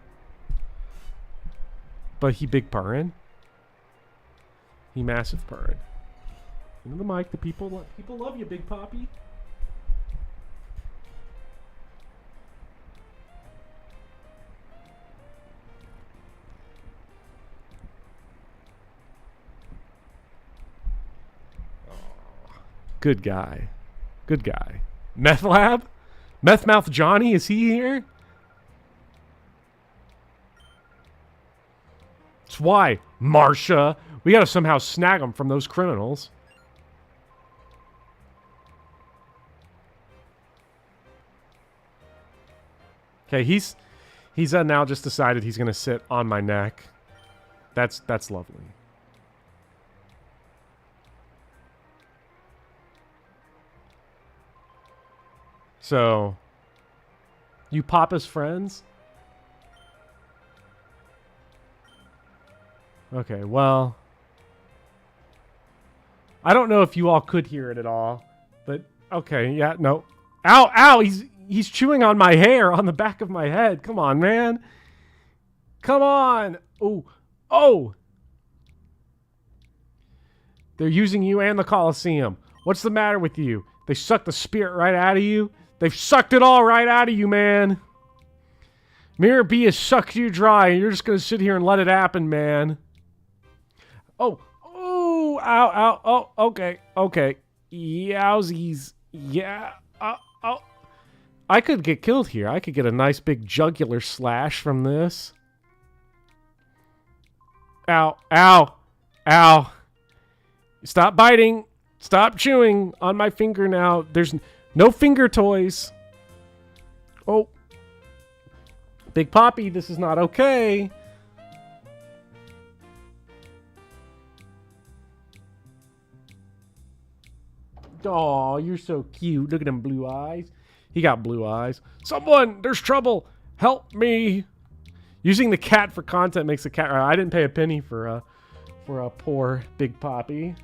But he big purring. He massive purring. Into the mic. The people love you, Big Poppy. Good guy. Good guy. Meth Lab? Meth Mouth Johnny, is he here? That's why, Marsha. We gotta somehow snag him from those criminals. Okay, he's now just decided he's gonna sit on my neck. That's lovely. So, you Papa's friends? Okay, well, I don't know if you all could hear it at all, but okay, yeah, no. Ow, ow, he's chewing on my hair on the back of my head. Come on, man. Come on. Oh, oh. They're using you and the Colosseum. What's the matter with you? They sucked the spirit right out of you? They've sucked it all right out of you, man. Mirror B has sucked you dry, and you're just going to sit here and let it happen, man. Oh, oh, ow, ow, oh, okay, okay. Yowzies. Yeah, oh. I could get killed here. I could get a nice big jugular slash from this. Ow, ow, ow. Stop biting. Stop chewing on my finger now. There's no finger toys. Oh. Big Poppy, this is not okay. Oh, you're so cute. Look at them blue eyes. He got blue eyes. Someone, there's trouble. Help me. Using the cat for content makes the cat... I didn't pay a penny for a poor Big Poppy.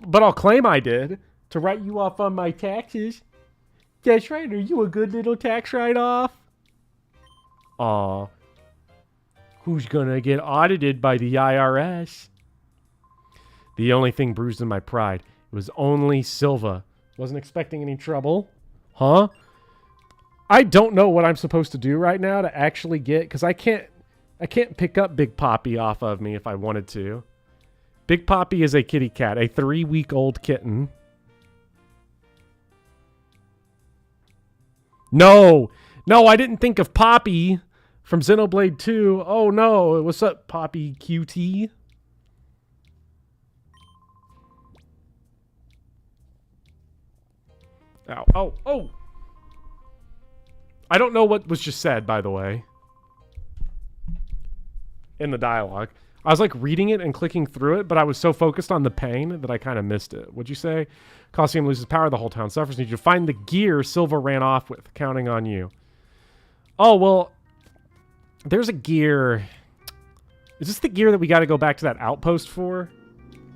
But I'll claim I did to write you off on my taxes. That's right. Are you a good little tax write-off? Aw. Who's gonna get audited by the IRS? The only thing bruised in my pride. It was only Silva. Wasn't expecting any trouble. Huh? I don't know what I'm supposed to do right now to actually get, because I can't pick up Big Poppy off of me if I wanted to. Big Poppy is a kitty cat, a 3-week-old kitten. No, I didn't think of Poppy from Xenoblade 2. Oh no, what's up, Poppy QT? Ow, oh, oh! I don't know what was just said, by the way. In the dialogue. I was like reading it and clicking through it, but I was so focused on the pain that I kind of missed it. What'd you say? Colosseum loses power, the whole town suffers. Need you to find the gear Silva ran off with. Counting on you. Oh, well, there's a gear. Is this the gear that we got to go back to that outpost for?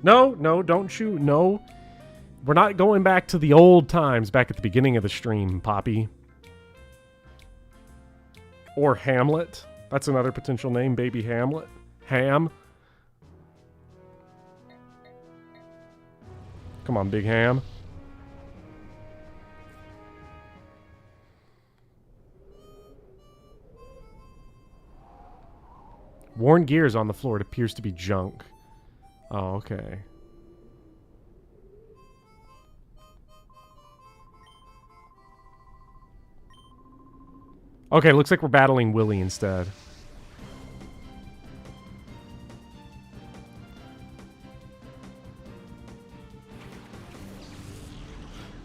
No, don't shoot. No. We're not going back to the old times back at the beginning of the stream, Poppy. Or Hamlet. That's another potential name, Baby Hamlet. Ham. Come on, Big Ham. Worn gears on the floor. It appears to be junk. Oh, okay. Okay, looks like we're battling Willy instead.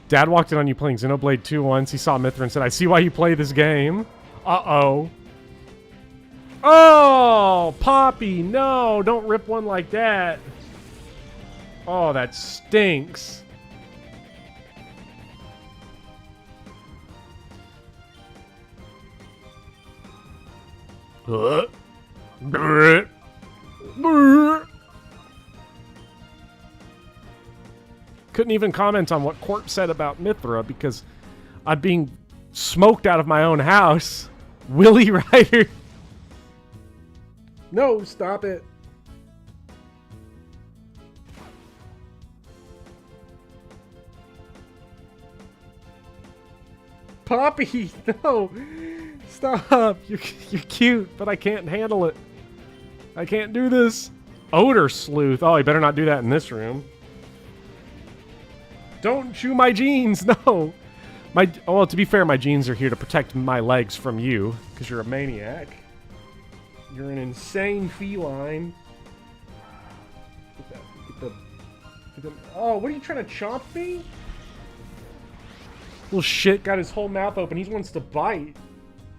Dad walked in on you playing Xenoblade 2 once. He saw Mithra and said, I see why you play this game. Uh-oh. Oh, Poppy, no, don't rip one like that. Oh, that stinks. Couldn't even comment on what Corp said about Mithra because I'm being smoked out of my own house. Willy Ryder. No, stop it. Poppy, no. Stop. You're cute, but I can't handle it. I can't do this. Odor sleuth. Oh, you better not do that in this room. Don't chew my jeans. No. Well, to be fair, my jeans are here to protect my legs from you because you're a maniac. You're an insane feline. Oh, what are you trying to chomp me? Little shit got his whole mouth open. He wants to bite.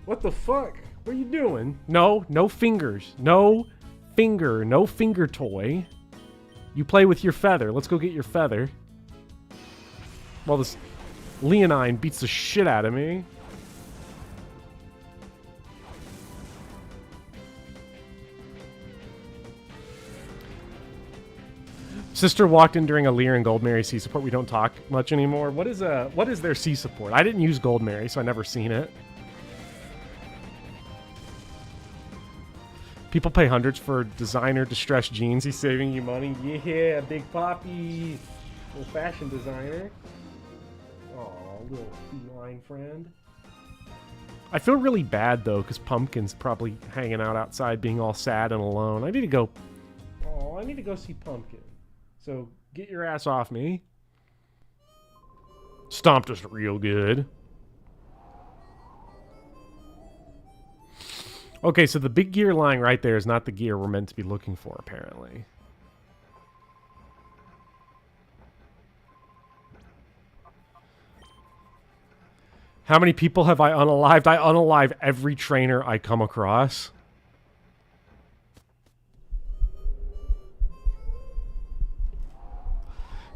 What the fuck? What are you doing? No fingers. No finger toy. You play with your feather. Let's go get your feather. Well, this Leonine beats the shit out of me. Sister walked in during a Lear and Goldmary C support. We don't talk much anymore. What is their C support? I didn't use Goldmary, so I never seen it. People pay hundreds for designer distressed jeans. He's saving you money. Yeah, Big Poppy. Little fashion designer. Aw, little feline friend. I feel really bad, though, because Pumpkin's probably hanging out outside being all sad and alone. I need to go... Oh, I need to go see Pumpkin. So, get your ass off me. Stomped us real good. Okay, so the big gear lying right there is not the gear we're meant to be looking for, apparently. How many people have I unalived? I unalive every trainer I come across.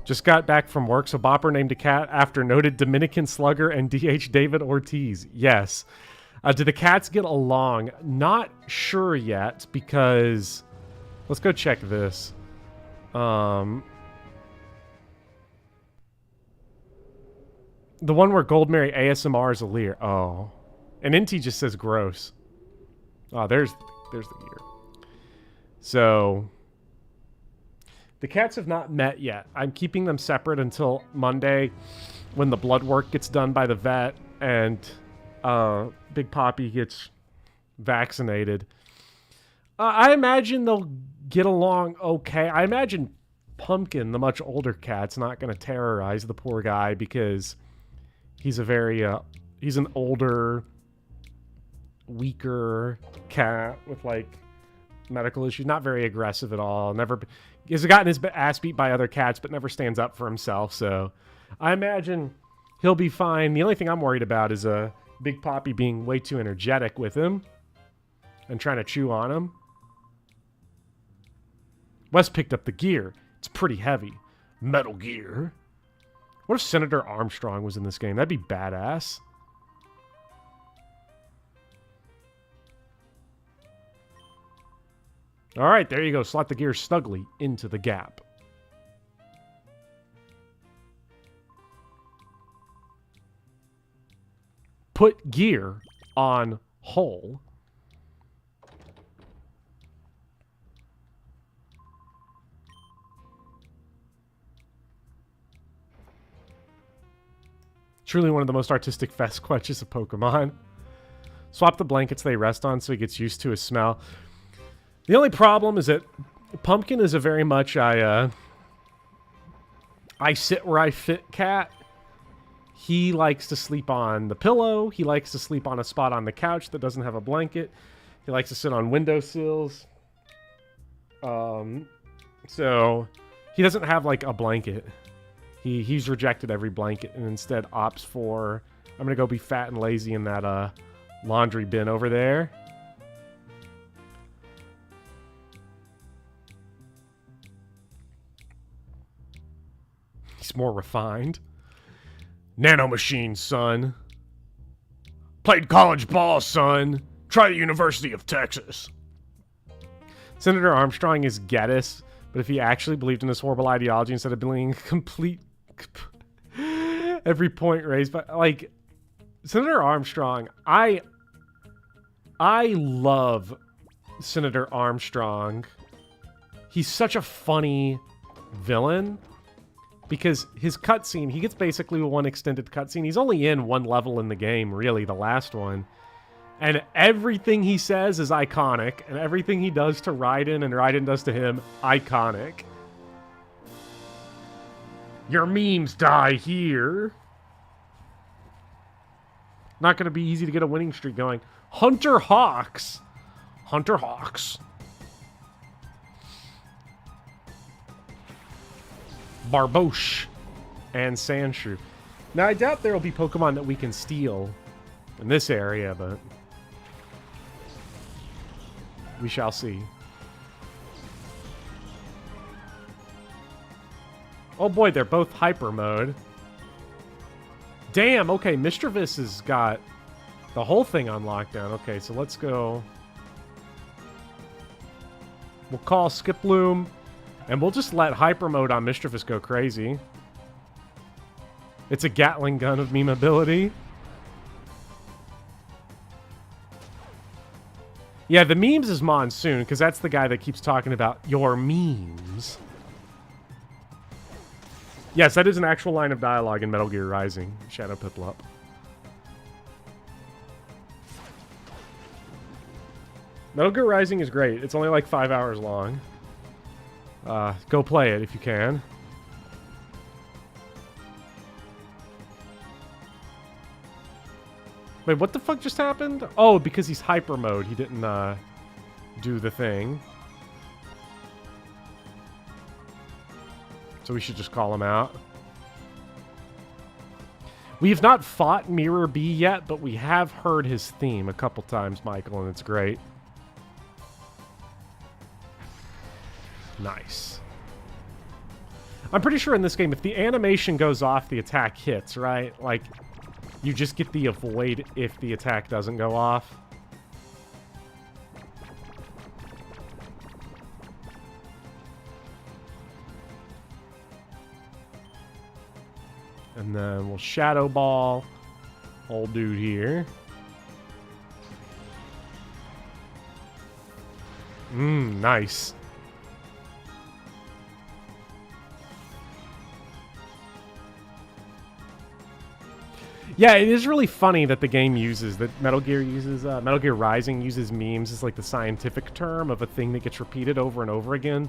Just got back from work, so Bopper named a cat after noted Dominican slugger and DH David Ortiz. Yes. Do the cats get along? Not sure yet, because... Let's go check this. The one where Goldmary ASMR is a leer. Oh. And Inti just says gross. Oh, there's the gear. So... The cats have not met yet. I'm keeping them separate until Monday when the blood work gets done by the vet, and Big Poppy gets vaccinated. I imagine they'll get along okay. I imagine Pumpkin, the much older cat's, not going to terrorize the poor guy because he's a very he's an older, weaker cat with like medical issues. Not very aggressive at all. He's gotten his ass beat by other cats, but never stands up for himself. So I imagine he'll be fine. The only thing I'm worried about is Big Poppy being way too energetic with him and trying to chew on him. Wes picked up the gear. It's pretty heavy. Metal Gear. What if Senator Armstrong was in this game? That'd be badass. All right, there you go. Slot the gear snugly into the gap. Put gear on hole. Truly one of the most artistic Sasquatches of Pokemon. Swap the blankets they rest on so he gets used to his smell. The only problem is that Pumpkin is a very much I sit where I fit cat. He likes to sleep on the pillow. He likes to sleep on a spot on the couch that doesn't have a blanket. He likes to sit on windowsills. So he doesn't have like a blanket. He's rejected every blanket and instead opts for, I'm gonna go be fat and lazy in that laundry bin over there. He's more refined. Nanomachine, son. Played college ball, son. Try the University of Texas. Senator Armstrong is Geddes, but if he actually believed in this horrible ideology instead of being complete every point raised by like Senator Armstrong, I love Senator Armstrong. He's such a funny villain because his cutscene, he gets basically one extended cutscene. He's only in one level in the game, really, the last one. And everything he says is iconic, and everything he does to Raiden and Raiden does to him, iconic. Your memes die here. Not going to be easy to get a winning streak going. Hunter Hawks. Hunter Hawks. Barboche. And Sandshrew. Now, I doubt there will be Pokemon that we can steal in this area, but we shall see. Oh boy, they're both hyper mode. Damn, okay, Mischievous has got the whole thing on lockdown. Okay, so let's go. We'll call Skiploom, and we'll just let hyper mode on Mischievous go crazy. It's a Gatling gun of meme ability. Yeah, the memes is Monsoon, because that's the guy that keeps talking about your memes. Yes, that is an actual line of dialogue in Metal Gear Rising. Shadow Piplup. Metal Gear Rising is great. It's only like 5 hours long. Go play it if you can. Wait, what the fuck just happened? Oh, because he's hyper mode. He didn't do the thing. So we should just call him out. We have not fought Mirror B yet, but we have heard his theme a couple times, Michael, and it's great. Nice. I'm pretty sure in this game, if the animation goes off, the attack hits, right? Like, you just get the avoid if the attack doesn't go off. And then we'll Shadow Ball old dude here. Nice. Yeah, it is really funny that the game uses, that Metal Gear uses, Metal Gear Rising uses memes as like the scientific term of a thing that gets repeated over and over again,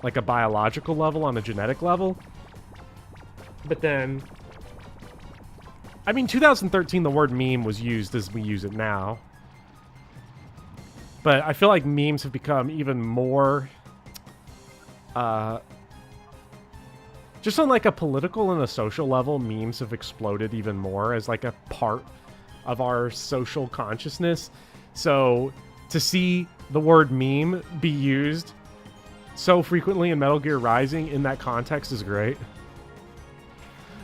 like a biological level on a genetic level. But then, I mean, 2013, the word meme was used as we use it now. But I feel like memes have become even more, just on like a political and a social level, memes have exploded even more as like a part of our social consciousness. So to see the word meme be used so frequently in Metal Gear Rising in that context is great.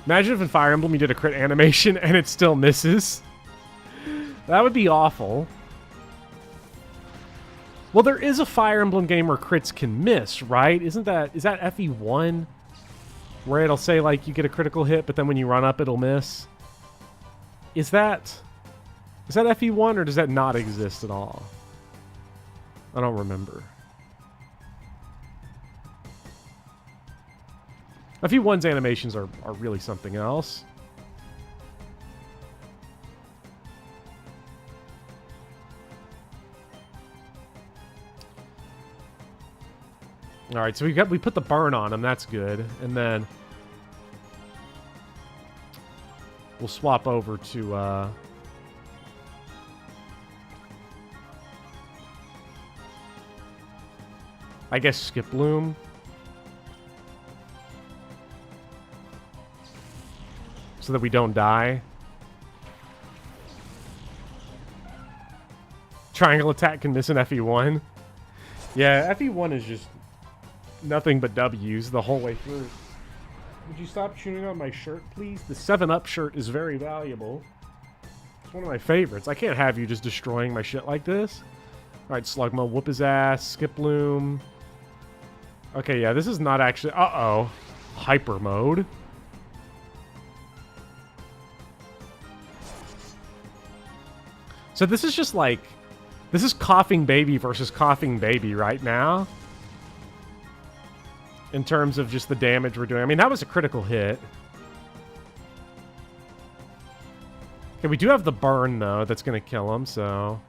Imagine if in Fire Emblem you did a crit animation and it still misses. That would be awful. Well, there is a Fire Emblem game where crits can miss, right? Is that FE1? Where it'll say, like, you get a critical hit, but then when you run up, it'll miss. Is that FE1, or does that not exist at all? I don't remember. FE1's animations are really something else. All right, so we put the burn on him. That's good, and then we'll swap over to I guess Skip Bloom. So that we don't die. Triangle attack can miss an FE1. Yeah, FE1 is just nothing but W's the whole way through. Would you stop chewing on my shirt, please? The 7-Up shirt is very valuable. It's one of my favorites. I can't have you just destroying my shit like this. Alright, Slugma, whoop his ass. Skip Bloom. Okay, yeah, this is not actually... Uh-oh. Hyper mode. So this is just like... This is Coughing Baby versus Coughing Baby right now. In terms of just the damage we're doing. I mean, that was a critical hit. Okay, we do have the burn, though, that's going to kill him, so...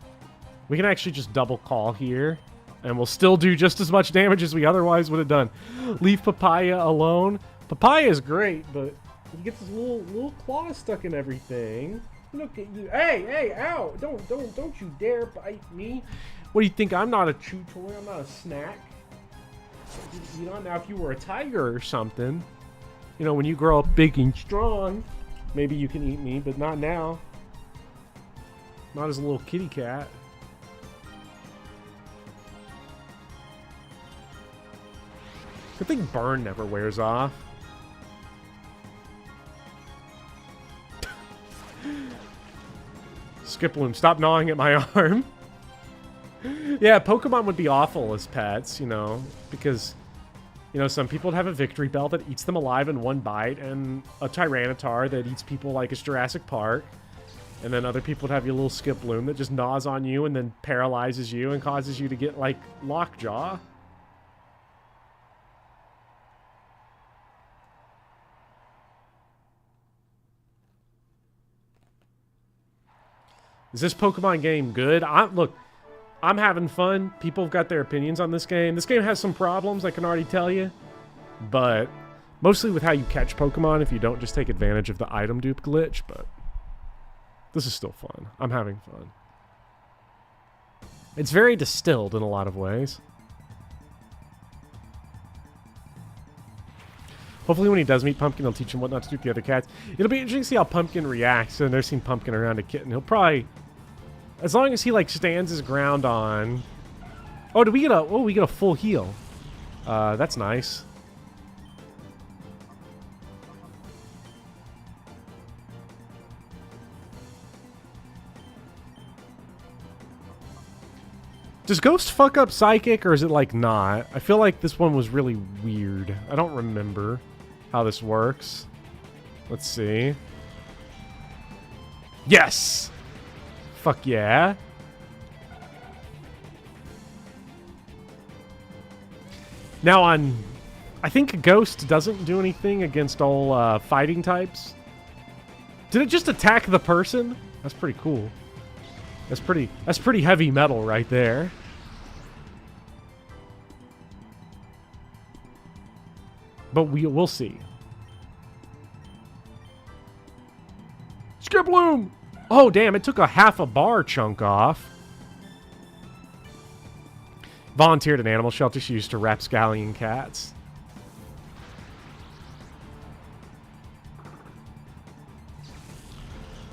We can actually just double call here. And we'll still do just as much damage as we otherwise would have done. Leave Papaya alone. Papaya is great, but he gets his little claws stuck in everything. Look at you. Hey, ow! Don't you dare bite me. What do you think? I'm not a chew toy. I'm not a snack. You know, now if you were a tiger or something, you know, when you grow up big and strong, maybe you can eat me, but not now. Not as a little kitty cat. Good thing burn never wears off. Skiploom, stop gnawing at my arm. Yeah, Pokemon would be awful as pets, you know, because, you know, some people would have a victory bell that eats them alive in one bite, and a Tyranitar that eats people like it's Jurassic Park, and then other people would have your little Skiploom that just gnaws on you and then paralyzes you and causes you to get, like, lockjaw. Is this Pokemon game good? Look, I'm having fun. People have got their opinions on this game. This game has some problems, I can already tell you. But mostly with how you catch Pokemon if you don't just take advantage of the item dupe glitch. But this is still fun. I'm having fun. It's very distilled in a lot of ways. Hopefully when he does meet Pumpkin, he'll teach him what not to do with the other cats. It'll be interesting to see how Pumpkin reacts. I've never seen Pumpkin around a kitten. He'll probably... As long as he, like, stands his ground on... Oh, we get a full heal. That's nice. Does Ghost fuck up Psychic, or is it, like, not? I feel like this one was really weird. I don't remember how this works. Let's see. Yes! Fuck yeah. Now I think Ghost doesn't do anything against all fighting types. Did it just attack the person? That's pretty cool. That's pretty heavy metal right there. But we'll see. Skiploom! Oh, damn, it took a half a bar chunk off. Volunteered at animal shelter. She used to rapscallion cats.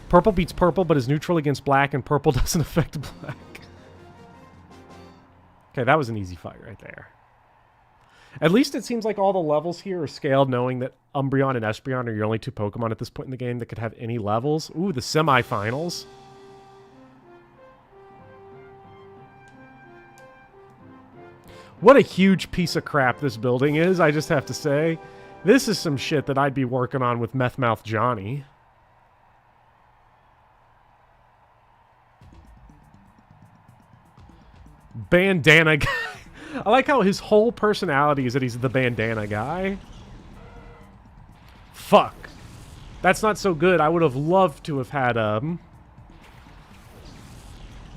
Purple beats purple, but is neutral against black, and purple doesn't affect black. Okay, that was an easy fight right there. At least it seems like all the levels here are scaled, knowing that Umbreon and Espeon are your only two Pokemon at this point in the game that could have any levels. Ooh, the semifinals. What a huge piece of crap this building is, I just have to say. This is some shit that I'd be working on with Meth Mouth Johnny. Bandana guy. I like how his whole personality is that he's the bandana guy. Fuck. That's not so good. I would have loved to have had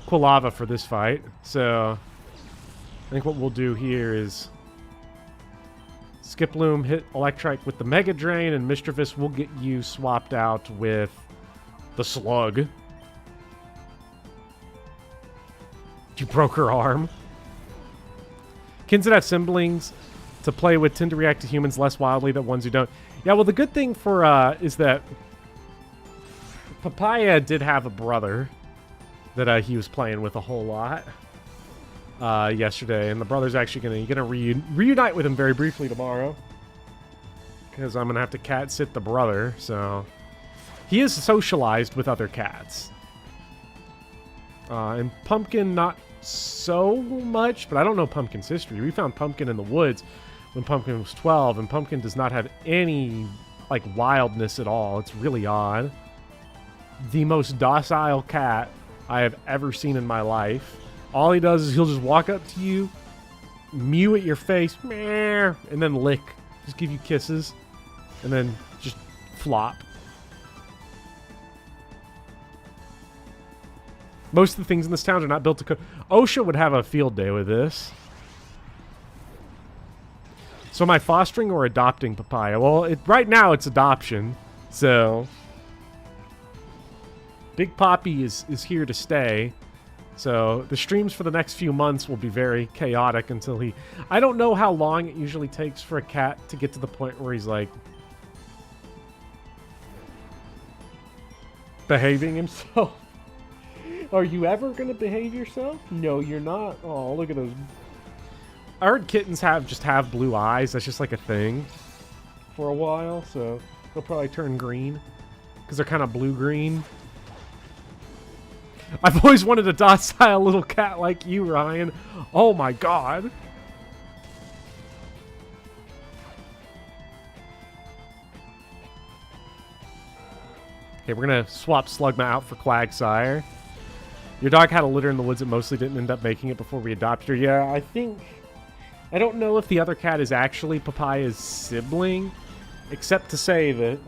Quilava for this fight. So I think what we'll do here is Skiploom hit Electrike with the Mega Drain, and Mischievous will get you swapped out with the Slug. You broke her arm. Kids that have siblings to play with tend to react to humans less wildly than ones who don't. Yeah, well, the good thing for is that Papaya did have a brother that he was playing with a whole lot yesterday, and the brother's actually gonna reunite with him very briefly tomorrow, because I'm gonna have to cat sit the brother. So he is socialized with other cats. And Pumpkin, not so much, but I don't know Pumpkin's history. We found Pumpkin in the woods when Pumpkin was 12, and Pumpkin does not have any, like, wildness at all. It's really odd. The most docile cat I have ever seen in my life. All he does is he'll just walk up to you, mew at your face, meh, and then lick. Just give you kisses, and then just flop. Most of the things in this town are not built to cook. OSHA would have a field day with this. So am I fostering or adopting Papaya? Well, right now it's adoption. So Big Poppy is here to stay. So the streams for the next few months will be very chaotic until he... I don't know how long it usually takes for a cat to get to the point where he's like behaving himself. Are you ever going to behave yourself? No, you're not. Oh, look at those. I heard kittens just have blue eyes. That's just like a thing for a while. So they'll probably turn green because they're kind of blue-green. I've always wanted a docile little cat like you, Ryan. Oh my god. Okay, we're going to swap Slugma out for Quagsire. Your dog had a litter in the woods that mostly didn't end up making it before we adopted her. Yeah, I don't know if the other cat is actually Papaya's sibling, except to say that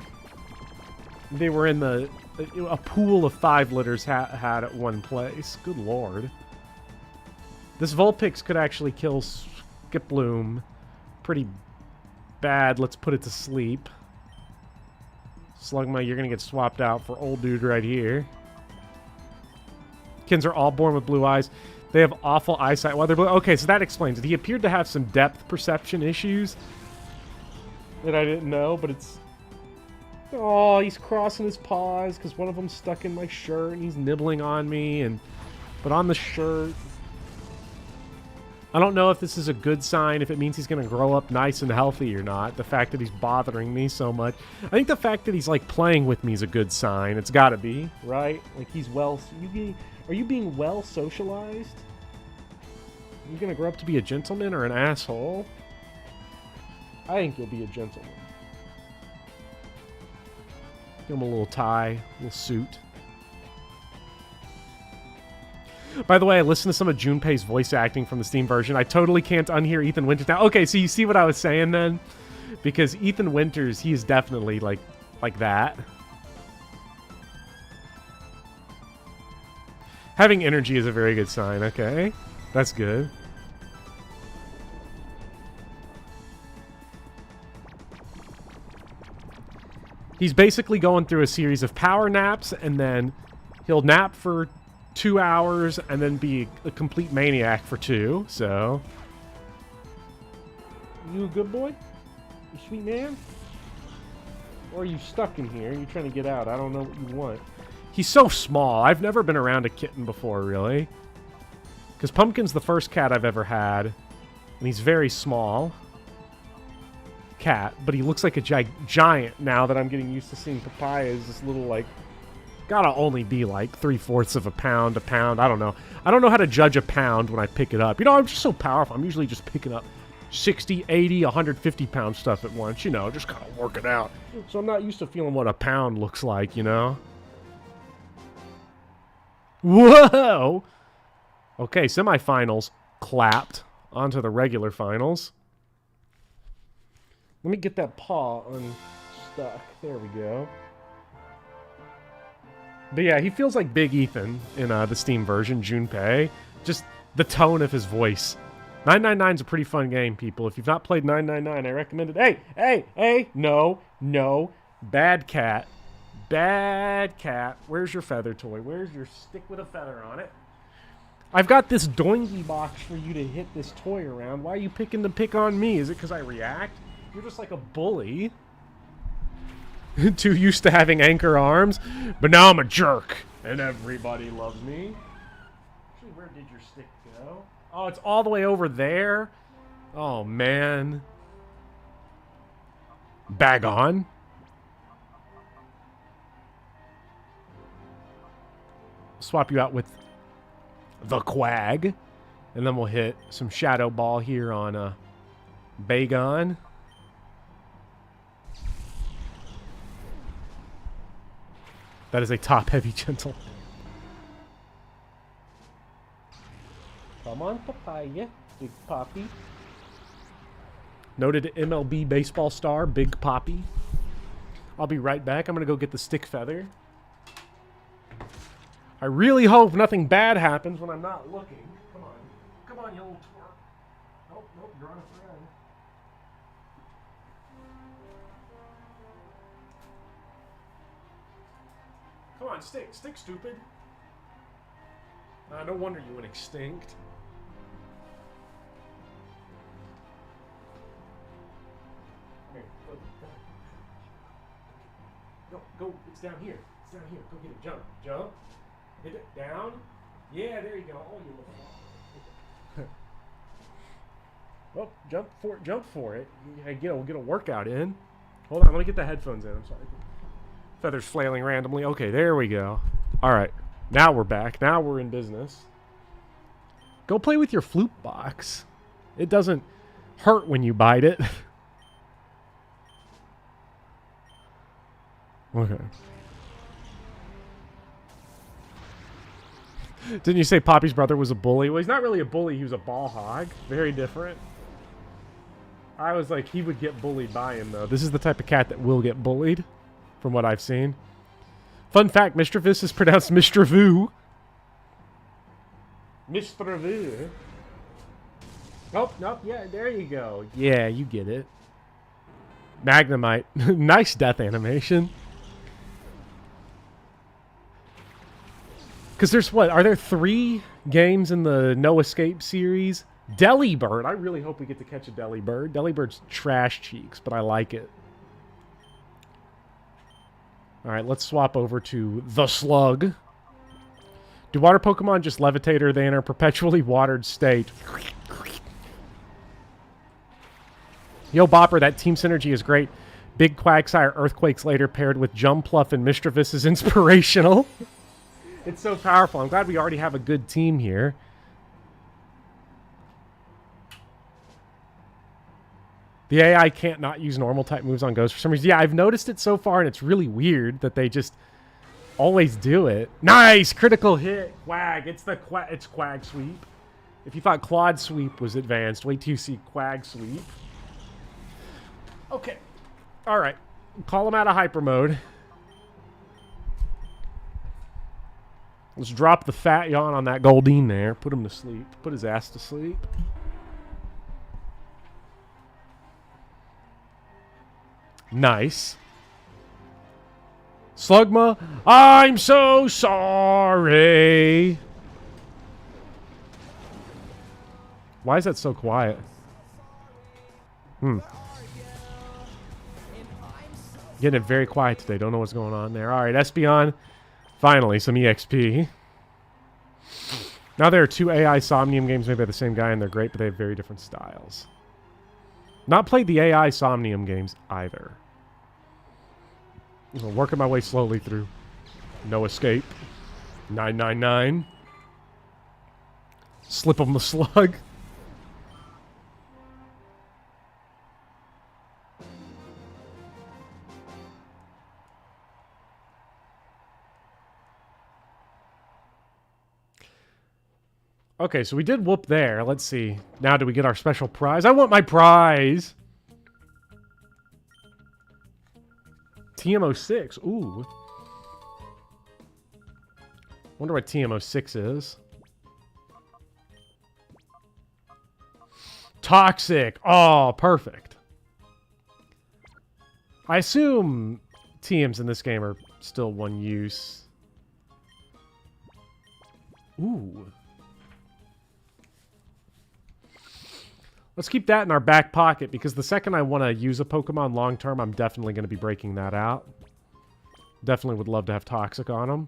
they were in a pool of 5 litters had at one place. Good lord. This Vulpix could actually kill Skiploom pretty bad. Let's put it to sleep. Slugma, you're going to get swapped out for old dude right here. Kittens are all born with blue eyes. They have awful eyesight while they're blue. Okay, so that explains it. He appeared to have some depth perception issues that I didn't know, but it's... Oh, he's crossing his paws because one of them's stuck in my shirt and he's nibbling on me. But on the shirt... I don't know if this is a good sign, if it means he's going to grow up nice and healthy or not. The fact that he's bothering me so much. I think the fact that he's, like, playing with me is a good sign. It's got to be, right? Like, he's well... Are you being well socialized? Are you going to grow up to be a gentleman or an asshole? I think you'll be a gentleman. Give him a little tie, a little suit. By the way, I listened to some of Junpei's voice acting from the Steam version. I totally can't unhear Ethan Winters now. Okay, so you see what I was saying then? Because Ethan Winters, he is definitely like that. Having energy is a very good sign. Okay. That's good. He's basically going through a series of power naps, and then he'll nap for 2 hours and then be a complete maniac for 2. So, you a good boy? You sweet man? Or are you stuck in here? You're trying to get out. I don't know what you want. He's so small. I've never been around a kitten before, really. Because Pumpkin's the first cat I've ever had. And he's very small. Cat. But he looks like a giant now that I'm getting used to seeing Papaya as this little, like... Gotta only be like 3/4 of a pound. I don't know. I don't know how to judge a pound when I pick it up. You know, I'm just so powerful. I'm usually just picking up 60, 80, 150 pound stuff at once, you know, just kind of work it out. So I'm not used to feeling what a pound looks like, you know? Whoa! Okay, semifinals clapped onto the regular finals. Let me get that paw unstuck. There we go. But yeah, he feels like Big Ethan in the Steam version, Junpei. Just the tone of his voice. 999's a pretty fun game, people. If you've not played 999, I recommend it. Hey! No. Bad cat. Bad cat. Where's your feather toy? Where's your stick with a feather on it? I've got this doingy box for you to hit this toy around. Why are you picking to pick on me? Is it because I react? You're just like a bully. Too used to having anchor arms. But now I'm a jerk. And everybody loves me. Actually, where did your stick go? Oh, it's all the way over there? Oh, man. Bag on. Swap you out with the Quag. And then we'll hit some Shadow Ball here on Bagon. That is a top-heavy gentle. Come on, Papaya. Big Poppy. Noted MLB baseball star, Big Poppy. I'll be right back. I'm going to go get the stick feather. I really hope nothing bad happens when I'm not looking. Come on. Come on, you little twerp. Nope, you're on a thread. Come on, stick, stupid. No wonder you went extinct. Here, go, it's down here. Go get it, jump. Hit it, down. Yeah, there you go. Oh, you little well, jump for it. We'll get a workout in. Hold on, let me get the headphones in. I'm sorry. Feathers flailing randomly. Okay, there we go. All right, now we're back. Now we're in business. Go play with your flute box. It doesn't hurt when you bite it. Okay. Didn't you say Poppy's brother was a bully? Well, he's not really a bully. He was a ball hog. Very different. I was like, he would get bullied by him, though. This is the type of cat that will get bullied, from what I've seen. Fun fact, Mr. Vis is pronounced Mr. Vu. Mr. Vu. Nope, yeah, there you go. Yeah, you get it. Magnemite. Nice death animation. Because there's what? Are there 3 games in the No Escape series? Delibird. I really hope we get to catch a Delibird. Delibird's trash cheeks, but I like it. Alright, let's swap over to the Slug. Do water Pokemon just levitate or they in a perpetually watered state? Yo, Bopper, that team synergy is great. Big Quagsire Earthquakes later paired with Jumpluff and Mischievous is inspirational. It's so powerful. I'm glad we already have a good team here. The AI can't not use normal type moves on Ghost for some reason. Yeah, I've noticed it so far, and it's really weird that they just always do it. Nice! Critical hit! Quag. It's Quag Sweep. If you thought Claude Sweep was advanced, wait till you see Quag Sweep. Okay. Alright. Call him out of hyper mode. Let's drop the fat yawn on that Goldeen there. Put him to sleep. Put his ass to sleep. Nice. Slugma, I'm so sorry. Why is that so quiet? Getting it very quiet today. Don't know what's going on there. All right, Espeon. Finally, some EXP. Now there are 2 AI Somnium games made by the same guy, and they're great, but they have very different styles. Not played the AI Somnium games either. I'm working my way slowly through. No escape. 999. Slip on the slug. Okay, so we did whoop there. Let's see. Now do we get our special prize? I want my prize! TM06. Ooh. Wonder what TM06 is. Toxic. Oh, perfect. I assume TMs in this game are still one use. Ooh. Let's keep that in our back pocket, because the second I want to use a Pokemon long term, I'm definitely going to be breaking that out. Definitely would love to have Toxic on him.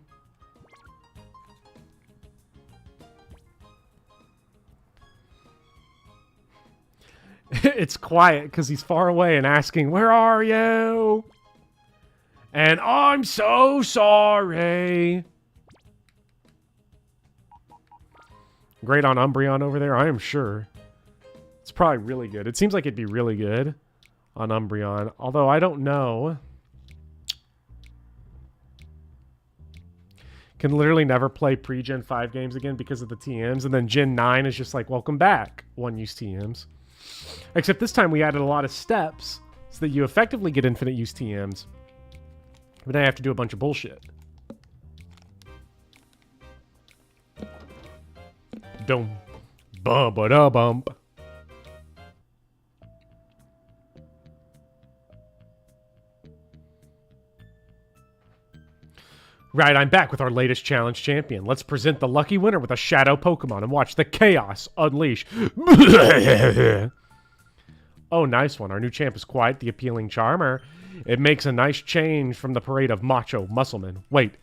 It's quiet because he's far away and asking, "Where are you?" And I'm so sorry. Great on Umbreon over there, I am sure. It's probably really good. It seems like it'd be really good on Umbreon. Although, I don't know. Can literally never play pre-Gen 5 games again because of the TMs. And then Gen 9 is just like, welcome back. One-use TMs. Except this time we added a lot of steps so that you effectively get infinite-use TMs. But then I have to do a bunch of bullshit. Dum. Bum-ba-da-bump. Right, I'm back with our latest challenge champion. Let's present the lucky winner with a shadow Pokemon and watch the chaos unleash. Oh, nice one. Our new champ is quite the appealing charmer. It makes a nice change from the parade of macho musclemen. Wait,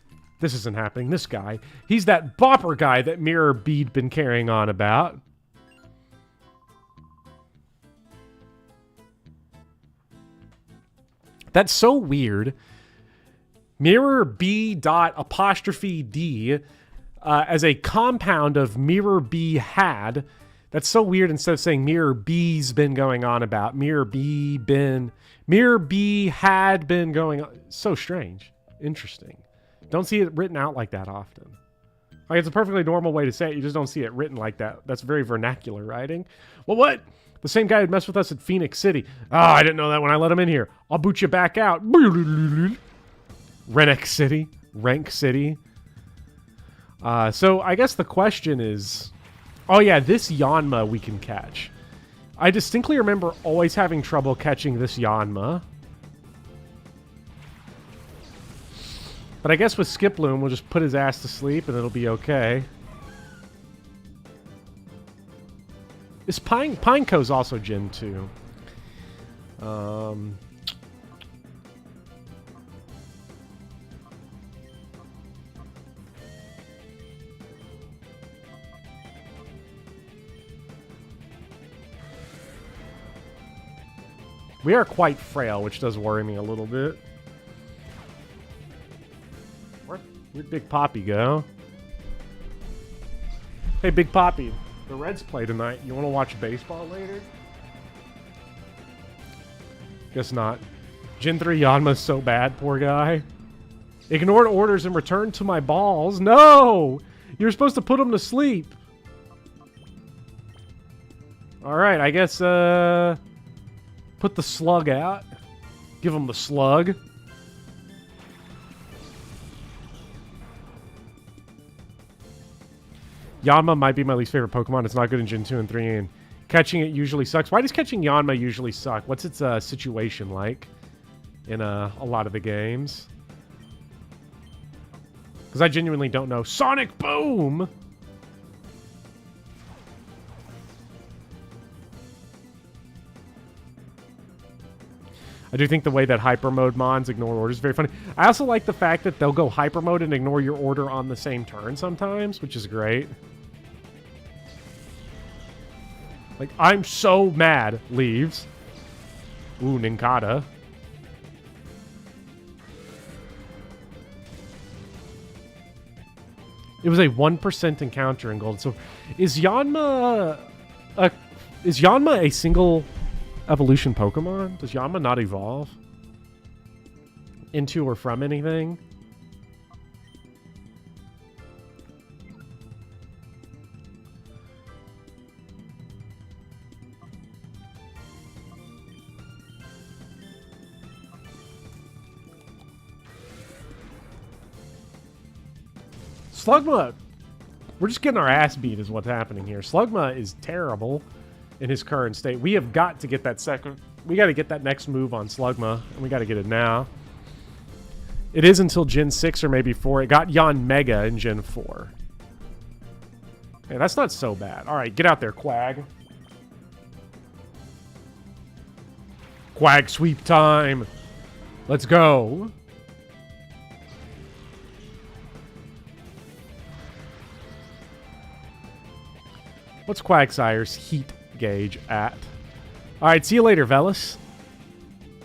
this isn't happening. This guy. He's that bopper guy that Mirror Bead been carrying on about. That's so weird. Mirror B dot apostrophe D as a compound of Mirror B had. That's so weird. Instead of saying Mirror B's been going on about, Mirror B had been going on. So strange. Interesting. Don't see it written out like that often. Like, it's a perfectly normal way to say it. You just don't see it written like that. That's very vernacular writing. Well, what? The same guy who'd messed with us at Phoenix City. Oh, I didn't know that when I let him in here. I'll boot you back out. Rennek City. Rank City. So I guess the question is... Oh yeah, this Yanma we can catch. I distinctly remember always having trouble catching this Yanma. But I guess with Skiploom, we'll just put his ass to sleep and it'll be okay. Is Pineco's also Gen 2? We are quite frail, which does worry me a little bit. Where'd Big Poppy go? Hey, Big Poppy. The Reds play tonight. You want to watch baseball later? Guess not. Gen 3 Yanma's so bad, poor guy. Ignored orders and returned to my balls. No! You're supposed to put him to sleep. Alright, I guess, put the slug out. Give him the slug. Yanma might be my least favorite Pokemon. It's not good in Gen 2 and 3, and catching it usually sucks. Why does catching Yanma usually suck? What's its situation like in a lot of the games? Because I genuinely don't know. Sonic Boom! I do think the way that hyper mode mons ignore orders is very funny. I also like the fact that they'll go hyper mode and ignore your order on the same turn sometimes, which is great. Like, I'm so mad. Leaves. Ooh, Ninkata. It was a 1% encounter in Gold. So, is Yanma a single evolution Pokemon? Does Yanma not evolve into or from anything? Slugma, we're just getting our ass beat is what's happening here. Slugma is terrible in his current state. We have got to get that second... We got to get that next move on Slugma, and we got to get it now. It is until Gen 6 or maybe 4. It got Yon Mega in Gen 4. Okay, that's not so bad. All right, get out there, Quag. Quag sweep time. Let's go. What's Quagsire's heat gauge at? All right, see you later, Velis.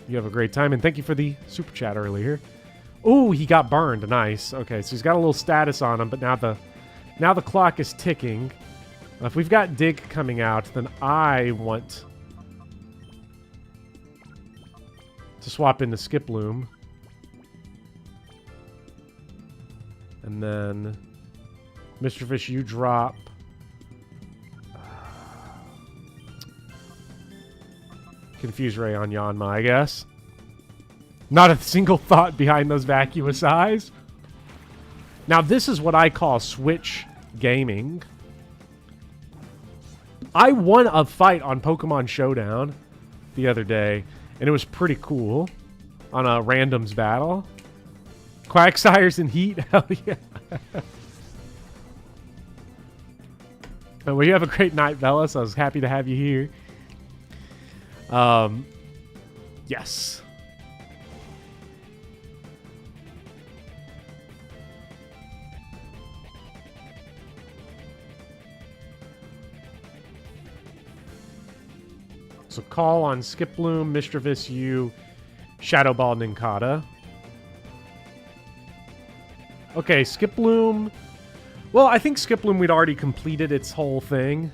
You have a great time, and thank you for the super chat earlier. Ooh, he got burned. Nice. Okay, so he's got a little status on him, but now the clock is ticking. If we've got Dig coming out, then I want to swap into Skiploom. And then Mr. Fish, you drop... Confuse Ray on Yanma, I guess. Not a single thought behind those vacuous eyes. Now, this is what I call Switch gaming. I won a fight on Pokemon Showdown the other day, and it was pretty cool on a randoms battle. Quagsire's in heat? Hell yeah. Well, you have a great night, Velas. I was happy to have you here. Yes. So call on Skiploom, Mischievous U, Shadow Ball, Ninkata. Okay, Skiploom. Well, I think Skiploom, we'd already completed its whole thing.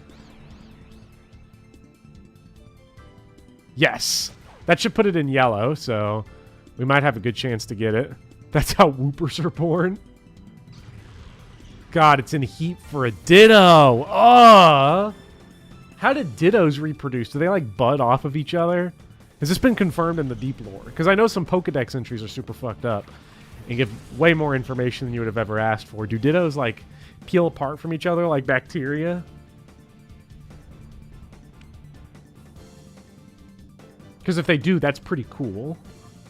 Yes. That should put it in yellow, so we might have a good chance to get it. That's how Whoopers are born. God, it's in heat for a Ditto. Oh! How did Dittos reproduce? Do they, like, bud off of each other? Has this been confirmed in the deep lore? Because I know some Pokedex entries are super fucked up and give way more information than you would have ever asked for. Do Dittos, like, peel apart from each other like bacteria? Because if they do, that's pretty cool.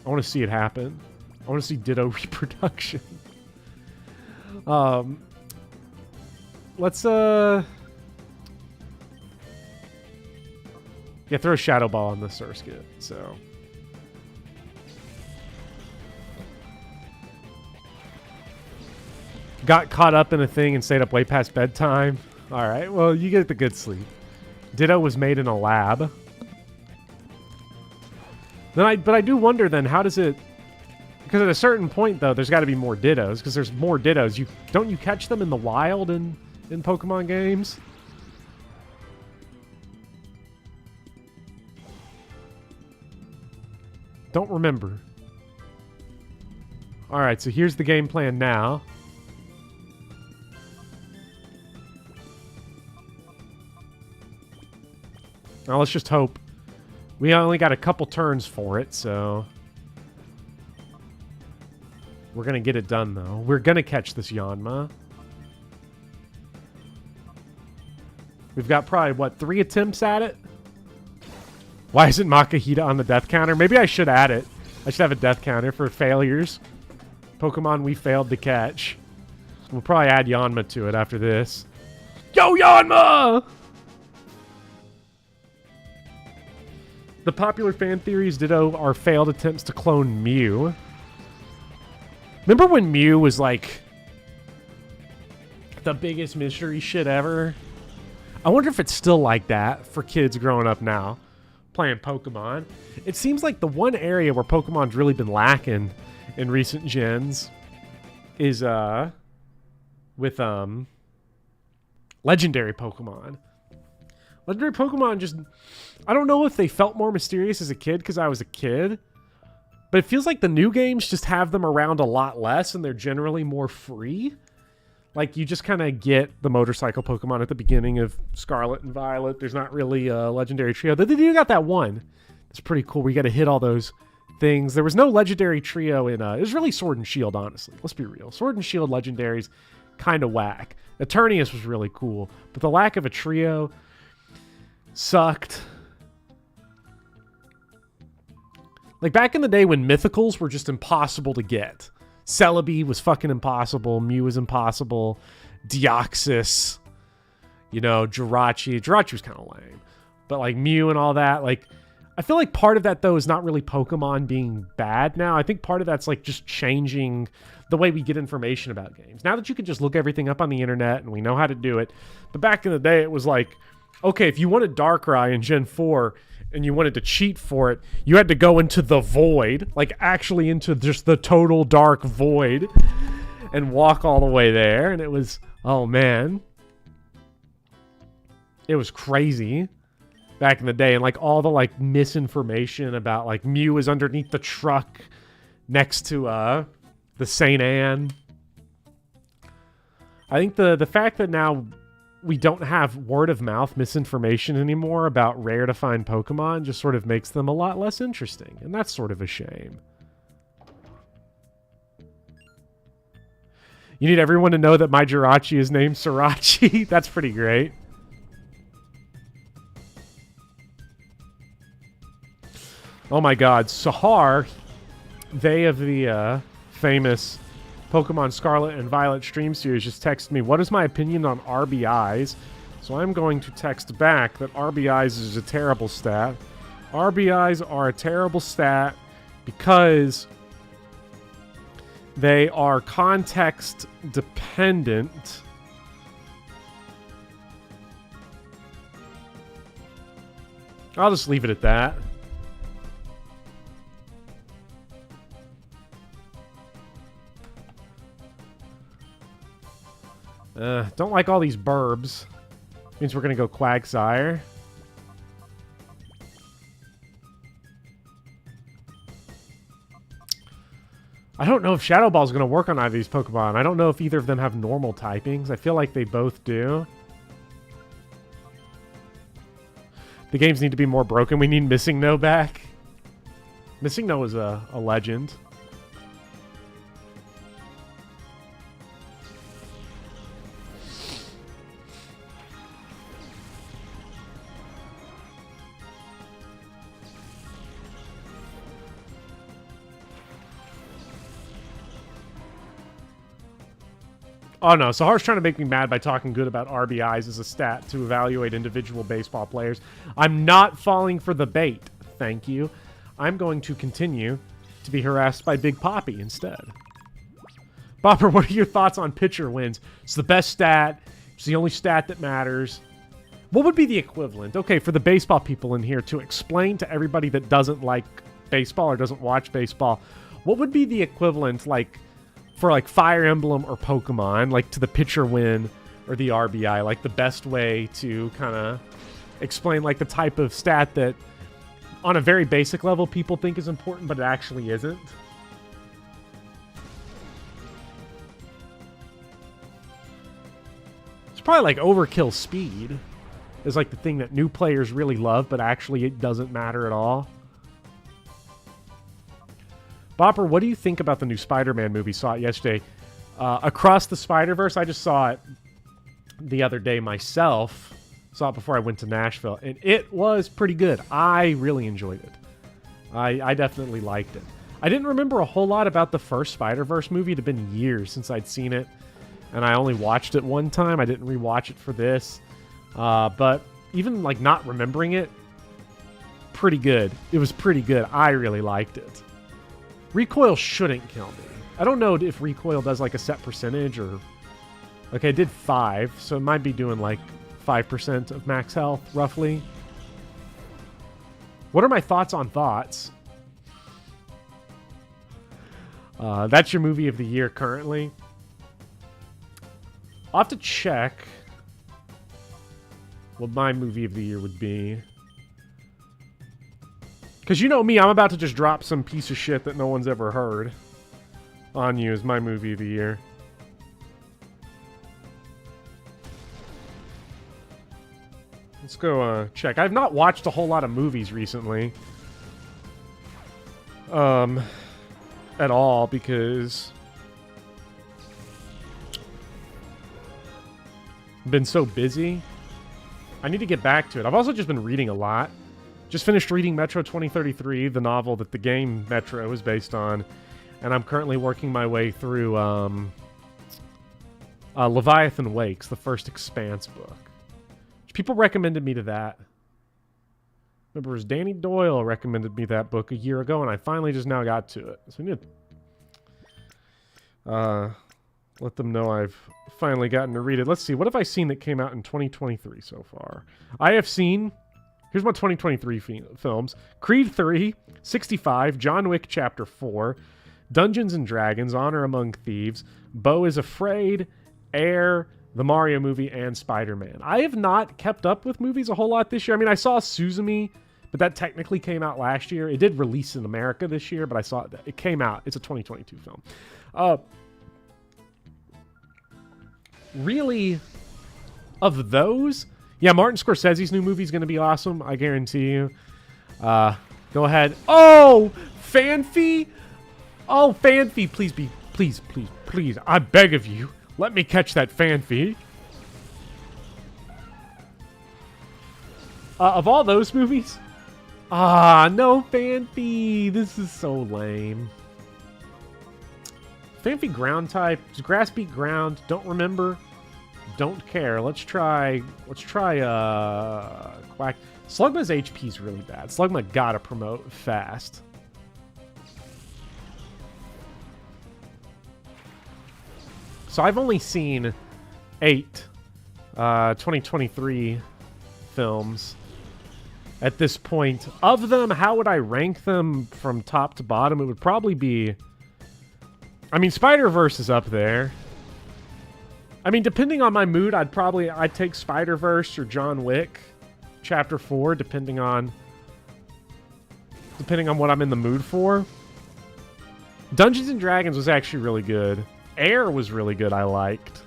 I want to see it happen. I want to see Ditto reproduction. Let's, yeah, throw a Shadow Ball on the Surskit, so... Got caught up in a thing and stayed up way past bedtime. Alright, well, you get the good sleep. Ditto was made in a lab. But I do wonder then, how does it... Because at a certain point, though, there's got to be more Dittos. Because there's more Dittos. Don't you catch them in the wild in Pokemon games? Don't remember. Alright, so here's the game plan now. Now let's just hope. We only got a couple turns for it, so... We're gonna get it done, though. We're gonna catch this Yanma. We've got probably, what, 3 attempts at it? Why isn't Makahita on the death counter? Maybe I should add it. I should have a death counter for failures. Pokemon we failed to catch. We'll probably add Yanma to it after this. Yo, Yanma! The popular fan theories ditto our failed attempts to clone Mew. Remember when Mew was like the biggest mystery shit ever? I wonder if it's still like that for kids growing up now playing Pokemon. It seems like the one area where Pokemon's really been lacking in recent gens is with legendary Pokemon. Legendary Pokemon just, I don't know if they felt more mysterious as a kid because I was a kid, but it feels like the new games just have them around a lot less and they're generally more free. Like, you just kind of get the motorcycle Pokemon at the beginning of Scarlet and Violet. There's not really a legendary trio. They do got that one. It's pretty cool. We got to hit all those things. There was no legendary trio in... it was really Sword and Shield, honestly. Let's be real. Sword and Shield legendaries, kind of whack. Eternius was really cool, but the lack of a trio sucked. Like, back in the day when mythicals were just impossible to get. Celebi was fucking impossible. Mew was impossible. Deoxys. You know, Jirachi. Jirachi was kind of lame. But, like, Mew and all that, like... I feel like part of that, though, is not really Pokemon being bad now. I think part of that's, like, just changing the way we get information about games. Now that you can just look everything up on the internet and we know how to do it. But back in the day, it was like, okay, if you wanted Darkrai in Gen 4... and you wanted to cheat for it, you had to go into the void, like actually into just the total dark void, and walk all the way there. And it was, oh man, it was crazy back in the day. And like all the like misinformation about like Mew is underneath the truck next to the St. Anne. I think the fact that now we don't have word-of-mouth misinformation anymore about rare-to-find Pokemon just sort of makes them a lot less interesting, and that's sort of a shame. You need everyone to know that my Jirachi is named Srirachi? That's pretty great. Oh my god, Sahar, they of the famous Pokemon Scarlet and Violet stream series, just texted me, what is my opinion on RBIs? So I'm going to text back that RBIs is a terrible stat. RBIs are a terrible stat because they are context dependent. I'll just leave it at that. Don't like all these burbs. Means we're gonna go Quagsire. I don't know if Shadow Ball is gonna work on either of these Pokemon. I don't know if either of them have normal typings. I feel like they both do. The games need to be more broken. We need Missing No back. Missing No is a legend. Oh no, Sahar's trying to make me mad by talking good about RBIs as a stat to evaluate individual baseball players. I'm not falling for the bait, thank you. I'm going to continue to be harassed by Big Poppy instead. Bopper, what are your thoughts on pitcher wins? It's the best stat. It's the only stat that matters. What would be the equivalent? Okay, for the baseball people in here, to explain to everybody that doesn't like baseball or doesn't watch baseball, what would be the equivalent, like, for like Fire Emblem or Pokemon, like to the pitcher win or the RBI, like the best way to kind of explain like the type of stat that on a very basic level people think is important, but it actually isn't? It's probably like overkill speed is like the thing that new players really love, but actually it doesn't matter at all. Bopper, what do you think about the new Spider-Man movie? Saw it yesterday. Across the Spider-Verse, I just saw it the other day myself. Saw it before I went to Nashville, and it was pretty good. I really enjoyed it. I definitely liked it. I didn't remember a whole lot about the first Spider-Verse movie. It had been years since I'd seen it, and I only watched it one time. I didn't rewatch it for this. But even, like, not remembering it, pretty good. It was pretty good. I really liked it. Recoil shouldn't kill me. I don't know if recoil does, like, a set percentage or... Okay, it did 5, so it might be doing, like, 5% of max health, roughly. What are my thoughts on thoughts? That's your movie of the year currently. I'll have to check what my movie of the year would be. Because you know me, I'm about to just drop some piece of shit that no one's ever heard on you as my movie of the year. Let's go check. I've not watched a whole lot of movies recently. At all, because I've been so busy. I need to get back to it. I've also just been reading a lot. Just finished reading Metro 2033, the novel that the game Metro is based on. And I'm currently working my way through Leviathan Wakes, the first Expanse book. People recommended me to that. Remember, it was Danny Doyle recommended me that book a year ago, and I finally just now got to it. So I need to let them know I've finally gotten to read it. Let's see. What have I seen that came out in 2023 so far? I have seen... Here's my 2023 films. Creed 3, 65, John Wick Chapter 4, Dungeons & Dragons, Honor Among Thieves, Beau is Afraid, Air... the Mario movie, and Spider-Man. I have not kept up with movies a whole lot this year. I mean, I saw Suzumi, but that technically came out last year. It did release in America this year, but I saw it came out. It's a 2022 film. Really, of those, yeah, Martin Scorsese's new movie is going to be awesome. I guarantee you. Go ahead. Oh, Fanfy. Oh, Fanfy, please. I beg of you. Let me catch that Fanfy. Of all those movies? No Fanfy. This is so lame. Fanfy ground type. Grass beat ground. Don't remember. Don't care. Let's try Quack. Slugma's HP is really bad. Slugma gotta promote fast. So I've only seen 8 2023 films at this point. Of them, how would I rank them from top to bottom? It would probably be... I mean, Spider-Verse is up there. I mean, depending on my mood, I'd take Spider-Verse or John Wick Chapter 4, depending on what I'm in the mood for. Dungeons & Dragons was actually really good. Air was really good, I liked.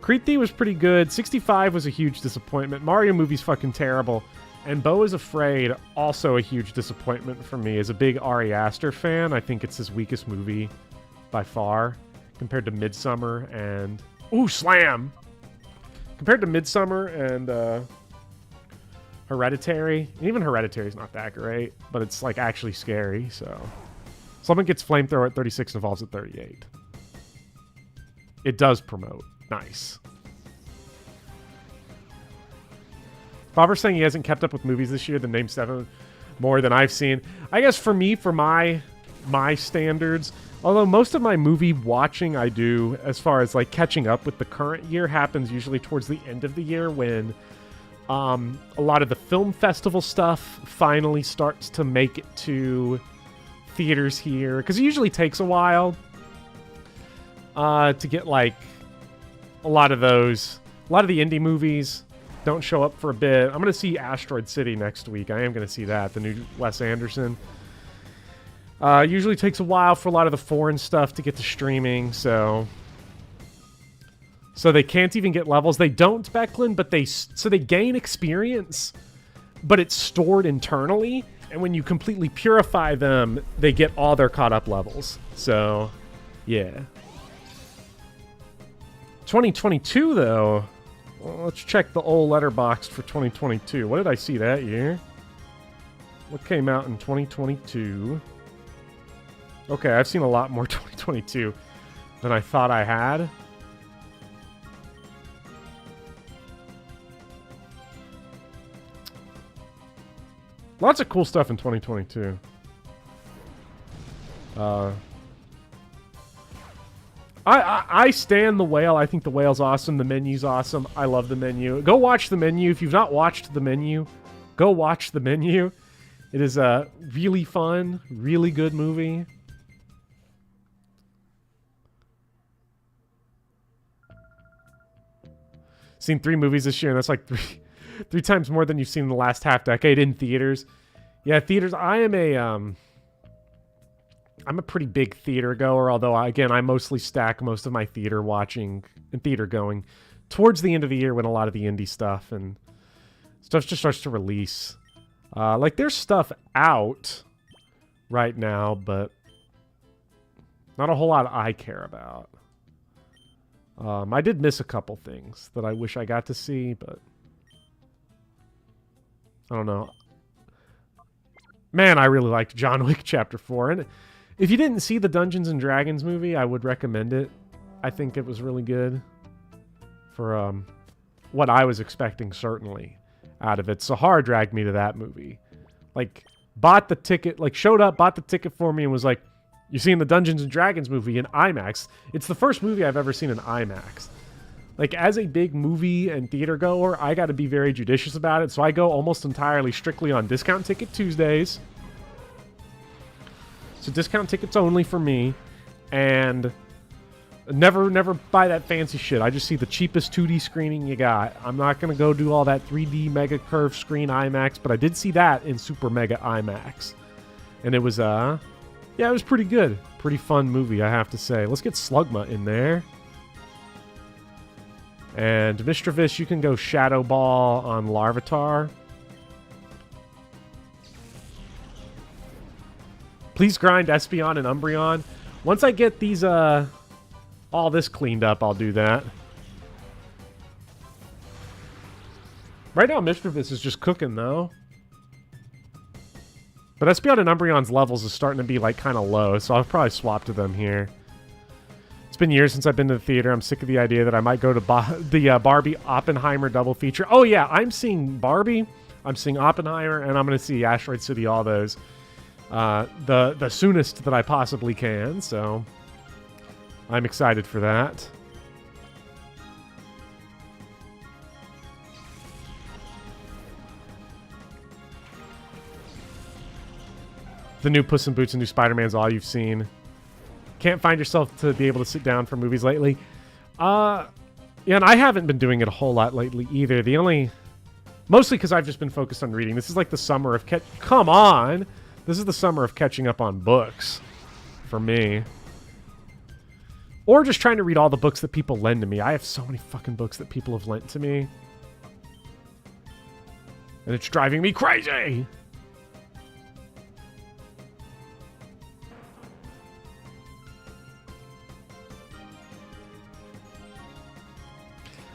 Creed 3 was pretty good. 65 was a huge disappointment. Mario movie's fucking terrible. And Beau is Afraid, also a huge disappointment for me. As a big Ari Aster fan, I think it's his weakest movie by far, compared to Midsummer and... Ooh, slam! Compared to Midsummer and Hereditary. Even Hereditary's not that great, but it's like actually scary, so... Someone gets Flamethrower at 36 and evolves at 38. It does promote. Nice. Bobber's saying he hasn't kept up with movies this year, then name 7 more than I've seen. I guess for me, for my standards, although most of my movie watching I do, as far as like catching up with the current year, happens usually towards the end of the year when a lot of the film festival stuff finally starts to make it to theaters here. Because it usually takes a while to get like a lot of the indie movies don't show up for a bit. I'm going to see Asteroid City next week. I am going to see that, the new Wes Anderson. Usually takes a while for a lot of the foreign stuff to get to streaming, so they can't even get levels. They don't, Becklin, but they gain experience, but it's stored internally, and when you completely purify them, they get all their caught up levels. So, yeah. 2022, though, Well, let's check the old letterbox for 2022. What did I see that year? What came out in 2022? Okay, I've seen a lot more 2022 than I thought I had. Lots of cool stuff in 2022. I stand The Whale. I think The Whale's awesome. The Menu's awesome. I love The Menu. Go watch The Menu. If you've not watched The Menu, go watch The Menu. It is a really fun, really good movie. Seen 3 movies this year, and that's like three times more than you've seen in the last half decade in theaters. Yeah, theaters. I'm a pretty big theater goer, although again, I mostly stack most of my theater watching and theater going towards the end of the year when a lot of the indie stuff and stuff just starts to release. Like there's stuff out right now, but not a whole lot I care about. I did miss a couple things that I wish I got to see, but I don't know. Man, I really liked John Wick Chapter 4. And if you didn't see the Dungeons and Dragons movie, I would recommend it. I think it was really good for what I was expecting, certainly, out of it. Sahar dragged me to that movie. Like, bought the ticket, like, showed up, bought the ticket for me, and was like, "You seen the Dungeons and Dragons movie in IMAX?" It's the first movie I've ever seen in IMAX. Like, as a big movie and theater goer, I got to be very judicious about it, so I go almost entirely strictly on discount ticket Tuesdays. So discount tickets only for me, and never buy that fancy shit. I just see the cheapest 2D screening you got. I'm not going to go do all that 3D mega curve screen IMAX, but I did see that in super mega IMAX. And it was, yeah, it was pretty good. Pretty fun movie, I have to say. Let's get Slugma in there. And Mistrovis, you can go Shadow Ball on Larvitar. Please grind Espeon and Umbreon. Once I get these, all this cleaned up, I'll do that. Right now, Mistrovis is just cooking, though. But Espeon and Umbreon's levels is starting to be, like, kind of low, so I'll probably swap to them here. It's been years since I've been to the theater. I'm sick of the idea that I might go to the Barbie Oppenheimer double feature. Oh, yeah, I'm seeing Barbie, I'm seeing Oppenheimer, and I'm going to see Asteroid City, all those. The soonest that I possibly can, so I'm excited for that. The new Puss in Boots and new Spider-Man's all you've seen. Can't find yourself to be able to sit down for movies lately. Yeah, and I haven't been doing it a whole lot lately either. Mostly because I've just been focused on reading. This is like the summer of come on! This is the summer of catching up on books for me. Or just trying to read all the books that people lend to me. I have so many fucking books that people have lent to me. And it's driving me crazy!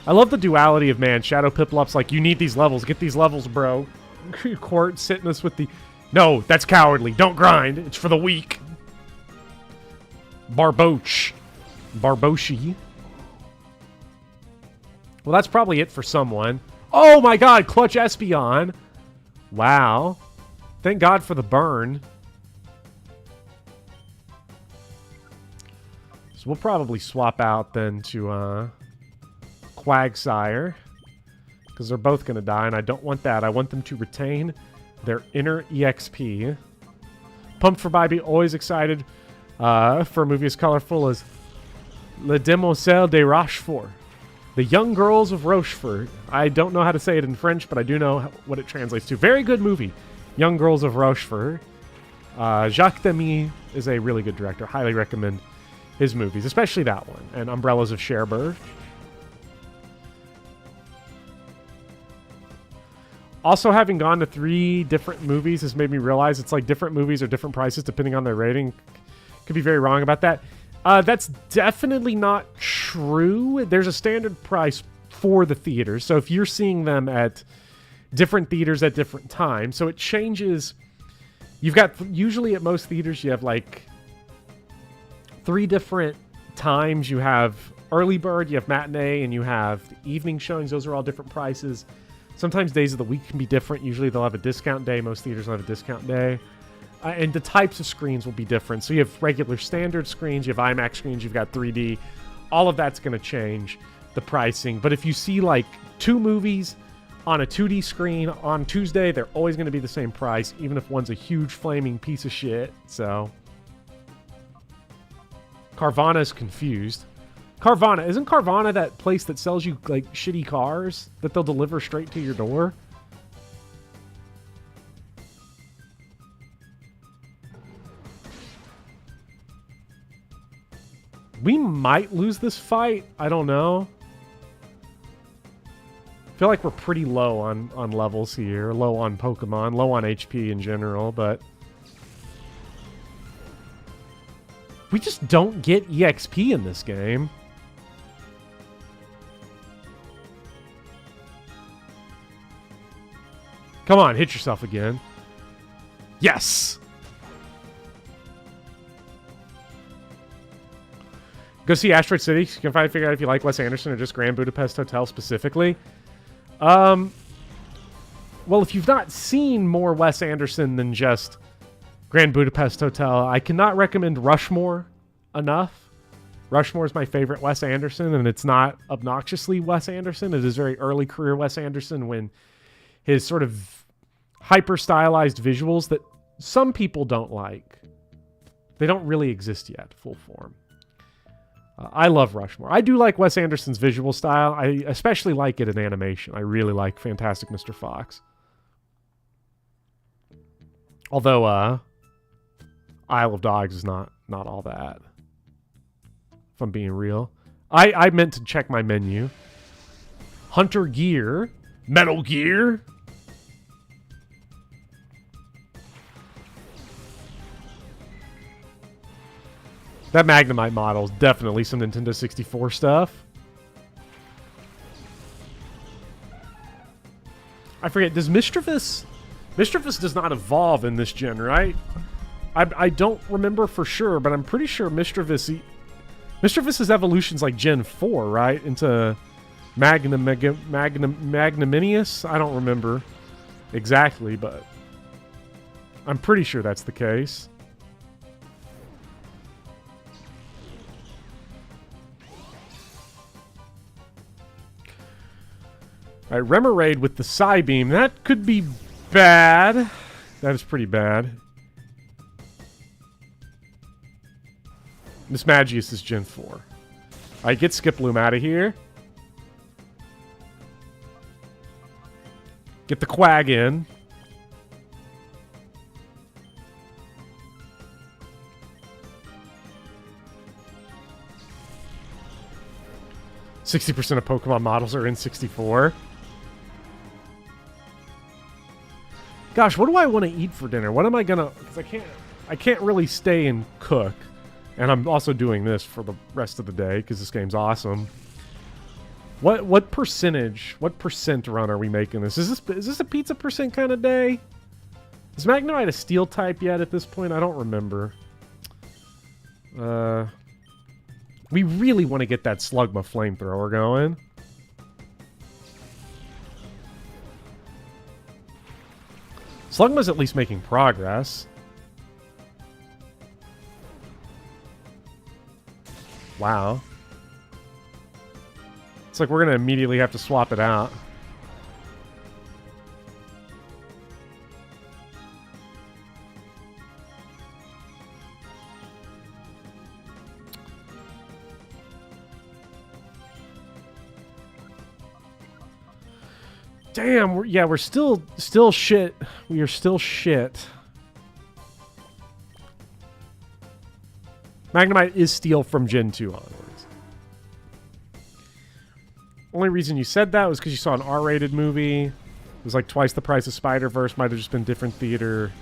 I love the duality of, man, Shadow Piplop's like, you need these levels. Get these levels, bro. Court sitting us with the... No, that's cowardly. Don't grind. It's for the weak. Barboche. Barboshi. Well, that's probably it for someone. Oh my god, Clutch Espeon. Wow. Thank God for the burn. So we'll probably swap out then to Quagsire, because they're both going to die, and I don't want that. I want them to retain their inner EXP. Pumped for Bybee, always excited for a movie as colorful as Les Demoiselles de Rochefort. The Young Girls of Rochefort. I don't know how to say it in French, but I do know what it translates to. Very good movie. Young Girls of Rochefort. Jacques Demy is a really good director. Highly recommend his movies, especially that one, and Umbrellas of Cherbourg. Also, having gone to 3 different movies has made me realize it's like different movies are different prices depending on their rating. Could be very wrong about that. That's definitely not true. There's a standard price for the theaters. So if you're seeing them at different theaters at different times, so it changes. You've got, usually at most theaters, you have like 3 different times. You have early bird, you have matinee, and you have the evening showings. Those are all different prices. Sometimes days of the week can be different. Usually they'll have a discount day. Most theaters will have a discount day. And the types of screens will be different. So you have regular standard screens, you have IMAX screens, you've got 3D. All of that's going to change the pricing. But if you see like 2 movies on a 2D screen on Tuesday, they're always going to be the same price, even if one's a huge flaming piece of shit. So Carvana's confused. Carvana, isn't Carvana that place that sells you like shitty cars that they'll deliver straight to your door? We might lose this fight. I don't know. I feel like we're pretty low on levels here. Low on Pokemon. Low on HP in general, but we just don't get EXP in this game. Come on, hit yourself again. Yes! Go see Asteroid City. You can finally figure out if you like Wes Anderson or just Grand Budapest Hotel specifically. Well, if you've not seen more Wes Anderson than just Grand Budapest Hotel, I cannot recommend Rushmore enough. Rushmore is my favorite Wes Anderson, and it's not obnoxiously Wes Anderson. It is very early career Wes Anderson when his sort of hyper-stylized visuals that some people don't like, they don't really exist yet, full form. I love Rushmore. I do like Wes Anderson's visual style. I especially like it in animation. I really like Fantastic Mr. Fox. Although, Isle of Dogs is not all that. If I'm being real. I meant to check my menu. Hunter Gear. Metal Gear. That Magnemite model is definitely some Nintendo 64 stuff. I forget, does Mischievous... Mischievous does not evolve in this gen, right? I don't remember for sure, but I'm pretty sure Mischievous's evolution's like Gen 4, right? Into Magnanimous? I don't remember exactly, but I'm pretty sure that's the case. Alright, Remoraid with the Psybeam. That could be bad. That is pretty bad. Miss Magius is Gen 4. Alright, get Skiploom out of here. Get the Quag in. %60 of Pokemon models are in 64. Gosh, what do I want to eat for dinner? What am I gonna... Because I can't really stay and cook. And I'm also doing this for the rest of the day, because this game's awesome. What percentage, what percent run are we making this? Is this a pizza percent kind of day? Is Magnemite a steel type yet at this point? I don't remember. We really want to get that Slugma flamethrower going. Slugma's at least making progress. Wow. It's like we're going to immediately have to swap it out. Damn, we're still shit. We are still shit. Magnemite is steel from Gen 2 onwards. Only reason you said that was because you saw an R-rated movie. It was like twice the price of Spider-Verse. Might have just been different theater.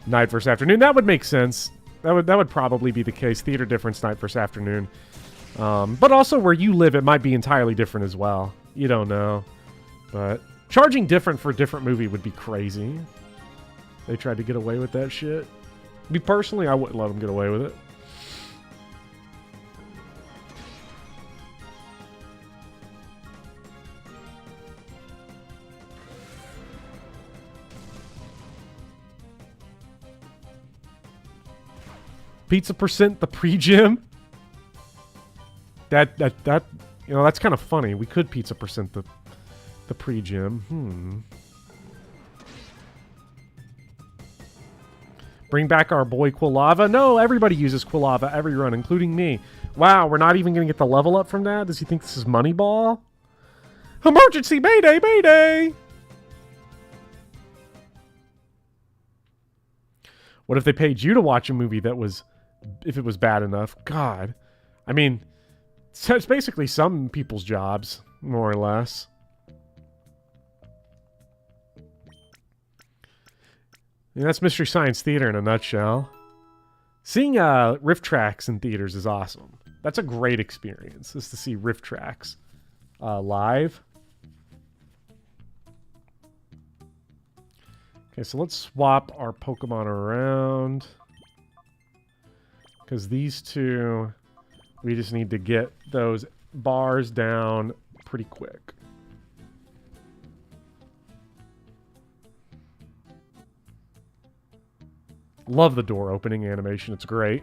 Night versus afternoon. That would make sense. That would probably be the case. Theater difference, night versus afternoon. But also where you live, it might be entirely different as well. You don't know. But charging different for a different movie would be crazy. They tried to get away with that shit. Me personally, I wouldn't let them get away with it. Pizza percent the pre-gym. That you know, that's kind of funny. We could pizza percent the pre-gym. Bring back our boy Quilava. No, everybody uses Quilava every run, including me. Wow, we're not even going to get the level up from that? Does he think this is Moneyball? Emergency! Mayday! Mayday! What if they paid you to watch a movie that was... if it was bad enough? God. I mean, it's basically some people's jobs, more or less. And that's Mystery Science Theater in a nutshell. Seeing riff tracks in theaters is awesome. That's a great experience, is to see riff tracks live. Okay, so let's swap our Pokemon around. Because these two, we just need to get those bars down pretty quick. Love the door opening animation. It's great.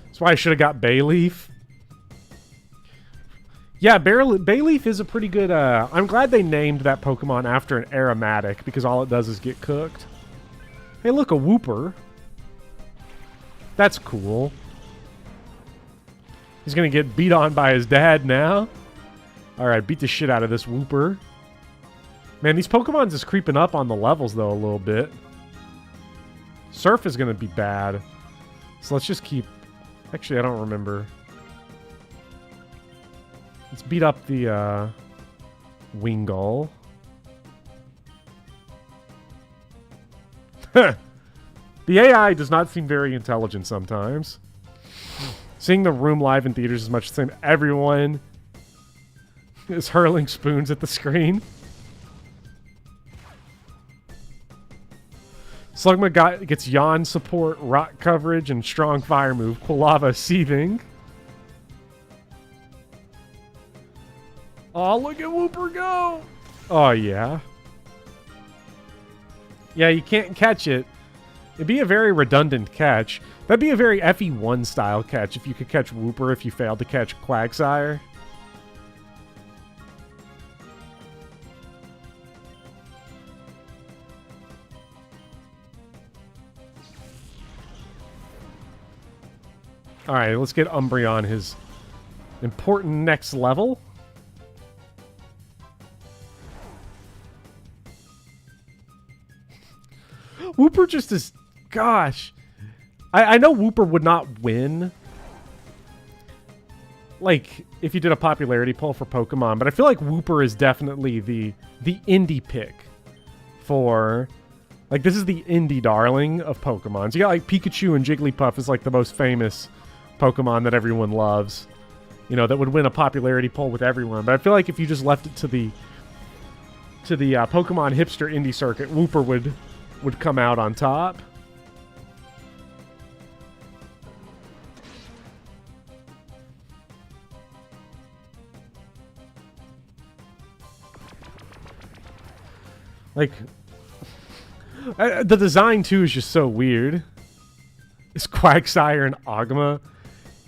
That's why I should have got Bayleaf. Yeah, Bayleaf is a pretty good... I'm glad they named that Pokemon after an aromatic, because all it does is get cooked. Hey, look, a Wooper. That's cool. He's gonna get beat on by his dad now. Alright, beat the shit out of this Wooper. Man, these Pokemon is creeping up on the levels, though, a little bit. Surf is gonna be bad. So let's just keep... Actually, I don't remember. Let's beat up the, Wingull. The AI does not seem very intelligent sometimes. Seeing the room live in theaters is much the same. Everyone is hurling spoons at the screen. Slugma gets yawn support, rock coverage, and strong fire move. Quilava seething. Oh, look at Wooper go! Oh, yeah. Yeah, you can't catch it. It'd be a very redundant catch. That'd be a very FE1 style catch if you could catch Wooper if you failed to catch Quagsire. Alright, let's get Umbreon his important next level. Wooper just is... Gosh. I know Wooper would not win. Like, if you did a popularity poll for Pokemon. But I feel like Wooper is definitely the indie pick for... Like, this is the indie darling of Pokemon. So you got, like, Pikachu and Jigglypuff is, like, the most famous Pokemon that everyone loves. You know, that would win a popularity poll with everyone. But I feel like if you just left it to the Pokemon hipster indie circuit, Wooper would come out on top. Like, the design too is just so weird. It's Quagsire and Ogma.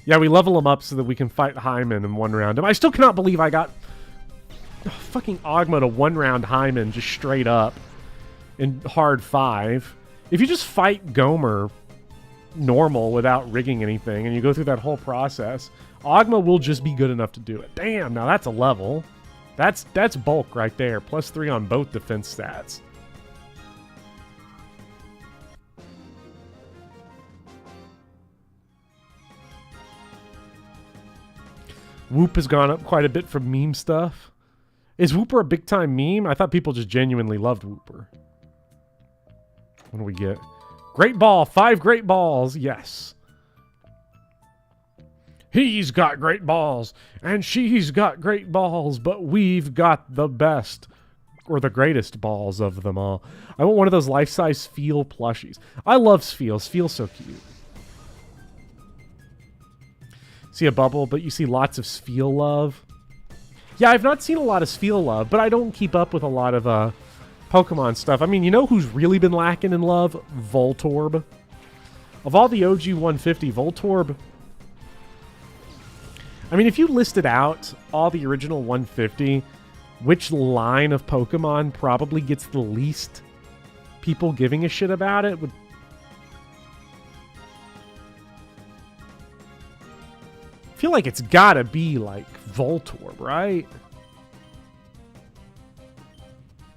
Yeah, we level them up so that we can fight Hyman in one round. I still cannot believe I got fucking Ogma to one round Hyman just straight up in hard 5. If you just fight Gomer normal without rigging anything and you go through that whole process, Ogma will just be good enough to do it. Damn, now that's a level. That's bulk right there. +3 on both defense stats. Whoop has gone up quite a bit from meme stuff. Is Wooper a big time meme? I thought people just genuinely loved Wooper. What do we get? Great ball. 5 great balls. Yes. He's got great balls, and she's got great balls, but we've got the best, or the greatest balls of them all. I want one of those life-size Sfeel plushies. I love Sfeel. Sfeel's so cute. See a bubble, but you see lots of Sfeel love. Yeah, I've not seen a lot of Sfeel love, but I don't keep up with a lot of Pokemon stuff. I mean, you know who's really been lacking in love? Voltorb. Of all the OG 150, Voltorb... I mean, if you listed out all the original 150, which line of Pokemon probably gets the least people giving a shit about it? I feel like it's gotta be, like, Voltorb, right?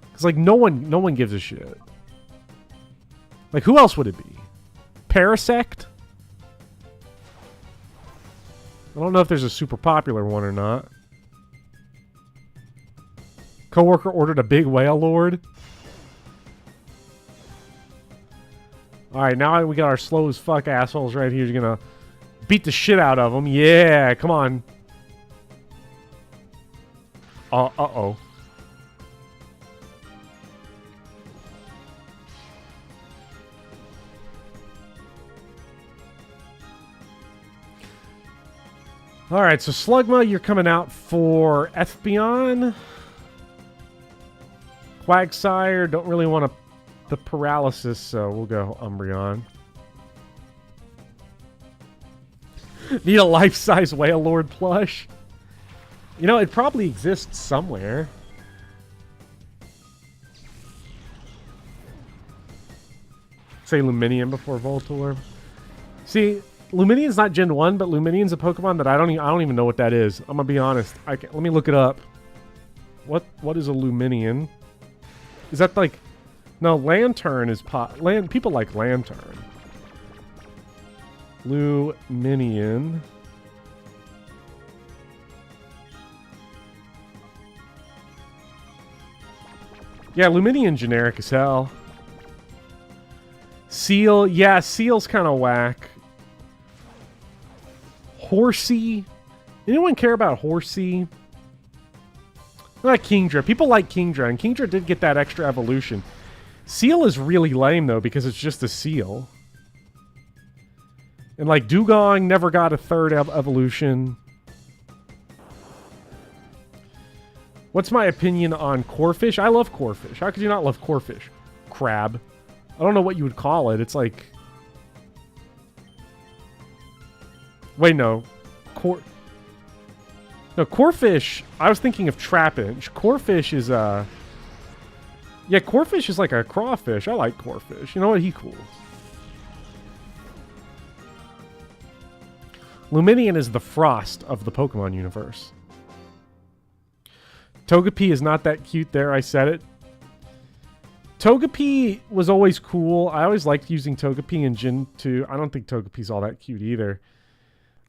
Because, like, no one gives a shit. Like, who else would it be? Parasect? I don't know if there's a super popular one or not. Coworker ordered a big whale lord. Alright, now we got our slow as fuck assholes right here. You're gonna beat the shit out of them. Yeah, come on. Uh-oh. Alright, so Slugma, you're coming out for Espeon. Quagsire, don't really want the paralysis, so we'll go Umbreon. Need a life-size Whale Lord plush? You know, it probably exists somewhere. Say Luminion before Voltorb. See... Luminion's not Gen 1, but Luminion's a Pokemon that I don't even know what that is. I'm gonna be honest. Let me look it up. What is a Luminion? Is that like... No, Lantern is people like Lantern. Luminion. Yeah, Luminion generic as hell. Seal, yeah, Seal's kind of whack. Horsey. Anyone care about Horsey? Not Kingdra. People like Kingdra, and Kingdra did get that extra evolution. Seal is really lame, though, because it's just a seal. And, like, Dugong never got a third evolution. What's my opinion on Corphish? I love Corphish. How could you not love Corphish? Crab. I don't know what you would call it. It's like... Wait, no. Corphish... I was thinking of Trapinch. Corphish is, Yeah, Corphish is like a crawfish. I like Corphish. You know what? He cool. Luminion is the Frost of the Pokemon universe. Togepi is not that cute there. I said it. Togepi was always cool. I always liked using Togepi in Gen 2. I don't think Togepi's all that cute either.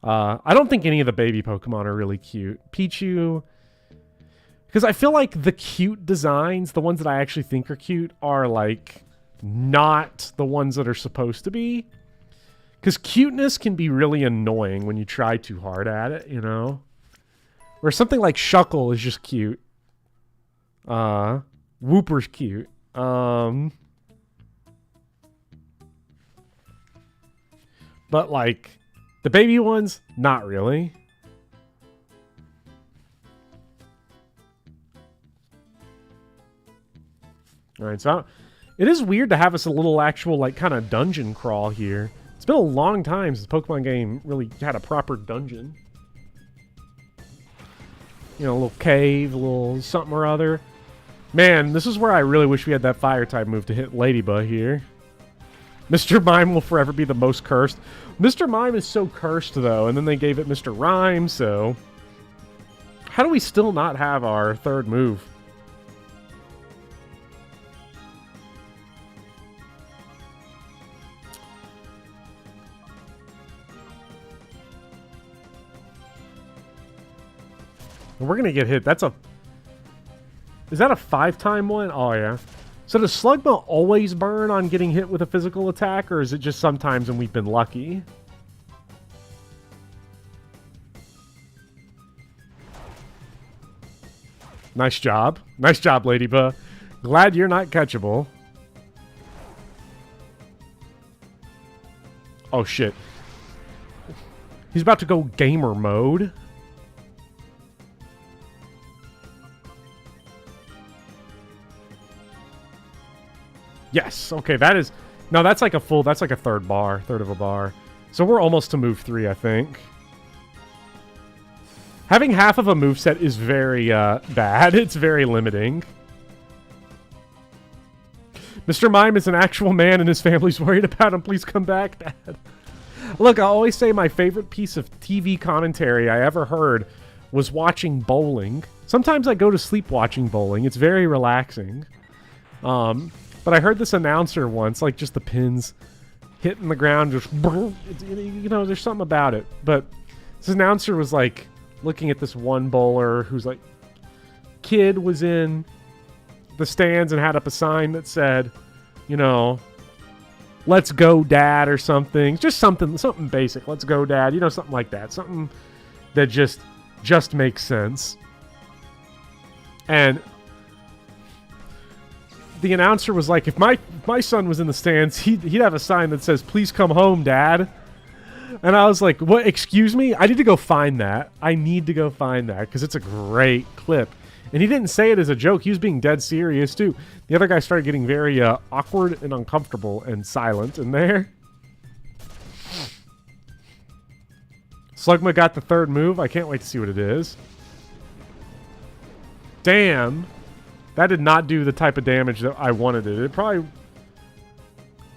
I don't think any of the baby Pokemon are really cute. Pichu... Because I feel like the cute designs, the ones that I actually think are cute, are, like, not the ones that are supposed to be. Because cuteness can be really annoying when you try too hard at it, you know? Where something like Shuckle is just cute. Wooper's cute. But, like... The baby ones, not really. Alright, so it is weird to have us a little actual, like, kind of dungeon crawl here. It's been a long time since the Pokemon game really had a proper dungeon. You know, a little cave, a little something or other. Man, this is where I really wish we had that Fire-type move to hit Ladybug here. Mr. Mime will forever be the most cursed. Mr. Mime is so cursed, though, and then they gave it Mr. Rhyme, so... How do we still not have our third move? We're gonna get hit. That's a... Is that a 5-time one? Oh, yeah. So does Slugma always burn on getting hit with a physical attack, or is it just sometimes when we've been lucky? Nice job. Nice job, Ladybug. Glad you're not catchable. Oh, shit. He's about to go gamer mode. Yes. Okay, that is... No, that's like a full... That's like a third of a bar. So we're almost to move 3, I think. Having half of a moveset is very bad. It's very limiting. Mr. Mime is an actual man and his family's worried about him. Please come back, Dad. Look, I always say my favorite piece of TV commentary I ever heard was watching bowling. Sometimes I go to sleep watching bowling. It's very relaxing. But I heard this announcer once, like just the pins hitting the ground, just, you know, there's something about it. But this announcer was like looking at this one bowler who's like, kid was in the stands and had up a sign that said, you know, let's go, Dad, or something. Just something basic. Let's go, Dad. You know, something like that. Something that just makes sense. And the announcer was like, if my son was in the stands, he'd have a sign that says, please come home, Dad. And I was like, what? Excuse me? I need to go find that. I need to go find that because it's a great clip. And he didn't say it as a joke. He was being dead serious, too. The other guy started getting very awkward and uncomfortable and silent in there. Slugma got the third move. I can't wait to see what it is. Damn. That did not do the type of damage that I wanted it. It probably...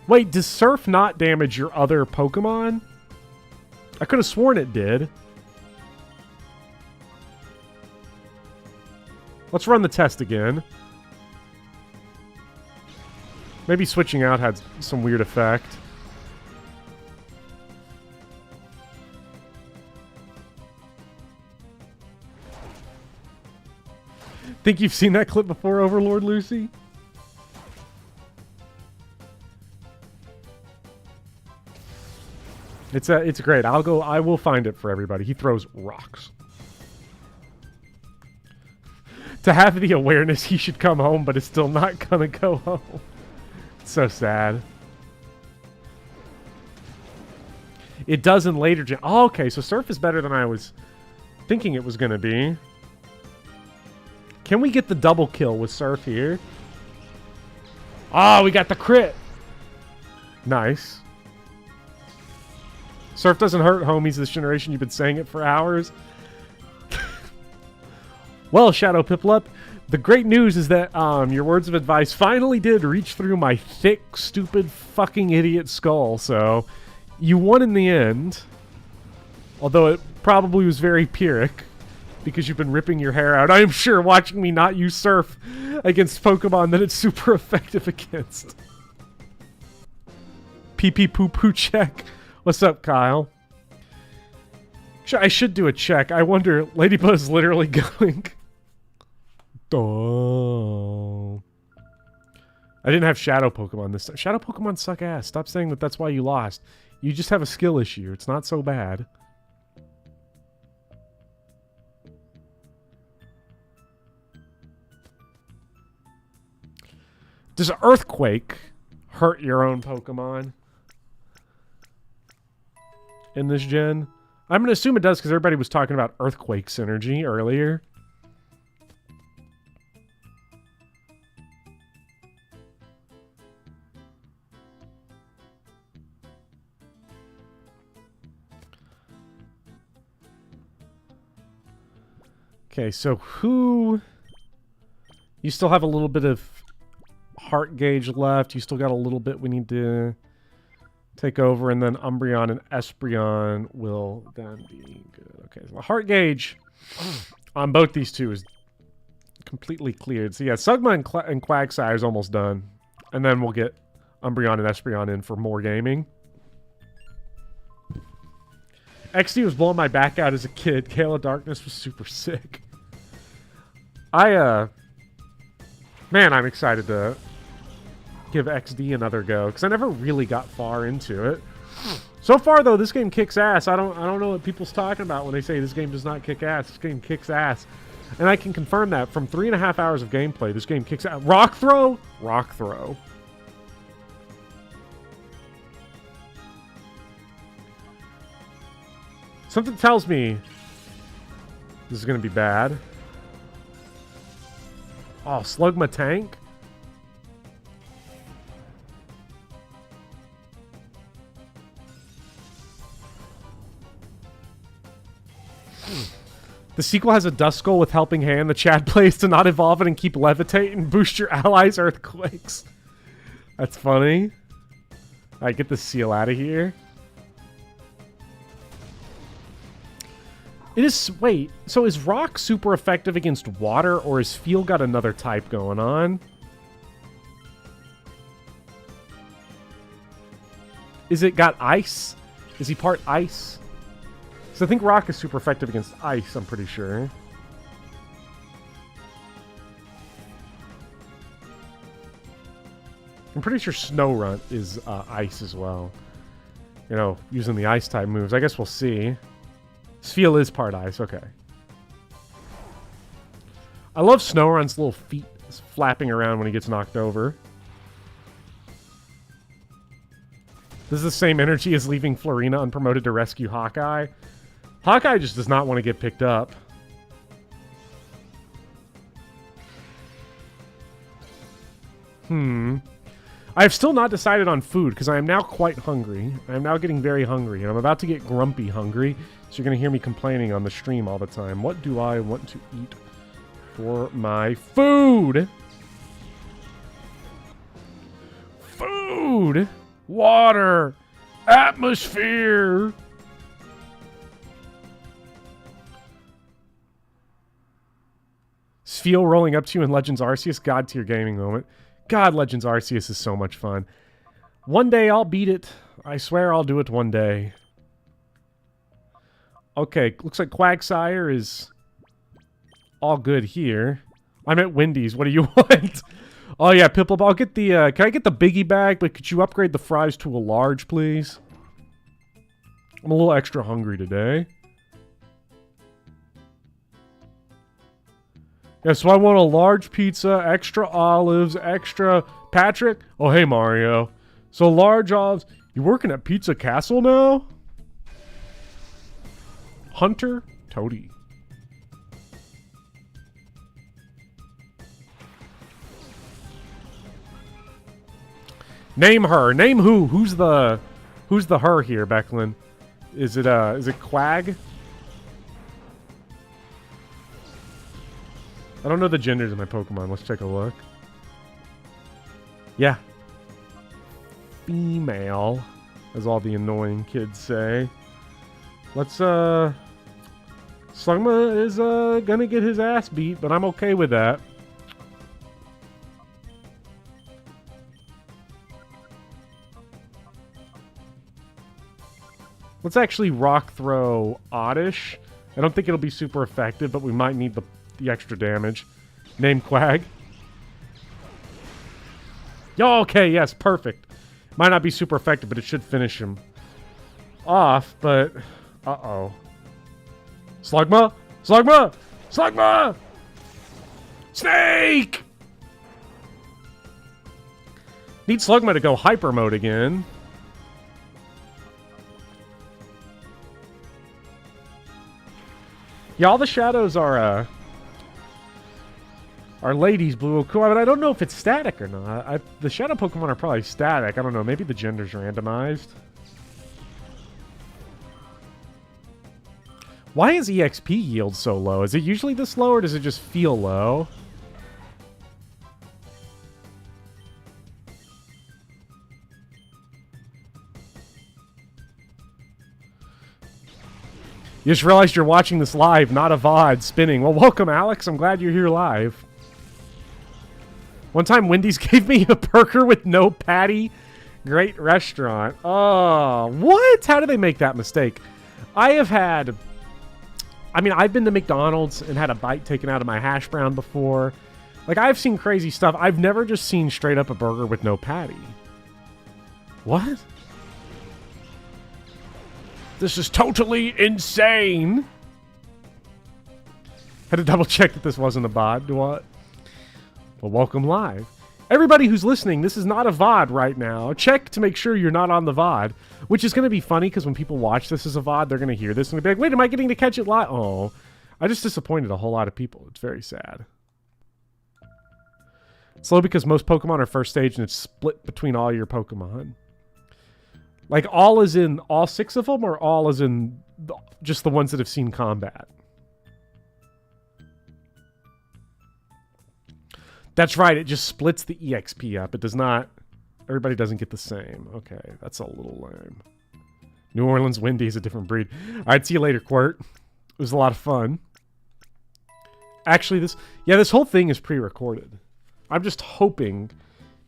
Wait, does Surf not damage your other Pokemon? I could have sworn it did. Let's run the test again. Maybe switching out had some weird effect. Think you've seen that clip before, Overlord Lucy? It's great. I will find it for everybody. He throws rocks. To have the awareness he should come home, but is still not gonna go home. It's so sad. It does in later gen. Oh, okay, so Surf is better than I was thinking it was gonna be. Can we get the double kill with Surf here? Oh, we got the crit. Nice. Surf doesn't hurt homies this generation. You've been saying it for hours. Well, Shadow Piplup, the great news is that your words of advice finally did reach through my thick, stupid, fucking idiot skull. So, you won in the end. Although it probably was very Pyrrhic, because you've been ripping your hair out. I am sure watching me not use Surf against Pokemon that it's super effective against. Pee-pee poo-poo check. What's up, Kyle? I should do a check. I wonder, Ladybuzz literally going... Oh. I didn't have Shadow Pokemon this time. Shadow Pokemon suck ass. Stop saying that that's why you lost. You just have a skill issue. It's not so bad. Does Earthquake hurt your own Pokemon in this gen? I'm going to assume it does because everybody was talking about Earthquake synergy earlier. Okay, so who... You still have a little bit of heart gauge left. You still got a little bit we need to take over, and then Umbreon and Espeon will then be good. Okay, so the heart gauge on both these two is completely cleared. So yeah, Sugma and Quagsire is almost done. And then we'll get Umbreon and Espeon in for more gaming. XD was blowing my back out as a kid. Gale of Darkness was super sick. Man, I'm excited to give XD another go, because I never really got far into it. So far, though, this game kicks ass. I don't know what people's talking about when they say this game does not kick ass. This game kicks ass. And I can confirm that from 3.5 hours of gameplay, this game kicks out. Rock throw? Rock throw. Something tells me this is going to be bad. Oh, Slugma tank? The sequel has a Dust Skull with Helping Hand. The Chad plays to not evolve it and keep levitating. Boost your allies' earthquakes. That's funny. Alright, get the seal out of here. It is... Wait, so is Rock super effective against water, or is Feel got another type going on? Is it got ice? Is he part ice? So I think Rock is super effective against ice, I'm pretty sure. I'm pretty sure Snorunt is ice as well. You know, using the ice type moves. I guess we'll see. Sfeel is part ice, okay. I love Snorunt's little feet flapping around when he gets knocked over. This is the same energy as leaving Florina unpromoted to rescue Hawkeye. Hawkeye just does not want to get picked up. I have still not decided on food because I am now quite hungry. I am now getting very hungry, and I'm about to get grumpy hungry, so you're going to hear me complaining on the stream all the time. What do I want to eat for my food? Food! Water! Atmosphere! Sfeel rolling up to you in Legends Arceus. God tier gaming moment. God, Legends Arceus is so much fun. One day I'll beat it. I swear I'll do it one day. Okay, looks like Quagsire is all good here. I'm at Wendy's. What do you want? Oh yeah, Piplup, I'll get the, can I get the biggie bag? But could you upgrade the fries to a large, please? I'm a little extra hungry today. Yeah, so I want a large pizza, extra olives, extra... Patrick? Oh, hey, Mario. So large olives. You working at Pizza Castle now? Hunter? Toady. Name her. Name who? Who's the her here, Becklin? Is it Quag? I don't know the genders of my Pokemon. Let's take a look. Yeah. Female, as all the annoying kids say. Let's, Slugma is, gonna get his ass beat, but I'm okay with that. Let's actually Rock Throw Oddish. I don't think it'll be super effective, but we might need the extra damage. Name Quag. Yo, okay, yes, perfect. Might not be super effective, but it should finish him off, but... Uh-oh. Slugma! Slugma! Slugma! Snake! Need Slugma to go hyper mode again. Yeah, all the shadows are ladies blue. Cool, but I don't know if it's static or not. The shadow Pokemon are probably static. I don't know. Maybe the gender's randomized. Why is EXP yield so low? Is it usually this low, or does it just feel low? You just realized you're watching this live, not a VOD spinning. Well, welcome, Alex. I'm glad you're here live. One time, Wendy's gave me a burger with no patty. Great restaurant. Oh, what? How did they make that mistake? I have had... I mean, I've been to McDonald's and had a bite taken out of my hash brown before. Like, I've seen crazy stuff. I've never just seen straight up a burger with no patty. What? This is totally insane. Had to double check that this wasn't a VOD. What? Well, welcome live. Everybody who's listening, this is not a VOD right now. Check to make sure you're not on the VOD, which is going to be funny because when people watch this as a VOD, they're going to hear this and be like, wait, am I getting to catch it live? Oh, I just disappointed a whole lot of people. It's very sad. Slow because most Pokemon are first stage and it's split between all your Pokemon. Like all as in all 6 of them or all as in just the ones that have seen combat? That's right, it just splits the EXP up. It does not... Everybody doesn't get the same. Okay, that's a little lame. New Orleans Windy is a different breed. Alright, see you later, Quirt. It was a lot of fun. Actually, this whole thing is pre-recorded. I'm just hoping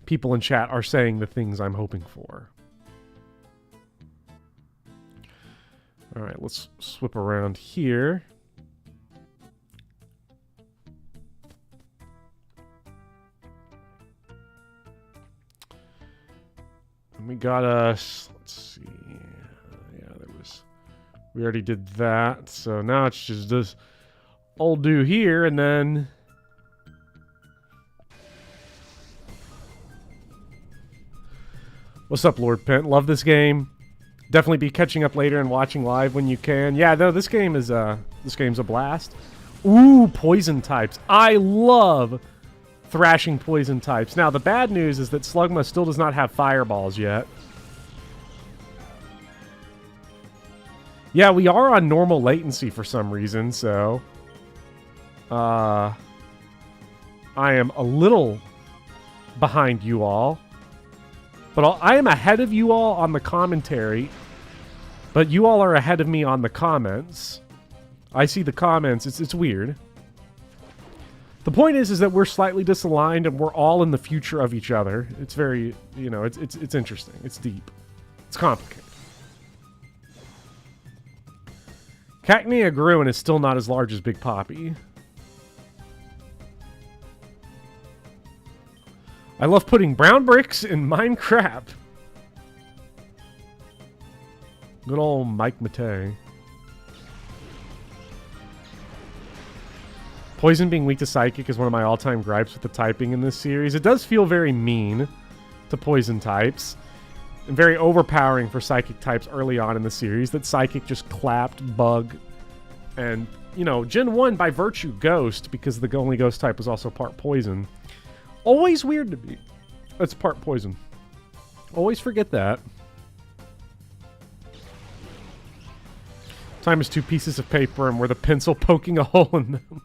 people in chat are saying the things I'm hoping for. Alright, let's swip around here. We got us, let's see, yeah, we already did that, so now it's just this old do here, and then what's up, Lord Pent? Love this game. Definitely be catching up later and watching live when you can. Yeah, no, this game's a blast. Ooh, poison types. I love thrashing poison types. Now, the bad news is that Slugma still does not have fireballs yet. Yeah, we are on normal latency for some reason, so... I am a little behind you all. But I am ahead of you all on the commentary. But you all are ahead of me on the comments. I see the comments. It's weird. The point is that we're slightly disaligned and we're all in the future of each other. It's very, you know, it's interesting. It's deep. It's complicated. Cacnea grew and is still not as large as Big Poppy. I love putting brown bricks in Minecraft. Good old Mike Matei. Poison being weak to Psychic is one of my all-time gripes with the typing in this series. It does feel very mean to Poison types. And very overpowering for Psychic types early on in the series. That Psychic just clapped Bug. And, you know, Gen 1 by virtue Ghost, because the only Ghost type was also part Poison. Always weird to me. That's part Poison. Always forget that. Time is 2 pieces of paper and with a pencil poking a hole in them.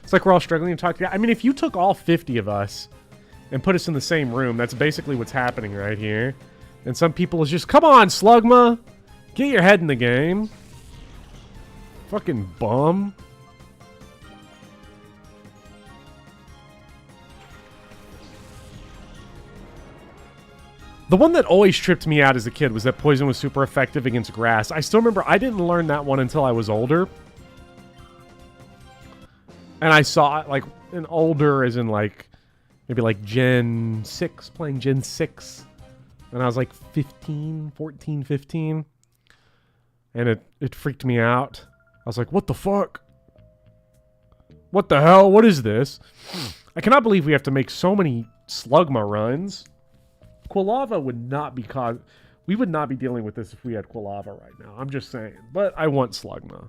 It's like we're all struggling to talk together. I mean, if you took all 50 of us and put us in the same room, that's basically what's happening right here. And some people is just, come on, Slugma! Get your head in the game. Fucking bum. The one that always tripped me out as a kid was that Poison was super effective against grass. I still remember I didn't learn that one until I was older. And I saw it, like, an older as in, like, maybe, like, Gen 6, playing Gen 6. And I was, like, 14, 15. And it freaked me out. I was like, what the fuck? What the hell? What is this? I cannot believe we have to make so many Slugma runs. Quilava would not be we would not be dealing with this if we had Quilava right now. I'm just saying. But I want Slugma.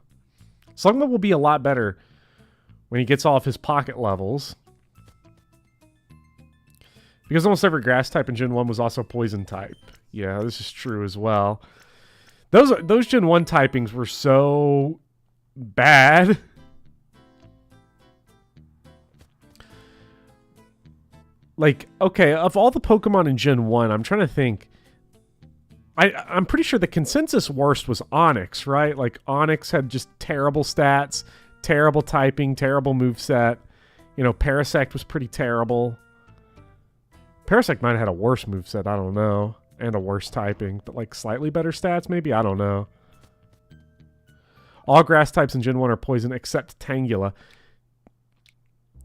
Slugma will be a lot better when he gets all of his pocket levels. Because almost every grass type in Gen 1 was also poison type. Yeah, this is true as well. Those Gen 1 typings were so bad. Like, okay, of all the Pokemon in Gen 1, I'm trying to think. I'm pretty sure the consensus worst was Onix, right? Like, Onix had just terrible stats, terrible typing, terrible moveset. You know, Parasect was pretty terrible. Parasect might have had a worse moveset, I don't know. And a worse typing, but like slightly better stats, maybe? I don't know. All grass types in Gen 1 are poison except Tangela.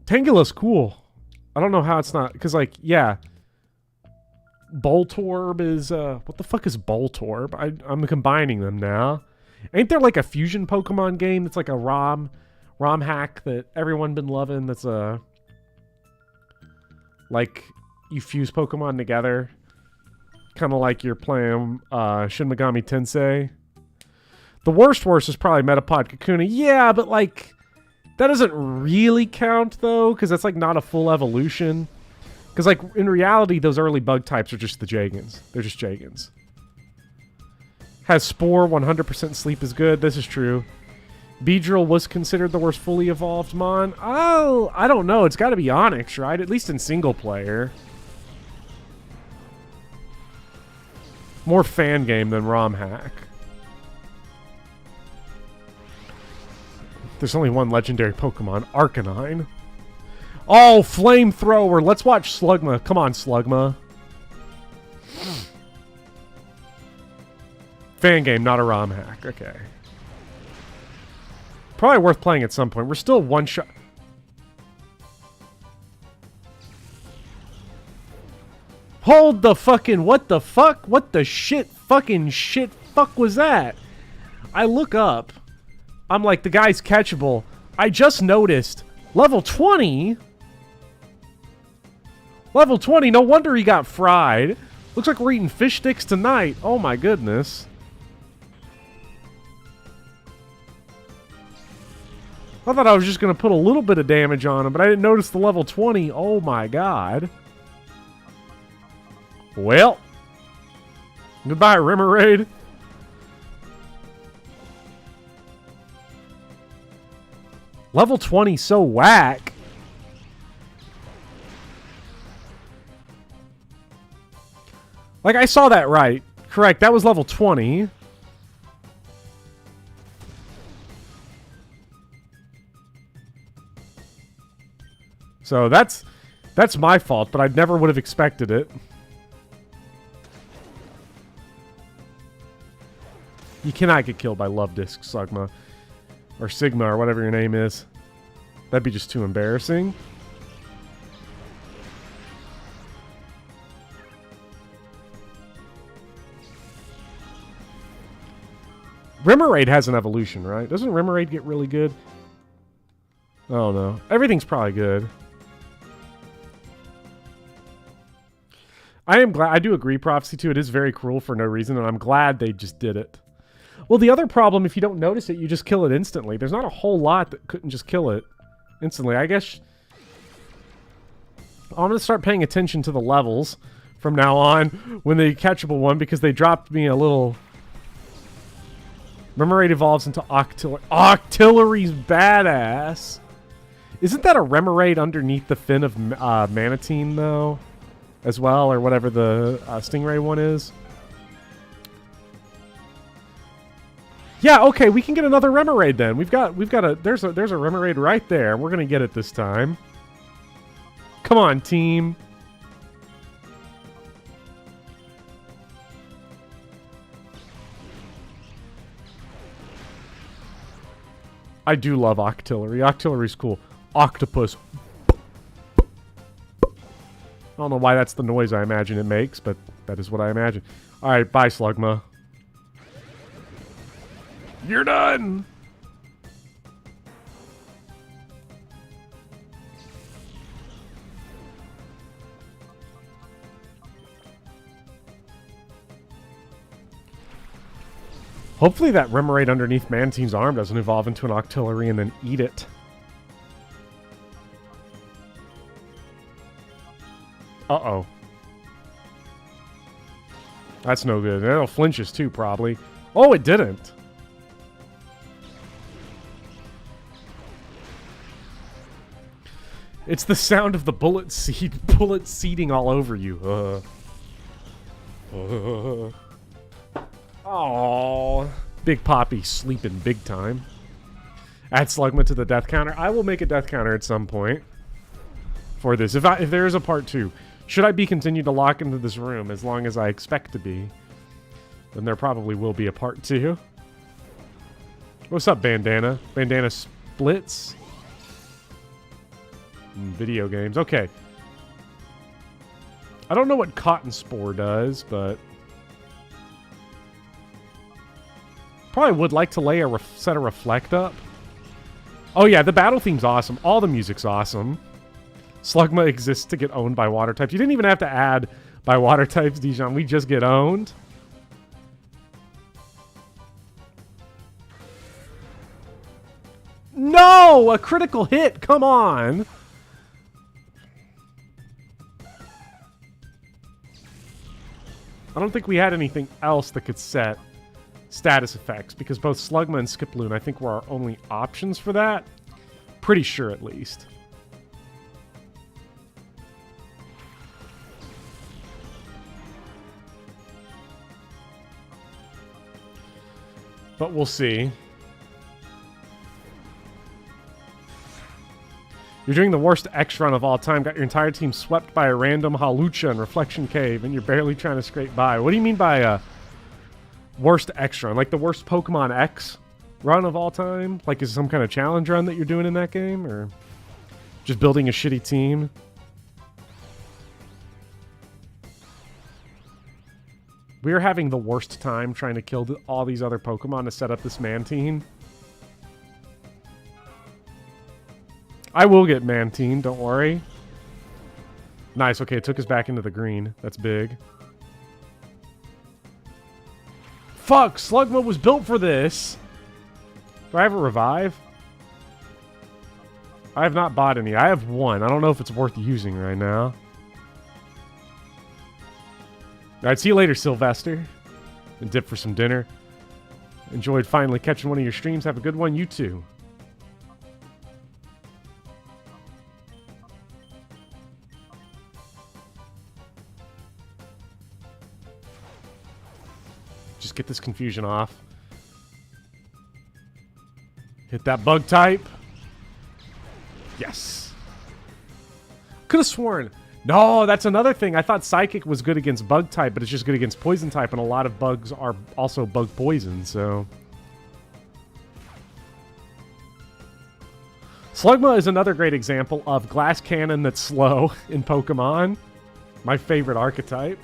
Tangela's cool. I don't know how it's not, because, like, yeah. Boltorb is, what the fuck is Boltorb? I'm combining them now. Ain't there like a fusion Pokemon game that's like a ROM hack that everyone been loving? That's a like you fuse Pokemon together, kind of like you're playing Shin Megami Tensei. The worst is probably Metapod Kakuna. Yeah, but like that doesn't really count though, because that's like not a full evolution. Because like in reality, those early bug types are just the Jagans. They're just Jagans. Has Spore, 100% sleep is good. This is true. Beedrill was considered the worst fully evolved Mon. Oh, I don't know. It's got to be Onyx, right? At least in single player. More fan game than ROM hack. There's only one legendary Pokemon, Arcanine. Oh, Flamethrower. Let's watch Slugma. Come on, Slugma. Fan game, not a ROM hack. Okay. Probably worth playing at some point. We're still one shot. Hold the fucking... What the fuck? What the shit fucking shit fuck was that? I look up. I'm like, the guy's catchable. I just noticed. Level 20? Level 20? No wonder he got fried. Looks like we're eating fish sticks tonight. Oh my goodness. I thought I was just going to put a little bit of damage on him, but I didn't notice the level 20. Oh my god. Well. Goodbye, Remoraid. Level 20 so whack. Like, I saw that right. Correct, that was level 20. So that's my fault, but I never would have expected it. You cannot get killed by Love Disc, Sigma. Or Sigma, or whatever your name is. That'd be just too embarrassing. Remoraid has an evolution, right? Doesn't Remoraid get really good? Oh no. Everything's probably good. I am glad. I do agree, Prophecy, too. It is very cruel for no reason, and I'm glad they just did it. Well, the other problem, if you don't notice it, you just kill it instantly. There's not a whole lot that couldn't just kill it instantly. I guess I'm going to start paying attention to the levels from now on when the catchable one, because they dropped me a little... Remoraid evolves into Octillery. Octillery's badass! Isn't that a Remoraid underneath the fin of Manatine, though? As well, or whatever the Stingray one is. Yeah, okay, we can get another Remoraid then. We've got a there's a Remoraid right there. We're gonna get it this time. Come on, team. I do love Octillery. Octillery's cool. Octopus. I don't know why that's the noise I imagine it makes, but that is what I imagine. Alright, bye, Slugma. You're done! Hopefully that Remoraid underneath Mantine's arm doesn't evolve into an Octillery and then eat it. Uh-oh. That's no good. It'll flinches too, probably. Oh, it didn't. It's the sound of the bullet seeding all over you. Oh, Big Poppy sleeping big time. Add Slugma to the death counter. I will make a death counter at some point for this. If there is a part 2. Should I be continued to lock into this room as long as I expect to be, then there probably will be a part 2. What's up, Bandana? Bandana splits? Video games. Okay. I don't know what Cotton Spore does, but... Probably would like to lay a set a reflect up. Oh yeah, the battle theme's awesome. All the music's awesome. Slugma exists to get owned by water types. You didn't even have to add by water types, Dijon. We just get owned. No! A critical hit! Come on! I don't think we had anything else that could set status effects, because both Slugma and Skiploon, I think, were our only options for that. Pretty sure, at least. But we'll see. You're doing the worst X run of all time. Got your entire team swept by a random Halucha in Reflection Cave, and you're barely trying to scrape by. What do you mean by a worst X run? Like the worst Pokemon X run of all time? Like is it some kind of challenge run that you're doing in that game? Or just building a shitty team? We're having the worst time trying to kill all these other Pokemon to set up this Mantine. I will get Mantine, don't worry. Nice, okay, it took us back into the green. That's big. Fuck, Slugma was built for this. Do I have a revive? I have not bought any. I have one. I don't know if it's worth using right now. Alright, see you later, Sylvester. And dip for some dinner. Enjoyed finally catching one of your streams. Have a good one. You too. Just get this confusion off. Hit that bug type. Yes. Could have sworn. No, that's another thing. I thought Psychic was good against bug type, but it's just good against poison type, and a lot of bugs are also bug poison, so. Slugma is another great example of glass cannon that's slow in Pokemon. My favorite archetype.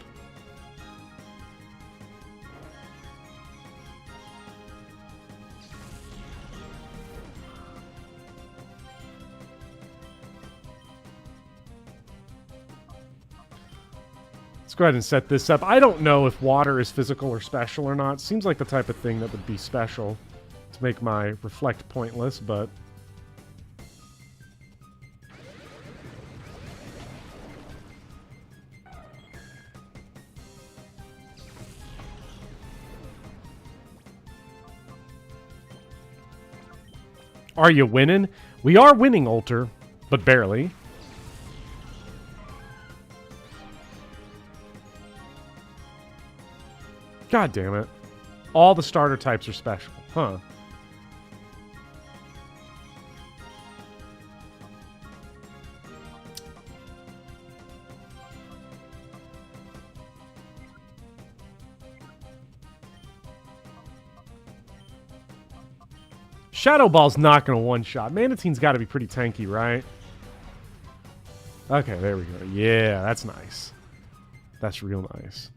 Let's go ahead and set this up. I don't know if water is physical or special or not. Seems like the type of thing that would be special to make my reflect pointless, but... Are you winning? We are winning, Alter, but barely. God damn it. All the starter types are special. Huh. Shadow Ball's not going to one-shot. Manatine's got to be pretty tanky, right? Okay, there we go. Yeah, that's nice. That's real nice.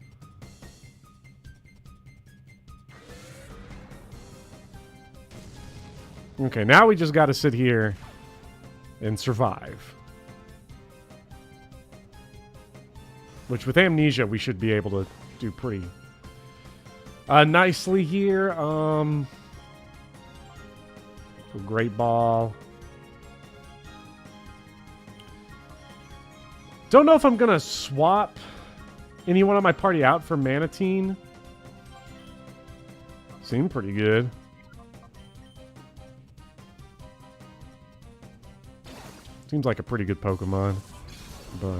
Okay, now we just got to sit here and survive. Which, with Amnesia, we should be able to do pretty nicely here. Great Ball. Don't know if I'm going to swap anyone on my party out for Manatine. Seemed pretty good. Seems like a pretty good Pokemon, but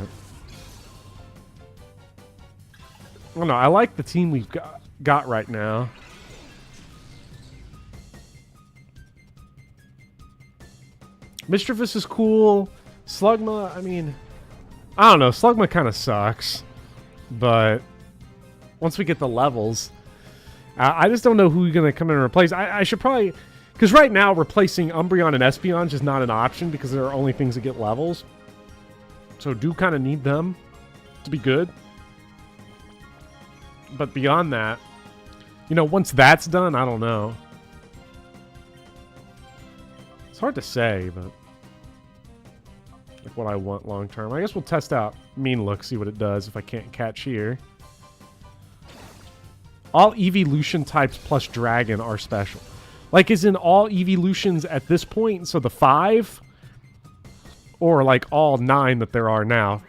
I don't know. I like the team we've got right now. Mischievous is cool. Slugma, I mean, I don't know. Slugma kind of sucks, but once we get the levels, I just don't know who you're going to come in and replace. I should probably... Because right now, replacing Umbreon and Espeon is just not an option because they're only things that get levels. So do kind of need them to be good. But beyond that, You know, once that's done, I don't know. It's hard to say, but like what I want long term. I guess we'll test out Mean Look, see what it does if I can't catch here. All evolution types plus dragon are special. Like, is in all evolutions at this point, so the 5? Or like all 9 that there are now?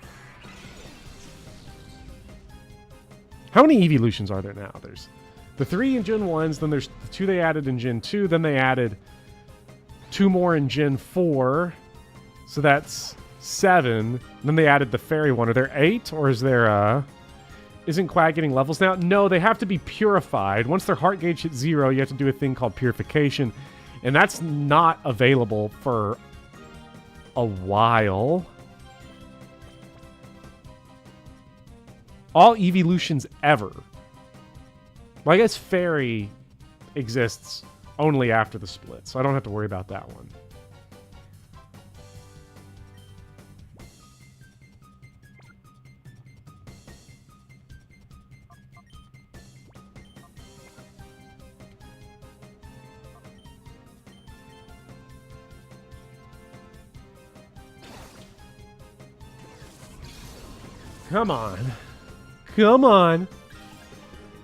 How many evolutions are there now? There's the 3 in Gen 1s, then there's the 2 they added in Gen 2, then they added 2 more in Gen 4. So that's 7. Then they added the fairy one. Are there 8? Or is there isn't Quack getting levels now? No, they have to be purified. Once their heart gauge hits 0, you have to do a thing called Purification. And that's not available for a while. All evolutions ever. Well, I guess fairy exists only after the split, so I don't have to worry about that one. Come on. Come on.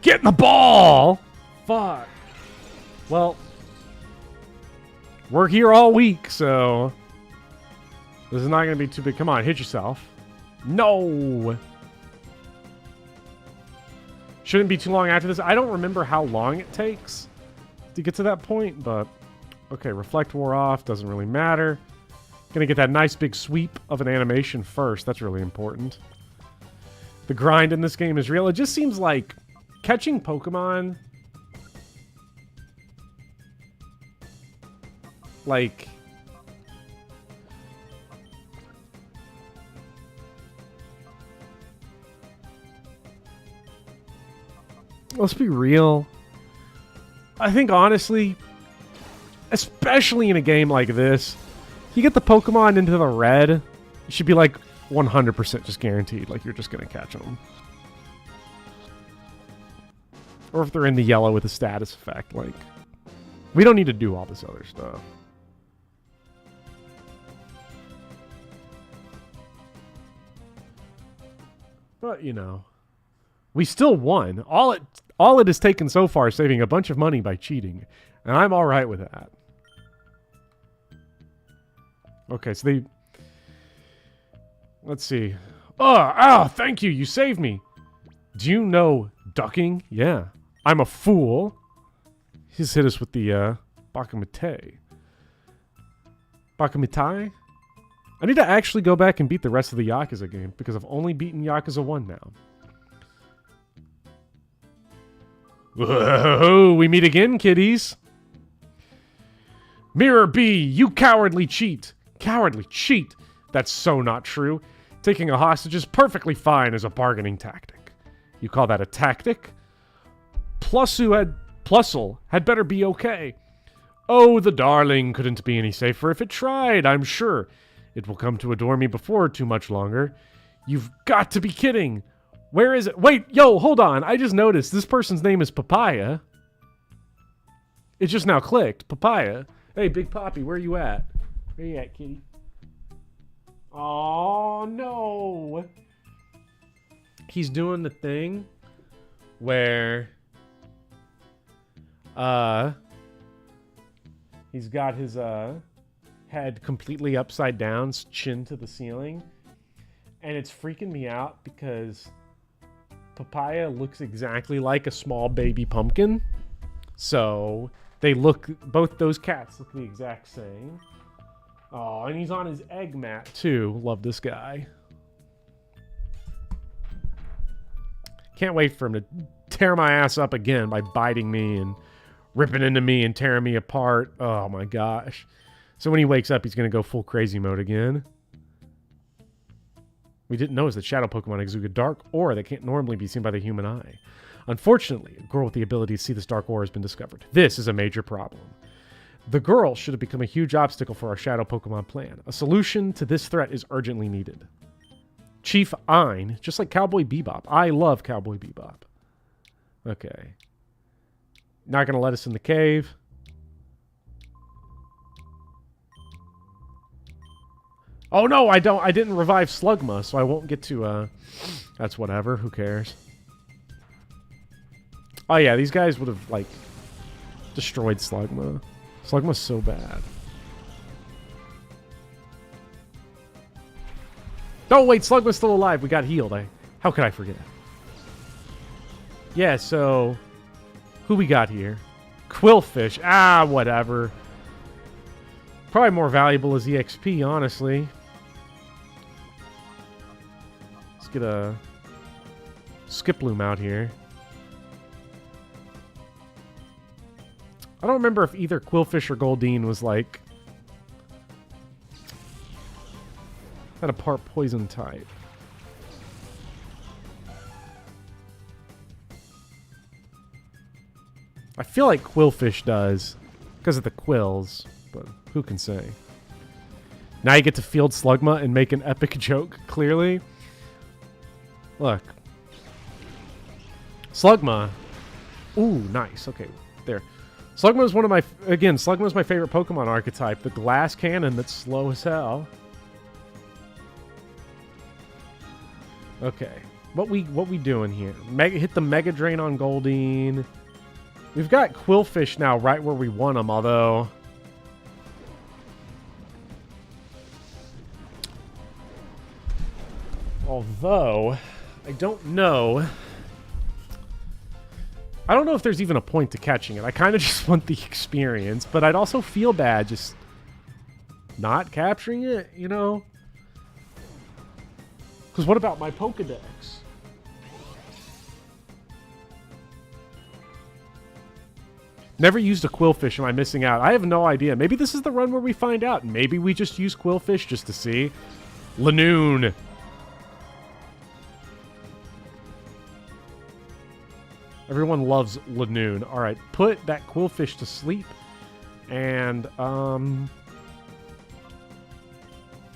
Get in the ball! Fuck. Well, we're here all week, so this is not going to be too big. Come on, hit yourself. No! Shouldn't be too long after this. I don't remember how long it takes to get to that point, but okay, Reflect wore off. Doesn't really matter. Gonna get that nice big sweep of an animation first. That's really important. The grind in this game is real. It just seems like catching Pokemon, like, let's be real. I think honestly, especially in a game like this, you get the Pokemon into the red, you should be like 100% just guaranteed, like you're just gonna catch them. Or if they're in the yellow with a status effect, like, we don't need to do all this other stuff. But, you know, we still won. All it has taken so far is saving a bunch of money by cheating, and I'm all right with that. Okay, so they... Let's see. Oh, thank you. You saved me. Do you know ducking? Yeah. I'm a fool. He's hit us with the Bakamite. Bakamite? I need to actually go back and beat the rest of the Yakuza game because I've only beaten Yakuza 1 now. Whoa, we meet again, kiddies. Mirror B, you cowardly cheat. Cowardly cheat. That's so not true. Taking a hostage is perfectly fine as a bargaining tactic. You call that a tactic? Plusle had better be okay. Oh, the darling couldn't be any safer if it tried, I'm sure. It will come to adore me before too much longer. You've got to be kidding. Where is it? Wait, yo, hold on. I just noticed this person's name is Papaya. It just now clicked. Papaya. Hey, Big Poppy, where you at? Where you at, kitty? Oh, no. He's doing the thing where he's got his head completely upside down, chin to the ceiling. And it's freaking me out because Papaya looks exactly like a small baby pumpkin. So they look, both those cats look the exact same. Oh, and he's on his egg mat, too. Love this guy. Can't wait for him to tear my ass up again by biting me and ripping into me and tearing me apart. Oh, my gosh. So when he wakes up, he's going to go full crazy mode again. We didn't notice that shadow Pokemon exude a dark aura that can't normally be seen by the human eye. Unfortunately, a girl with the ability to see this dark aura has been discovered. This is a major problem. The girl should have become a huge obstacle for our shadow Pokemon plan. A solution to this threat is urgently needed. Chief Ein, just like Cowboy Bebop. I love Cowboy Bebop. Okay. Not gonna let us in the cave. Oh no, I didn't revive Slugma, so I won't get to, that's whatever, who cares. Oh yeah, these guys would have, like, destroyed Slugma. Slugma's so bad. Oh wait, Slugma's still alive. We got healed. How could I forget? Yeah, so who we got here? Quillfish. Ah, whatever. Probably more valuable as EXP, honestly. Let's get a Skiploom out here. I don't remember if either Quillfish or Goldeen was like had a part poison type. I feel like Quillfish does because of the quills, but who can say? Now you get to field Slugma and make an epic joke, clearly. Look. Slugma. Ooh, nice. Okay, there. Slugma is one of my... Again, Slugma is my favorite Pokemon archetype. The glass cannon that's slow as hell. Okay. What we doing here? Hit the Mega Drain on Goldeen. We've got Quillfish now right where we want them, although... I don't know... I don't know if there's even a point to catching it. I kind of just want the experience, but I'd also feel bad just not capturing it, you know? Because what about my Pokedex? Never used a Quillfish. Am I missing out? I have no idea. Maybe this is the run where we find out. Maybe we just use Quillfish just to see. Lanoon. Everyone loves Lanoon. Alright, put that Quillfish to sleep. And, oh,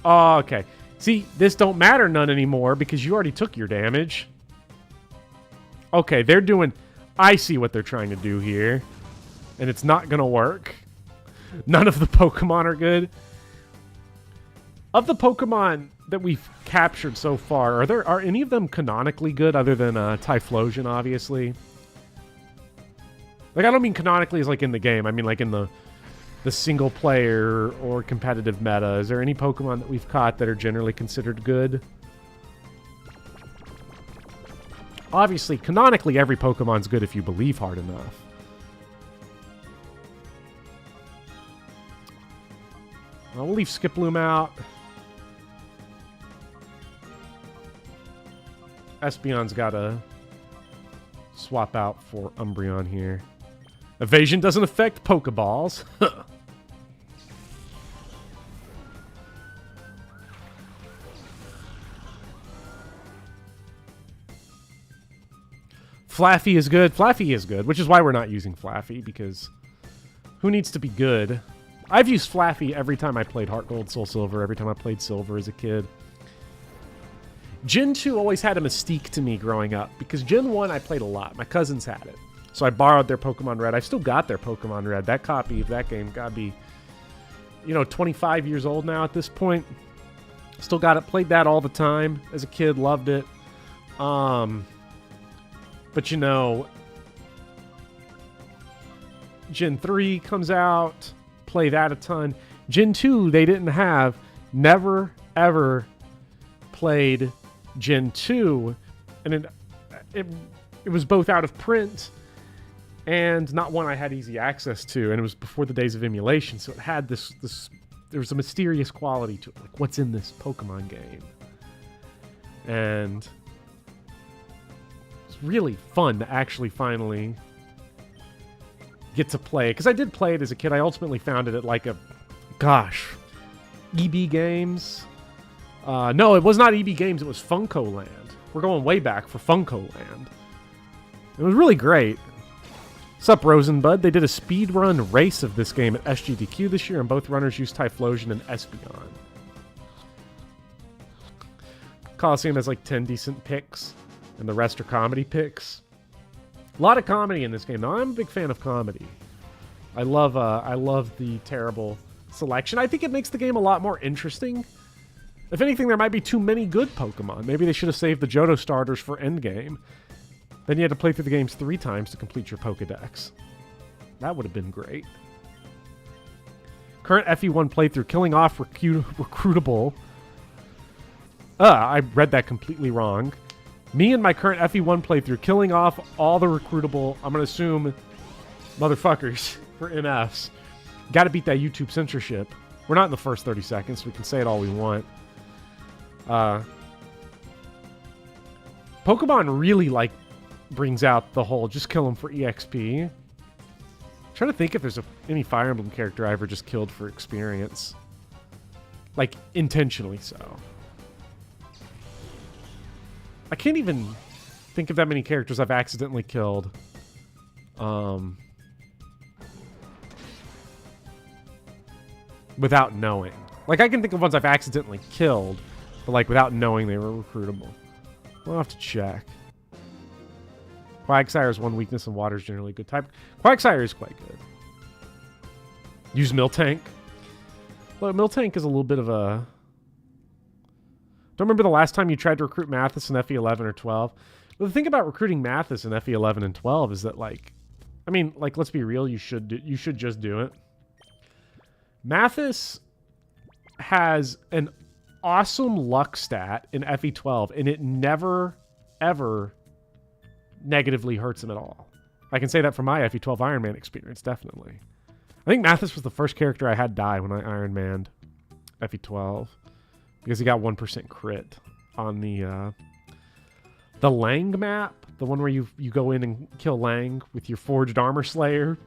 okay. See, this don't matter none anymore because you already took your damage. Okay, they're doing... I see what they're trying to do here. And it's not gonna work. None of the Pokemon are good. Of the Pokemon that we've captured so far, are any of them canonically good other than Typhlosion, obviously? Like, I don't mean canonically as, like, in the game. I mean, like, in the single-player or competitive meta. Is there any Pokemon that we've caught that are generally considered good? Obviously, canonically, every Pokemon's good if you believe hard enough. We'll leave Skiploom out. Espeon's got to swap out for Umbreon here. Evasion doesn't affect Pokeballs. Flaffy is good. Flaffy is good, which is why we're not using Flaffy, because who needs to be good? I've used Flaffy every time I played Heart Gold, Soul Silver, every time I played Silver as a kid. Gen 2 always had a mystique to me growing up, because Gen 1 I played a lot. My cousins had it. So I borrowed their Pokemon Red. I've still got their Pokemon Red. That copy of that game gotta be, 25 years old now at this point. Still got it. Played that all the time as a kid. Loved it. But Gen 3 comes out. Play that a ton. Gen 2 they didn't have. Never, ever played Gen 2. And it was both out of print and not one I had easy access to, and it was before the days of emulation, so it had this there was a mysterious quality to it, like what's in this Pokemon game. And it's really fun to actually finally get to play, because I did play it as a kid. I ultimately found it at like EB Games. No, it was not EB Games, it was Funko Land. We're going way back for Funko Land. It was really great. Sup, Rosenbud? They did a speedrun race of this game at SGDQ this year, and both runners used Typhlosion and Espeon. Colosseum has like 10 decent picks, and the rest are comedy picks. A lot of comedy in this game. Now, I'm a big fan of comedy. I love the terrible selection. I think it makes the game a lot more interesting. If anything, there might be too many good Pokemon. Maybe they should have saved the Johto starters for endgame. Then you had to play through the games 3 times to complete your Pokedex. That would have been great. Current FE1 playthrough, killing off recruitable. I read that completely wrong. Me and my current FE1 playthrough, killing off all the recruitable, I'm going to assume, motherfuckers for MFs. Got to beat that YouTube censorship. We're not in the first 30 seconds. We can say it all we want. Pokemon really, like, brings out the whole just kill them for EXP. I'm trying to think if there's any Fire Emblem character I ever just killed for experience. Like, intentionally so. I can't even think of that many characters I've accidentally killed. Without knowing. Like, I can think of ones I've accidentally killed, but, like, without knowing they were recruitable. We'll have to check. Quagsire's one weakness, and water is generally a good type. Quagsire is quite good. Use Miltank. Well, Miltank is a little bit of a... Don't remember the last time you tried to recruit Mathis in FE11 or 12. But the thing about recruiting Mathis in FE11 and 12 is that, like... I mean, like, let's be real. You should just do it. Mathis has an awesome luck stat in FE12, and it never, ever negatively hurts him at all. I can say that from my FE12 Iron Man experience, definitely. I think Mathis was the first character I had die when I Iron Manned FE12, because he got 1% crit on the Lang map, the one where you go in and kill Lang with your Forged Armor Slayer.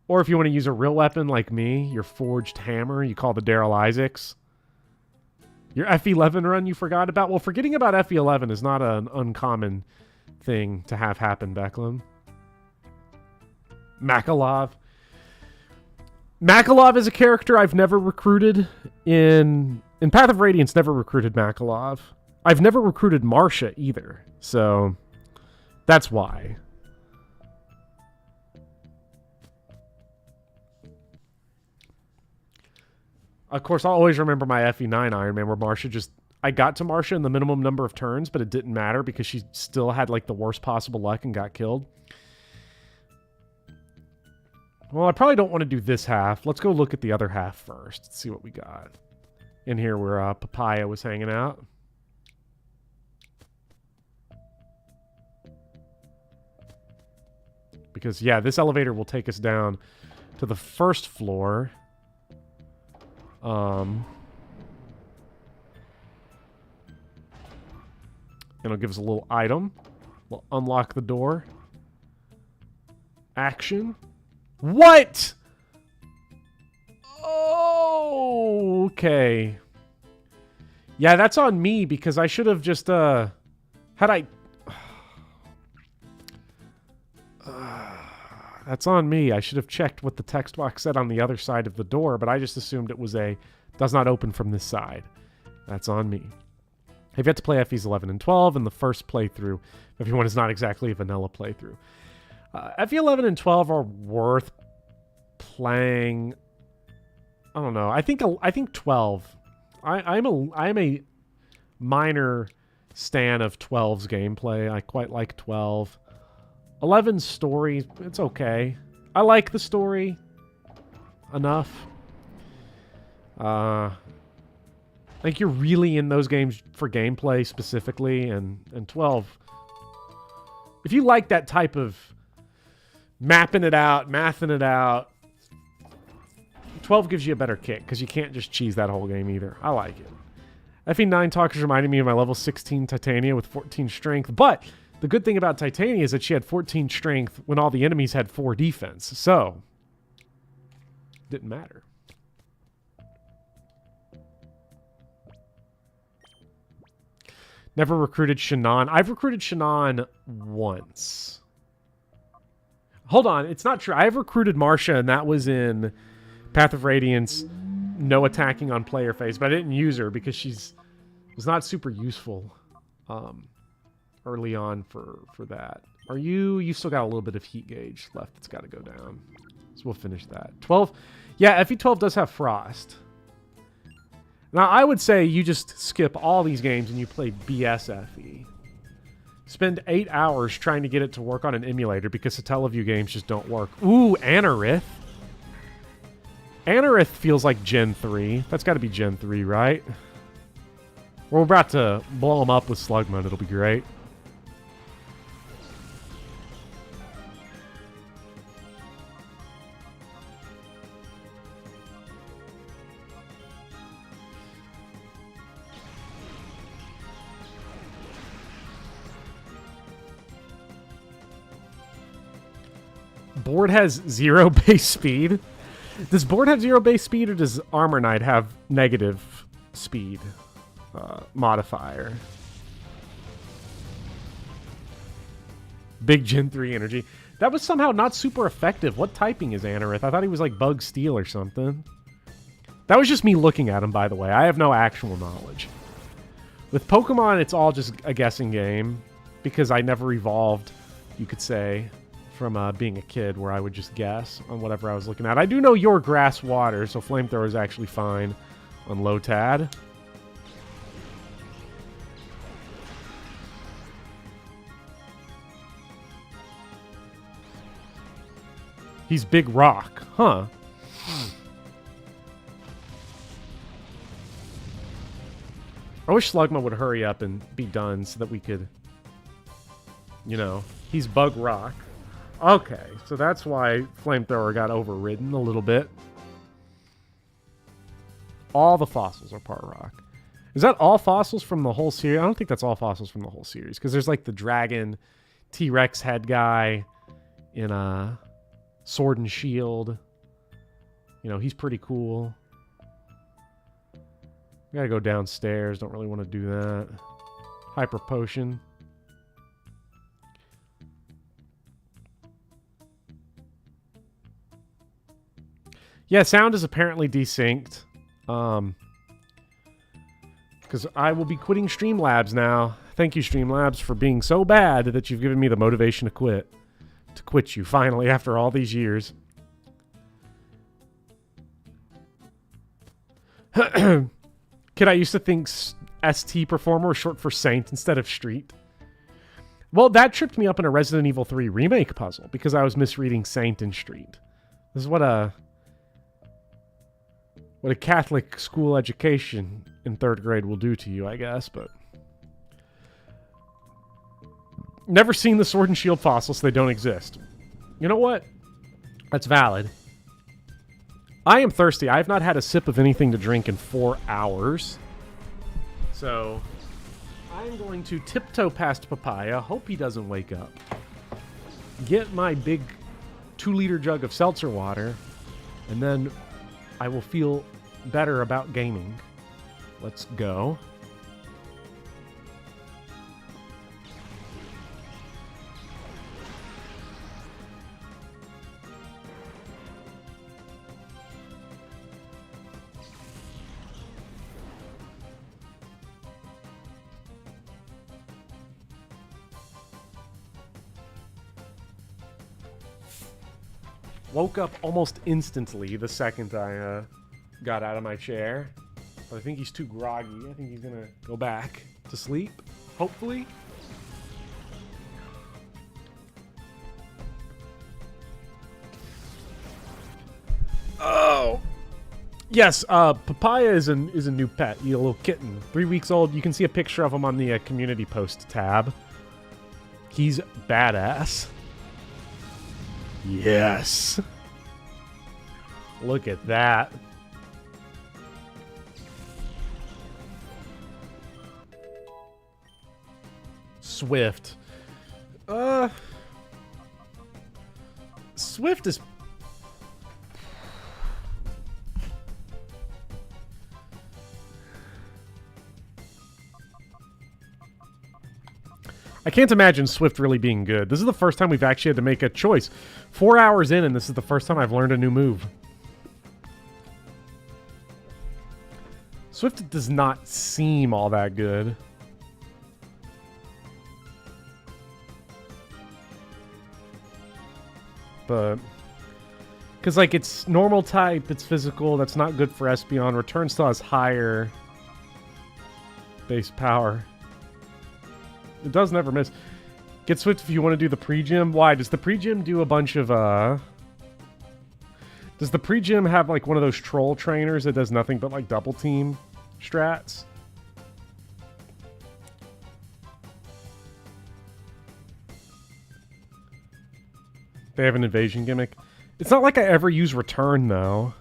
Or if you want to use a real weapon like me, your Forged Hammer, you call the Daryl Isaacs. Your FE11 run you forgot about? Well, forgetting about FE11 is not an uncommon thing to have happen, Becklem. Makalov. Makalov is a character I've never recruited in Path of Radiance, never recruited Makalov. I've never recruited Marcia either, so that's why. Of course, I'll always remember my FE9 Iron Man where Marcia just... I got to Marcia in the minimum number of turns, but it didn't matter because she still had, like, the worst possible luck and got killed. Well, I probably don't want to do this half. Let's go look at the other half first. See what we got. In here where Papaya was hanging out. Because, yeah, this elevator will take us down to the first floor. And it'll give us a little item. We'll unlock the door. Action. What? Oh, okay. Yeah, that's on me because I should have just, had I... That's on me. I should have checked what the text box said on the other side of the door, but I just assumed it was a does not open from this side. That's on me. I've yet to play FEs 11 and 12, and the first playthrough, FE1 is not exactly a vanilla playthrough. FE 11 and 12 are worth playing. I don't know. I think 12. I'm a minor stan of 12's gameplay. I quite like 12. 11's story, it's okay. I like the story enough. I think you're really in those games for gameplay specifically, and 12. If you like that type of mapping it out, mathing it out, 12 gives you a better kick because you can't just cheese that whole game either. I like it. FE9 Talk is reminding me of my level 16 Titania with 14 strength, but the good thing about Titania is that she had 14 strength when all the enemies had 4 defense, so didn't matter. Never recruited Shannon. I've recruited Shannon once. Hold on, it's not true. I've recruited Marcia, and that was in Path of Radiance, no attacking on player phase, but I didn't use her because was not super useful early on for that. Are you? You still got a little bit of heat gauge left. It's got to go down. So we'll finish that. 12. Yeah, FE12 does have frost. Now, I would say you just skip all these games and you play BSFE. Spend 8 hours trying to get it to work on an emulator because the Teleview games just don't work. Ooh, Anorith. Anorith feels like Gen 3. That's got to be Gen 3, right? We're about to blow them up with Slugma. It'll be great. Board has 0 base speed. Does board have 0 base speed, or does Armor Knight have negative speed modifier? Big Gen 3 energy. That was somehow not super effective. What typing is Anorith? I thought he was like Bug Steel or something. That was just me looking at him, by the way. I have no actual knowledge. With Pokemon, it's all just a guessing game because I never evolved, you could say, from being a kid where I would just guess on whatever I was looking at. I do know your grass water, so Flamethrower is actually fine on Lotad. He's Big Rock, huh? I wish Slugma would hurry up and be done so that we could, you know, he's Bug Rock. Okay, so that's why Flamethrower got overridden a little bit. All the fossils are part rock. Is that all fossils from the whole series? I don't think that's all fossils from the whole series, because there's like the dragon T-Rex head guy in a Sword and Shield. You know, he's pretty cool. We gotta go downstairs. Don't really want to do that. Hyper Potion. Yeah, sound is apparently desynced. Because I will be quitting Streamlabs now. Thank you, Streamlabs, for being so bad that you've given me the motivation to quit. To quit you, finally, after all these years. Kid, I used to think ST Performer was short for Saint instead of Street. Well, that tripped me up in a Resident Evil 3 remake puzzle because I was misreading Saint and Street. This is what a Catholic school education in 3rd grade will do to you, I guess, but... Never seen the Sword and Shield fossils, so they don't exist. You know what? That's valid. I am thirsty. I have not had a sip of anything to drink in 4 hours. So, I'm going to tiptoe past Papaya, hope he doesn't wake up. Get my big 2-liter jug of seltzer water, and then I will feel better about gaming. Let's go. Woke up almost instantly the second I got out of my chair. But I think he's too groggy. I think he's gonna go back to sleep, hopefully. Oh! Yes, Papaya is a new pet. He's a little kitten. 3 weeks old. You can see a picture of him on the community post tab. He's badass. Yes. Look at that. Swift. Swift is... I can't imagine Swift really being good. This is the first time we've actually had to make a choice. 4 hours in, and this is the first time I've learned a new move. Swift does not seem all that good. but... Because, like, it's normal type, it's physical, that's not good for Espeon. Return still has higher base power. It does never miss. Get Swift if you want to do the pre-gym. Why? Does the pre-gym do a bunch of, Does the pre-gym have, like, one of those troll trainers that does nothing but, like, double team strats? They have an invasion gimmick. It's not like I ever use return, though.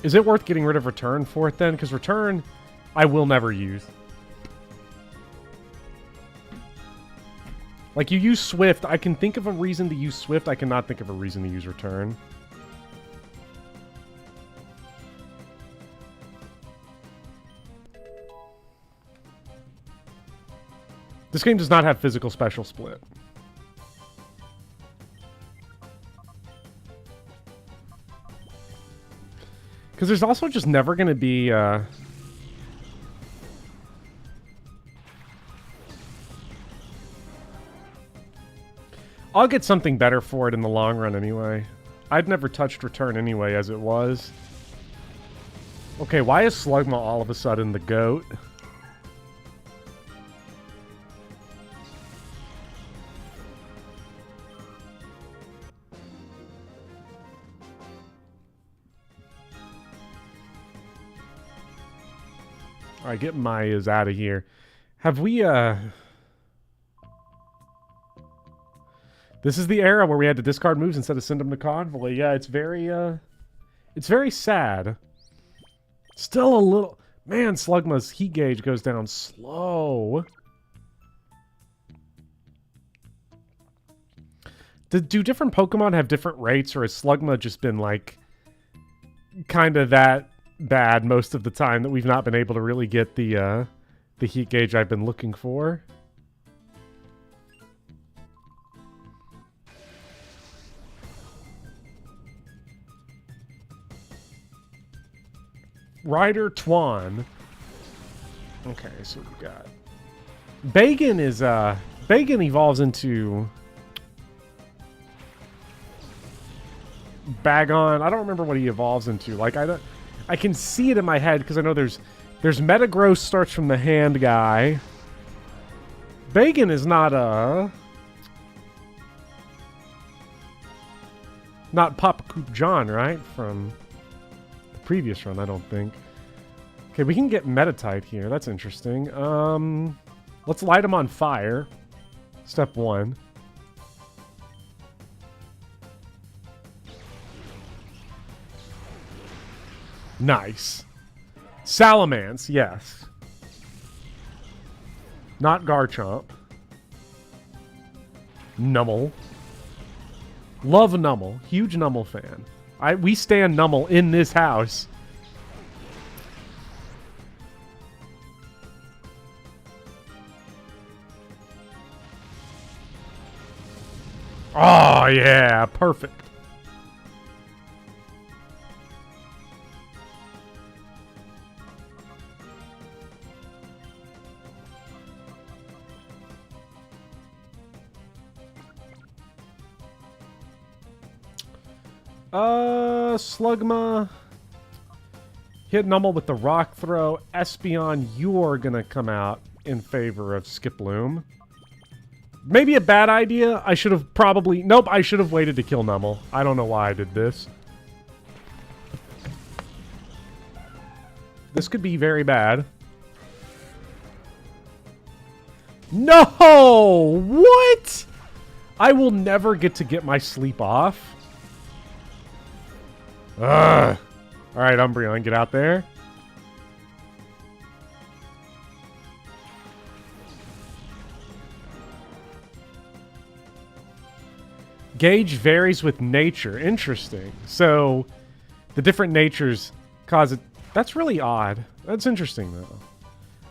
Is it worth getting rid of return for it, then? Because return, I will never use. Like, you use Swift. I can think of a reason to use Swift. I cannot think of a reason to use return. This game does not have physical special split. Because there's also just never going to be... I'll get something better for it in the long run anyway. I'd never touched return anyway as it was. Okay, why is Slugma all of a sudden the GOAT? Alright, get Maya's out of here. Have we, This is the era where we had to discard moves instead of send them to Convoy. Yeah, it's very sad. Still a little... Man, Slugma's heat gauge goes down slow. Do different Pokemon have different rates, or has Slugma just been, like, kind of that bad most of the time that we've not been able to really get the heat gauge I've been looking for? Ryder Twan. Okay, so we got... Bagan is, Bagan evolves into... Bagon. I don't remember what he evolves into. Like, I can see it in my head, because I know there's Metagross starts from the hand guy. Bagan is not not Papa Coop John, right? From the previous run, I don't think. Okay, we can get Metatite here. That's interesting. Let's light him on fire. Step 1. Nice. Salamence, yes. Not Garchomp. Numel. Love Numel. Huge Numel fan. We stand Numel in this house. Oh, yeah. Perfect. Slugma. Hit Numel with the Rock Throw. Espeon, you're gonna come out in favor of Skiploom. Maybe a bad idea. I should have probably... Nope, I should have waited to kill Numel. I don't know why I did this. This could be very bad. No! What? I will never get my sleep off. Ugh. Alright, Umbreon, get out there. Gauge varies with nature. Interesting. So, the different natures cause it... That's really odd. That's interesting, though.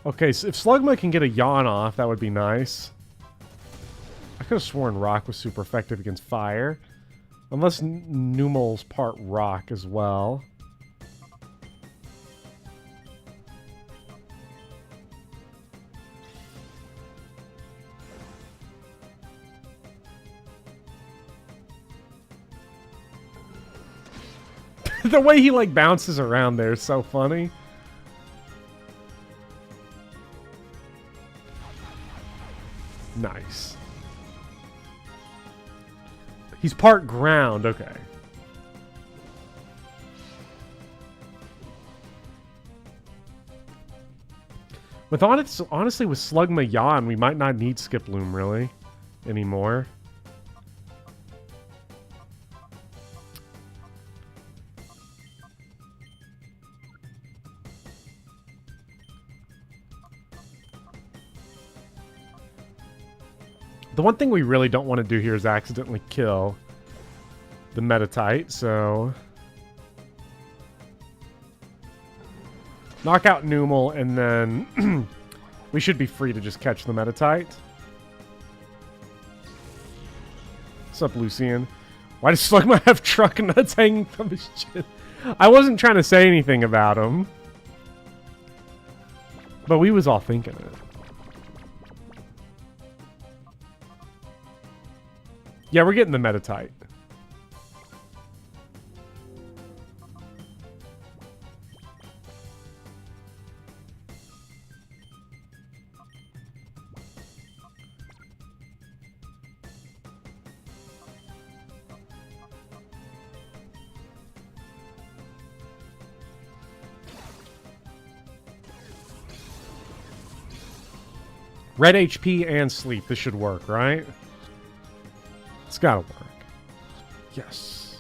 Okay, so if Slugma can get a yawn off, that would be nice. I could have sworn Rock was super effective against fire. Unless Numel's part rock as well. The way he like bounces around there is so funny. Nice. He's part ground, okay. With honestly, with Slugma Yan, we might not need Skiploom really anymore. The one thing we really don't want to do here is accidentally kill the Metatite, so... knock out Numel, and then we should be free to just catch the Metatite. What's up, Lucian? Why does Slugma have truck nuts hanging from his chin? I wasn't trying to say anything about him. But we was all thinking it. Yeah, we're getting the Metatite. Red HP and sleep. This should work, right? It's gotta work. Yes.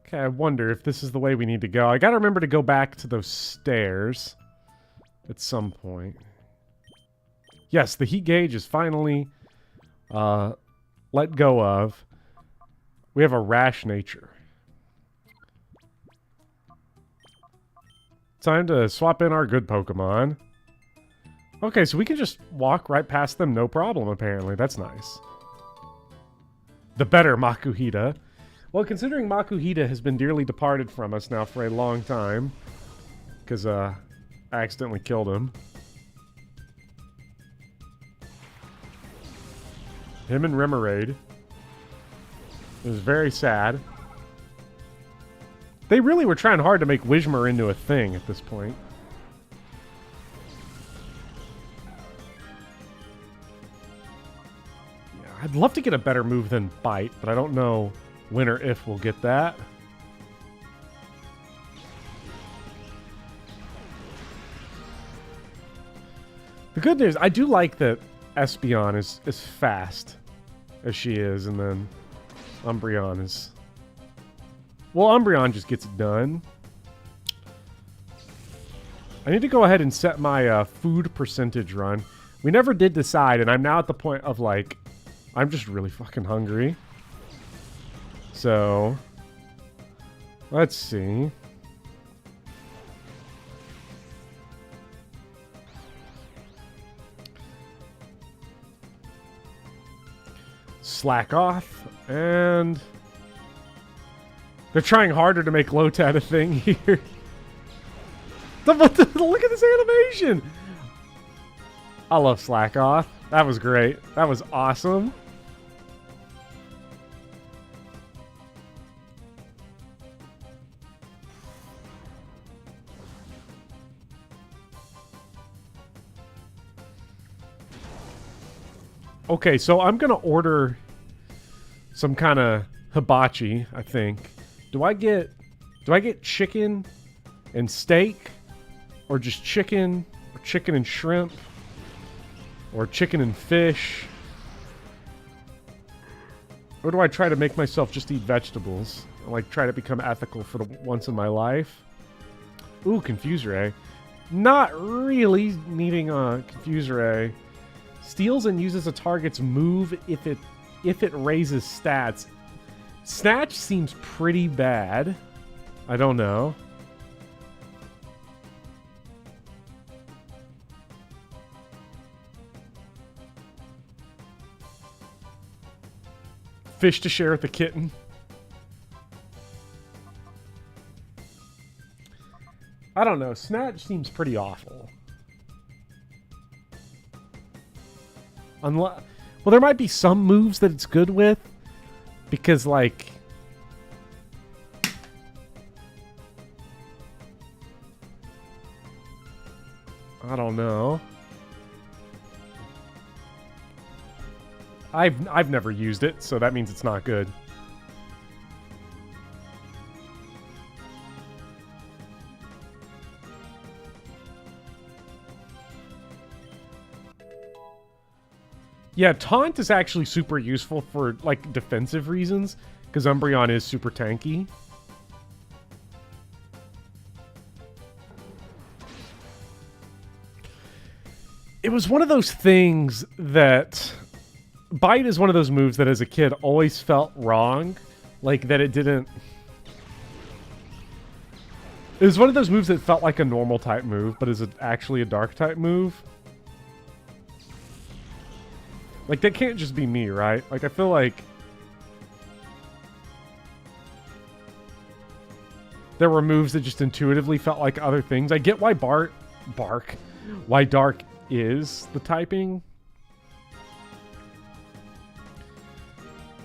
Okay, I wonder if this is the way we need to go. I gotta remember to go back to those stairs at some point. Yes, the heat gauge is finally let go of. We have a rash nature. Time to swap in our good Pokemon. Okay, so we can just walk right past them, no problem, apparently. That's nice. The better Makuhita. Well, considering Makuhita has been dearly departed from us now for a long time, because I accidentally killed him. Him and Remoraid. It was very sad. They really were trying hard to make Whismur into a thing at this point. Yeah, I'd love to get a better move than Bite, but I don't know when or if we'll get that. The good news, I do like that Espeon is as fast as she is, and then Umbreon is... well, Umbreon just gets it done. I need to go ahead and set my food percentage run. We never did decide, and I'm now at the point of, like, I'm just really fucking hungry. So, let's see. Slack off, and they're trying harder to make Lotad a thing here. Look at this animation! I love Slack off. That was great. That was awesome. Okay, so I'm gonna order some kind of hibachi, I think. Do I get chicken and steak? Or just chicken? Or chicken and shrimp? Or chicken and fish? Or do I try to make myself just eat vegetables? Like, try to become ethical for the once in my life? Ooh, Confuse Ray. Not really needing a Confuse Ray. Steals and uses a target's move if it if it raises stats. Snatch seems pretty bad. I don't know. Fish to share with the kitten. I don't know. Snatch seems pretty awful. Well, there might be some moves that it's good with. Because, like... I don't know. I've never used it, so that means it's not good. Yeah, Taunt is actually super useful for, like, defensive reasons, because Umbreon is super tanky. It was one of those things that... Bite is one of those moves that as a kid always felt wrong. Like, that it didn't... It was one of those moves that felt like a normal type move, but is actually a dark type move. Like, that can't just be me, right? Like, I feel like... There were moves that just intuitively felt like other things. I get why why Dark is the typing.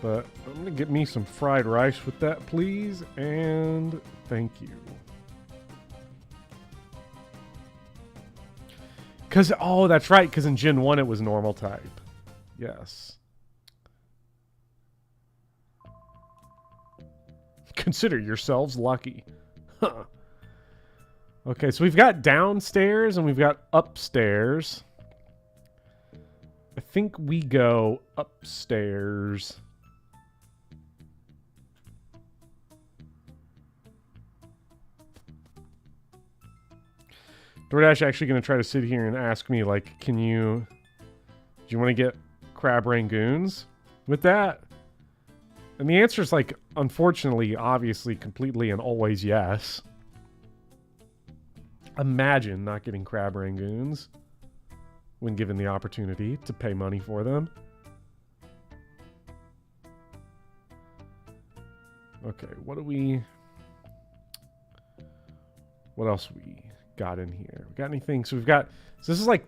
But I'm going to get me some fried rice with that, please. And thank you. Because, oh, that's right. Because in Gen 1 it was normal type. Yes. Consider yourselves lucky. Huh. Okay, so we've got downstairs and we've got upstairs. I think we go upstairs. DoorDash actually going to try to sit here and ask me, like, do you want to get crab rangoons with that? And the answer is, like, unfortunately, obviously, completely and always yes. Imagine not getting crab rangoons when given the opportunity to pay money for them. Okay, what else we got in here? We got anything? So this is like...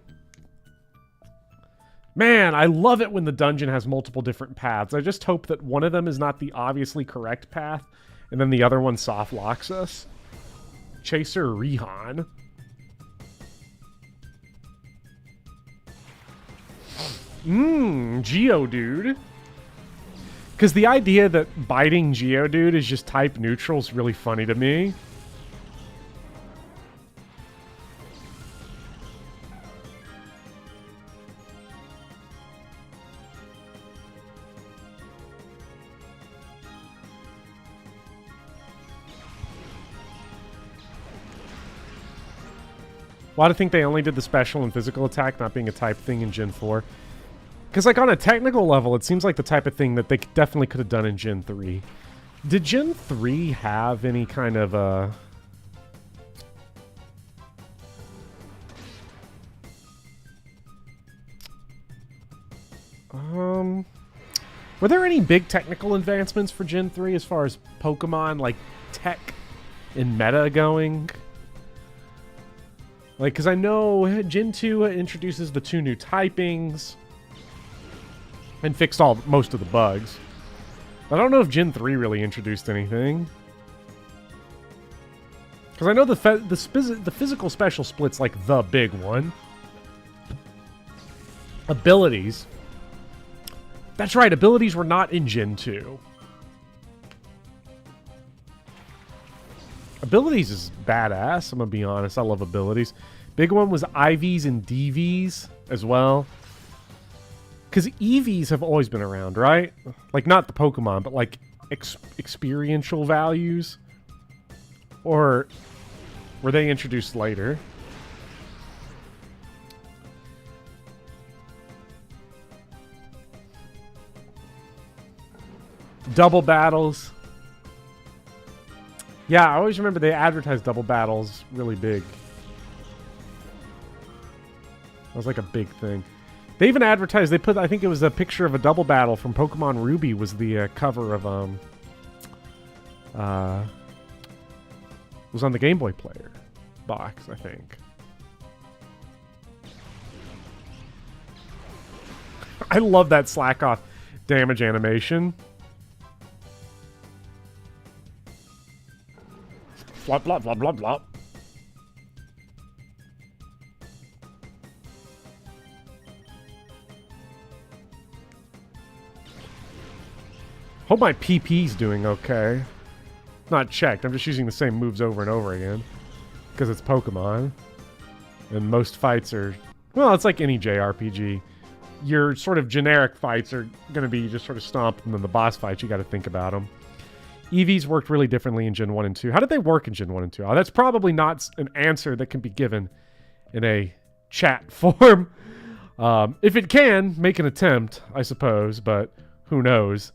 Man, I love it when the dungeon has multiple different paths. I just hope that one of them is not the obviously correct path, and then the other one soft locks us. Chaser Rihan. Geodude. Because the idea that biting Geodude is just type neutral is really funny to me. Why do you think they only did the special and physical attack not being a type thing in Gen 4? Because, like, on a technical level, it seems like the type of thing that they definitely could have done in Gen 3. Did Gen 3 have any kind of, Were there any big technical advancements for Gen 3 as far as Pokemon, like, tech and meta going? Like, because I know Gen 2 introduces the 2 new typings and fixed most of the bugs. I don't know if Gen 3 really introduced anything. Because I know the physical special split's like the big one. Abilities. That's right, abilities were not in Gen 2. Abilities is badass, I'm gonna be honest. I love abilities. Big one was IVs and DVs as well. Because EVs have always been around, right? Like, not the Pokemon, but like experiential values. Or were they introduced later? Double battles. Yeah, I always remember they advertised double battles really big. That was like a big thing. They even advertised, they put, I think it was a picture of a double battle from Pokemon Ruby was the cover of, was on the Game Boy Player box, I think. I love that slack off damage animation. Flop, flop, flop, flop, flop. Hope my PP's doing okay. Not checked. I'm just using the same moves over and over again. Because it's Pokemon. And most fights are... Well, it's like any JRPG. Your sort of generic fights are going to be just sort of stomped, and then the boss fights, you got to think about them. EVs worked really differently in Gen 1 and 2. How did they work in Gen 1 and 2? Oh, that's probably not an answer that can be given in a chat form. If it can, make an attempt, I suppose, but who knows.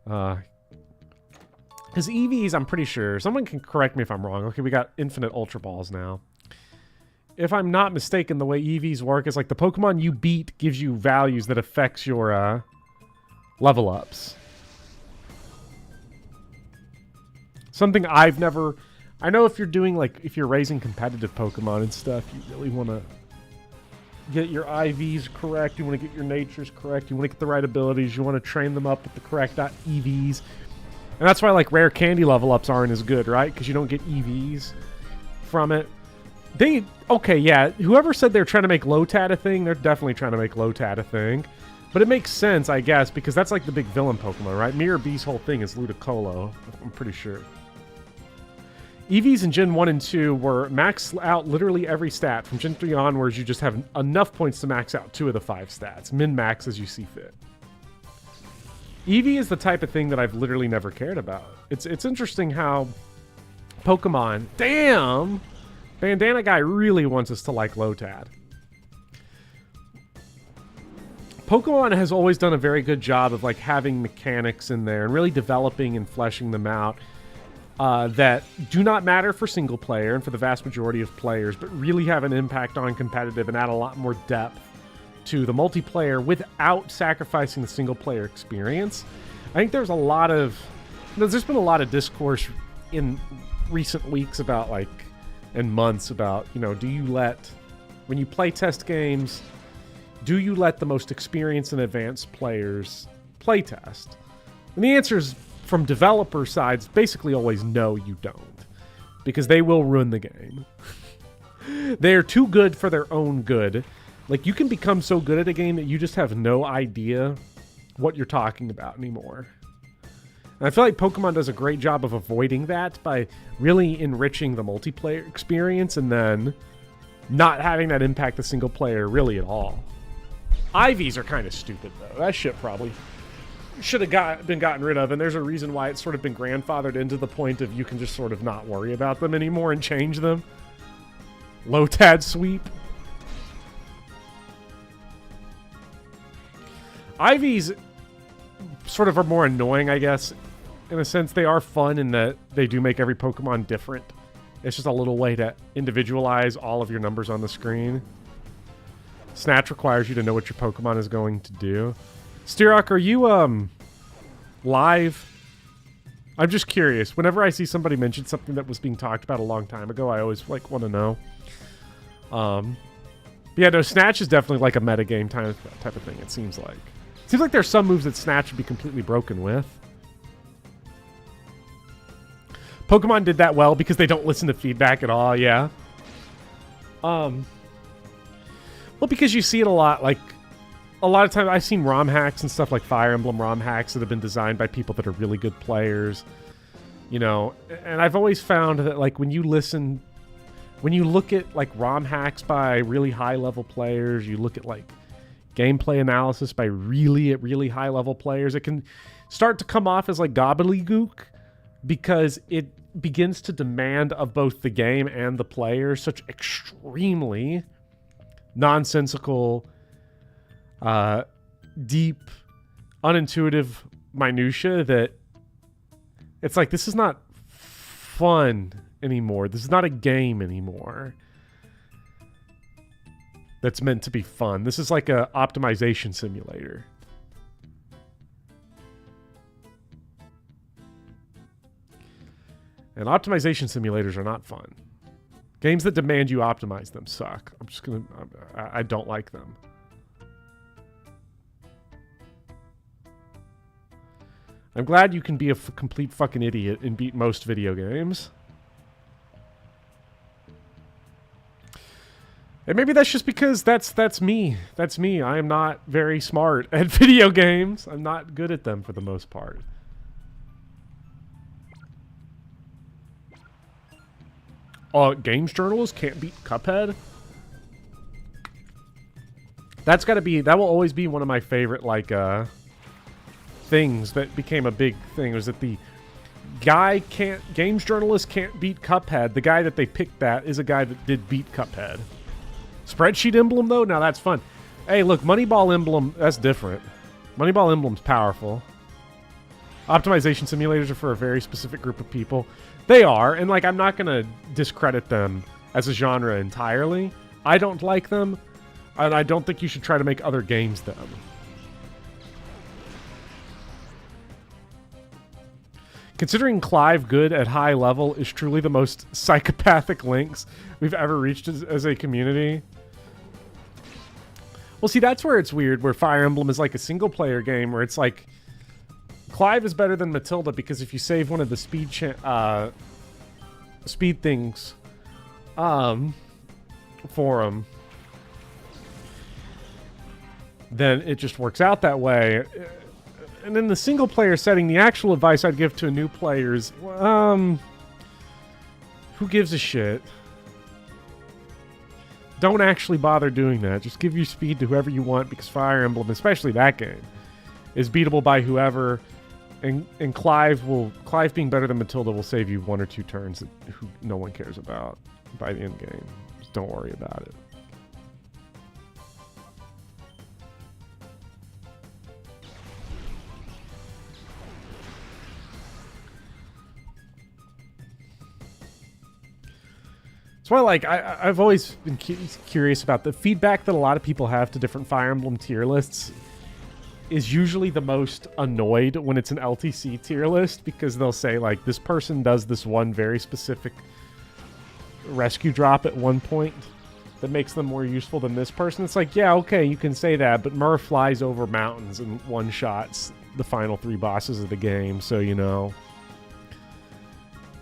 Because EVs, I'm pretty sure, someone can correct me if I'm wrong. Okay, we got infinite Ultra Balls now. If I'm not mistaken, the way EVs work is like the Pokemon you beat gives you values that affects your level ups. Something I've never... I know if you're doing, like, if you're raising competitive Pokemon and stuff, you really want to get your IVs correct. You want to get your natures correct. You want to get the right abilities. You want to train them up with the correct EVs. And that's why, like, rare candy level ups aren't as good, right? Because you don't get EVs from it. They... Okay, yeah. Whoever said they're trying to make Lotad a thing, they're definitely trying to make Lotad a thing. But it makes sense, I guess, because that's like the big villain Pokemon, right? Mirror B's whole thing is Ludicolo, I'm pretty sure. EVs in Gen 1 and 2 were max out literally every stat. From Gen 3 onwards, you just have enough points to max out 2 of the 5 stats. Min-max as you see fit. EV is the type of thing that I've literally never cared about. It's interesting how Pokemon... Damn! Bandana Guy really wants us to like Lotad. Pokemon has always done a very good job of like having mechanics in there and really developing and fleshing them out that do not matter for single player and for the vast majority of players, but really have an impact on competitive and add a lot more depth to the multiplayer without sacrificing the single player experience. I think there's been a lot of discourse in recent weeks about like, and months about, you know, do you let, when you play test games, do you let the most experienced and advanced players play test? And the answer is, from developer sides, basically always no, you don't. Because they will ruin the game. They're too good for their own good. Like, you can become so good at a game that you just have no idea what you're talking about anymore. And I feel like Pokemon does a great job of avoiding that by really enriching the multiplayer experience and then not having that impact the single player really at all. IVs are kind of stupid, though. That shit probably should have been gotten rid of, and there's a reason why it's sort of been grandfathered into the point of you can just sort of not worry about them anymore and change them. Lotad sweep. IVs sort of are more annoying, I guess. In a sense, they are fun in that they do make every Pokemon different. It's just a little way to individualize all of your numbers on the screen. Snatch requires you to know what your Pokemon is going to do. Steerock, are you live? I'm just curious. Whenever I see somebody mention something that was being talked about a long time ago, I always like want to know. Yeah, no, Snatch is definitely like a metagame type of thing, it seems like. It seems like there's some moves that Snatch would be completely broken with. Pokemon did that well because they don't listen to feedback at all, yeah. Well, because you see it a lot, like, a lot of times I've seen ROM hacks and stuff like Fire Emblem ROM hacks that have been designed by people that are really good players, you know, and I've always found that, like, when you look at, like, ROM hacks by really high-level players, you look at, like, gameplay analysis by really high-level players, it can start to come off as, like, gobbledygook because it begins to demand of both the game and the player such extremely nonsensical, deep, unintuitive minutia that It's like, this is not fun anymore. This is not a game anymore that's meant to be fun. This is like a optimization simulator. And optimization simulators are not fun. Games that demand you optimize them suck. I don't like them. I'm glad you can be a complete fucking idiot and beat most video games. And maybe that's just because that's me. That's me. I am not very smart at video games. I'm not good at them for the most part. Games journalists can't beat Cuphead? That's gotta be... That will always be one of my favorite, like, things that became a big thing. Was that the guy can't... Games journalists can't beat Cuphead. The guy that they picked that is a guy that did beat Cuphead. Spreadsheet emblem, though? Now that's fun. Hey, look, Moneyball emblem, that's different. Moneyball emblem's powerful. Optimization simulators are for a very specific group of people. They are, and like, I'm not gonna discredit them as a genre entirely. I don't like them, and I don't think you should try to make other games them. Considering Clive good at high level is truly the most psychopathic links we've ever reached as a community. Well, see, that's where it's weird, where Fire Emblem is like a single-player game, where it's like... Clive is better than Matilda because if you save one of the speed things for him, then it just works out that way. And in the single-player setting, the actual advice I'd give to a new player is, who gives a shit? Don't actually bother doing that. Just give your speed to whoever you want, because Fire Emblem, especially that game, is beatable by whoever. And Clive being better than Matilda will save you 1 or 2 turns that no one cares about by the end game. Just don't worry about it. So I've always been curious about the feedback that a lot of people have to different Fire Emblem tier lists. Is usually the most annoyed when it's an LTC tier list, because they'll say, like, this person does this one very specific rescue drop at one point that makes them more useful than this person. It's like, yeah, okay, you can say that, but Murph flies over mountains and one-shots the final 3 bosses of the game, so, you know,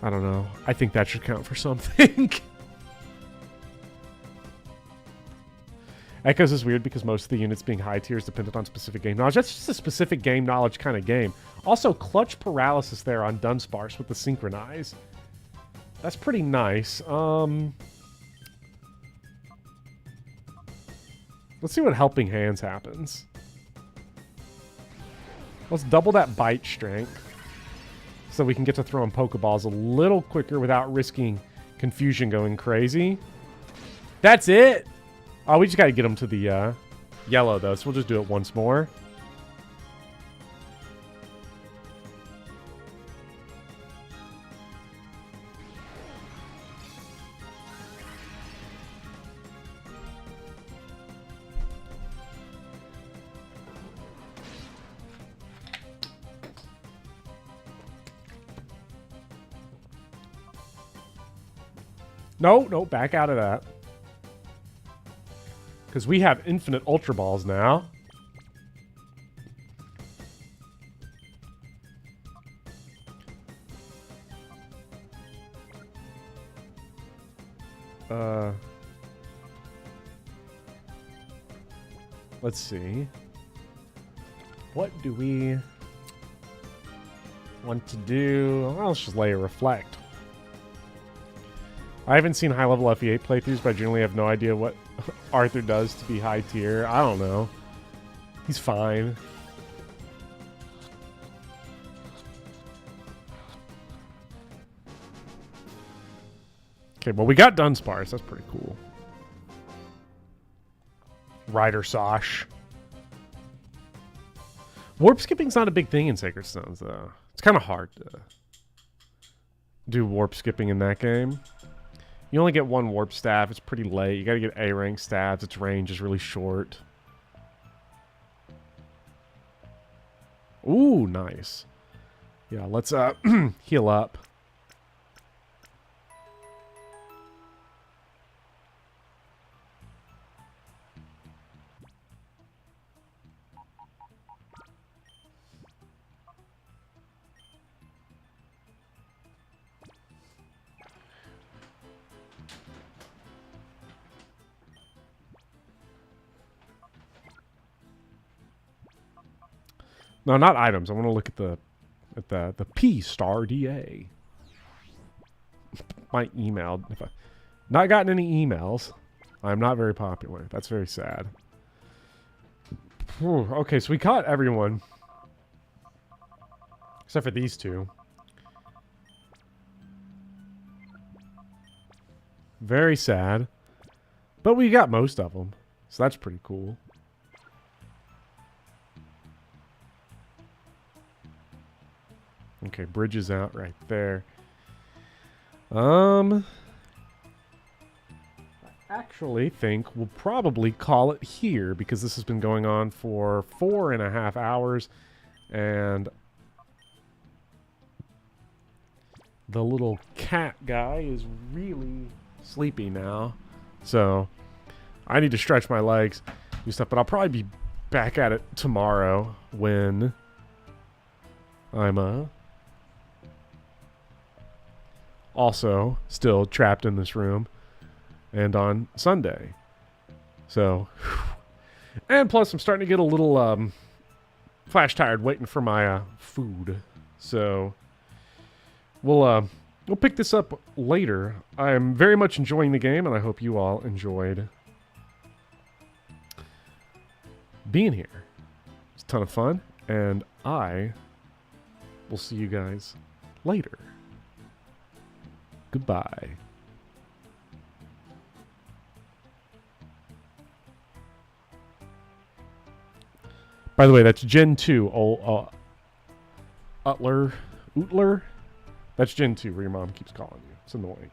I don't know. I think that should count for something. Echoes is weird because most of the units being high tier is dependent on specific game knowledge. That's just a specific game knowledge kind of game. Also, clutch paralysis there on Dunsparce with the synchronize. That's pretty nice. Let's see what helping hands happens. Let's double that bite strength so we can get to throwing Pokeballs a little quicker without risking confusion going crazy. That's it! Oh, we just gotta get them to the yellow, though, so we'll just do it once more. No, back out of that. Because we have infinite Ultra Balls now. Let's see. What do we want to do? Well, let's just lay a Reflect. I haven't seen high-level FE8 playthroughs, but I generally have no idea what Arthur does to be high tier. I don't know. He's fine. Okay, well, we got Dunsparce. That's pretty cool. Rider Sosh. Warp skipping's not a big thing in Sacred Stones, though. It's kind of hard to do warp skipping in that game. You only get one warp staff. It's pretty late. You gotta get A rank staffs. Its range is really short. Ooh, nice. Yeah, let's heal up. No, not items. I want to look at the P star DA. My email. If I not gotten any emails. I'm not very popular. That's very sad. Whew, okay, so we caught everyone except for these two. Very sad, but we got most of them, so that's pretty cool. Okay, bridge is out right there. I actually think we'll probably call it here because this has been going on for 4.5 hours and the little cat guy is really sleepy now. So I need to stretch my legs, do stuff, but I'll probably be back at it tomorrow when I'm also still trapped in this room, and on Sunday. So, and plus I'm starting to get a little flash tired waiting for my food. So we'll pick this up later. I'm very much enjoying the game, and I hope you all enjoyed being here. It's a ton of fun, and I will see you guys later. Goodbye. By the way, that's Gen 2. Utler. That's Gen 2, where your mom keeps calling you. It's annoying.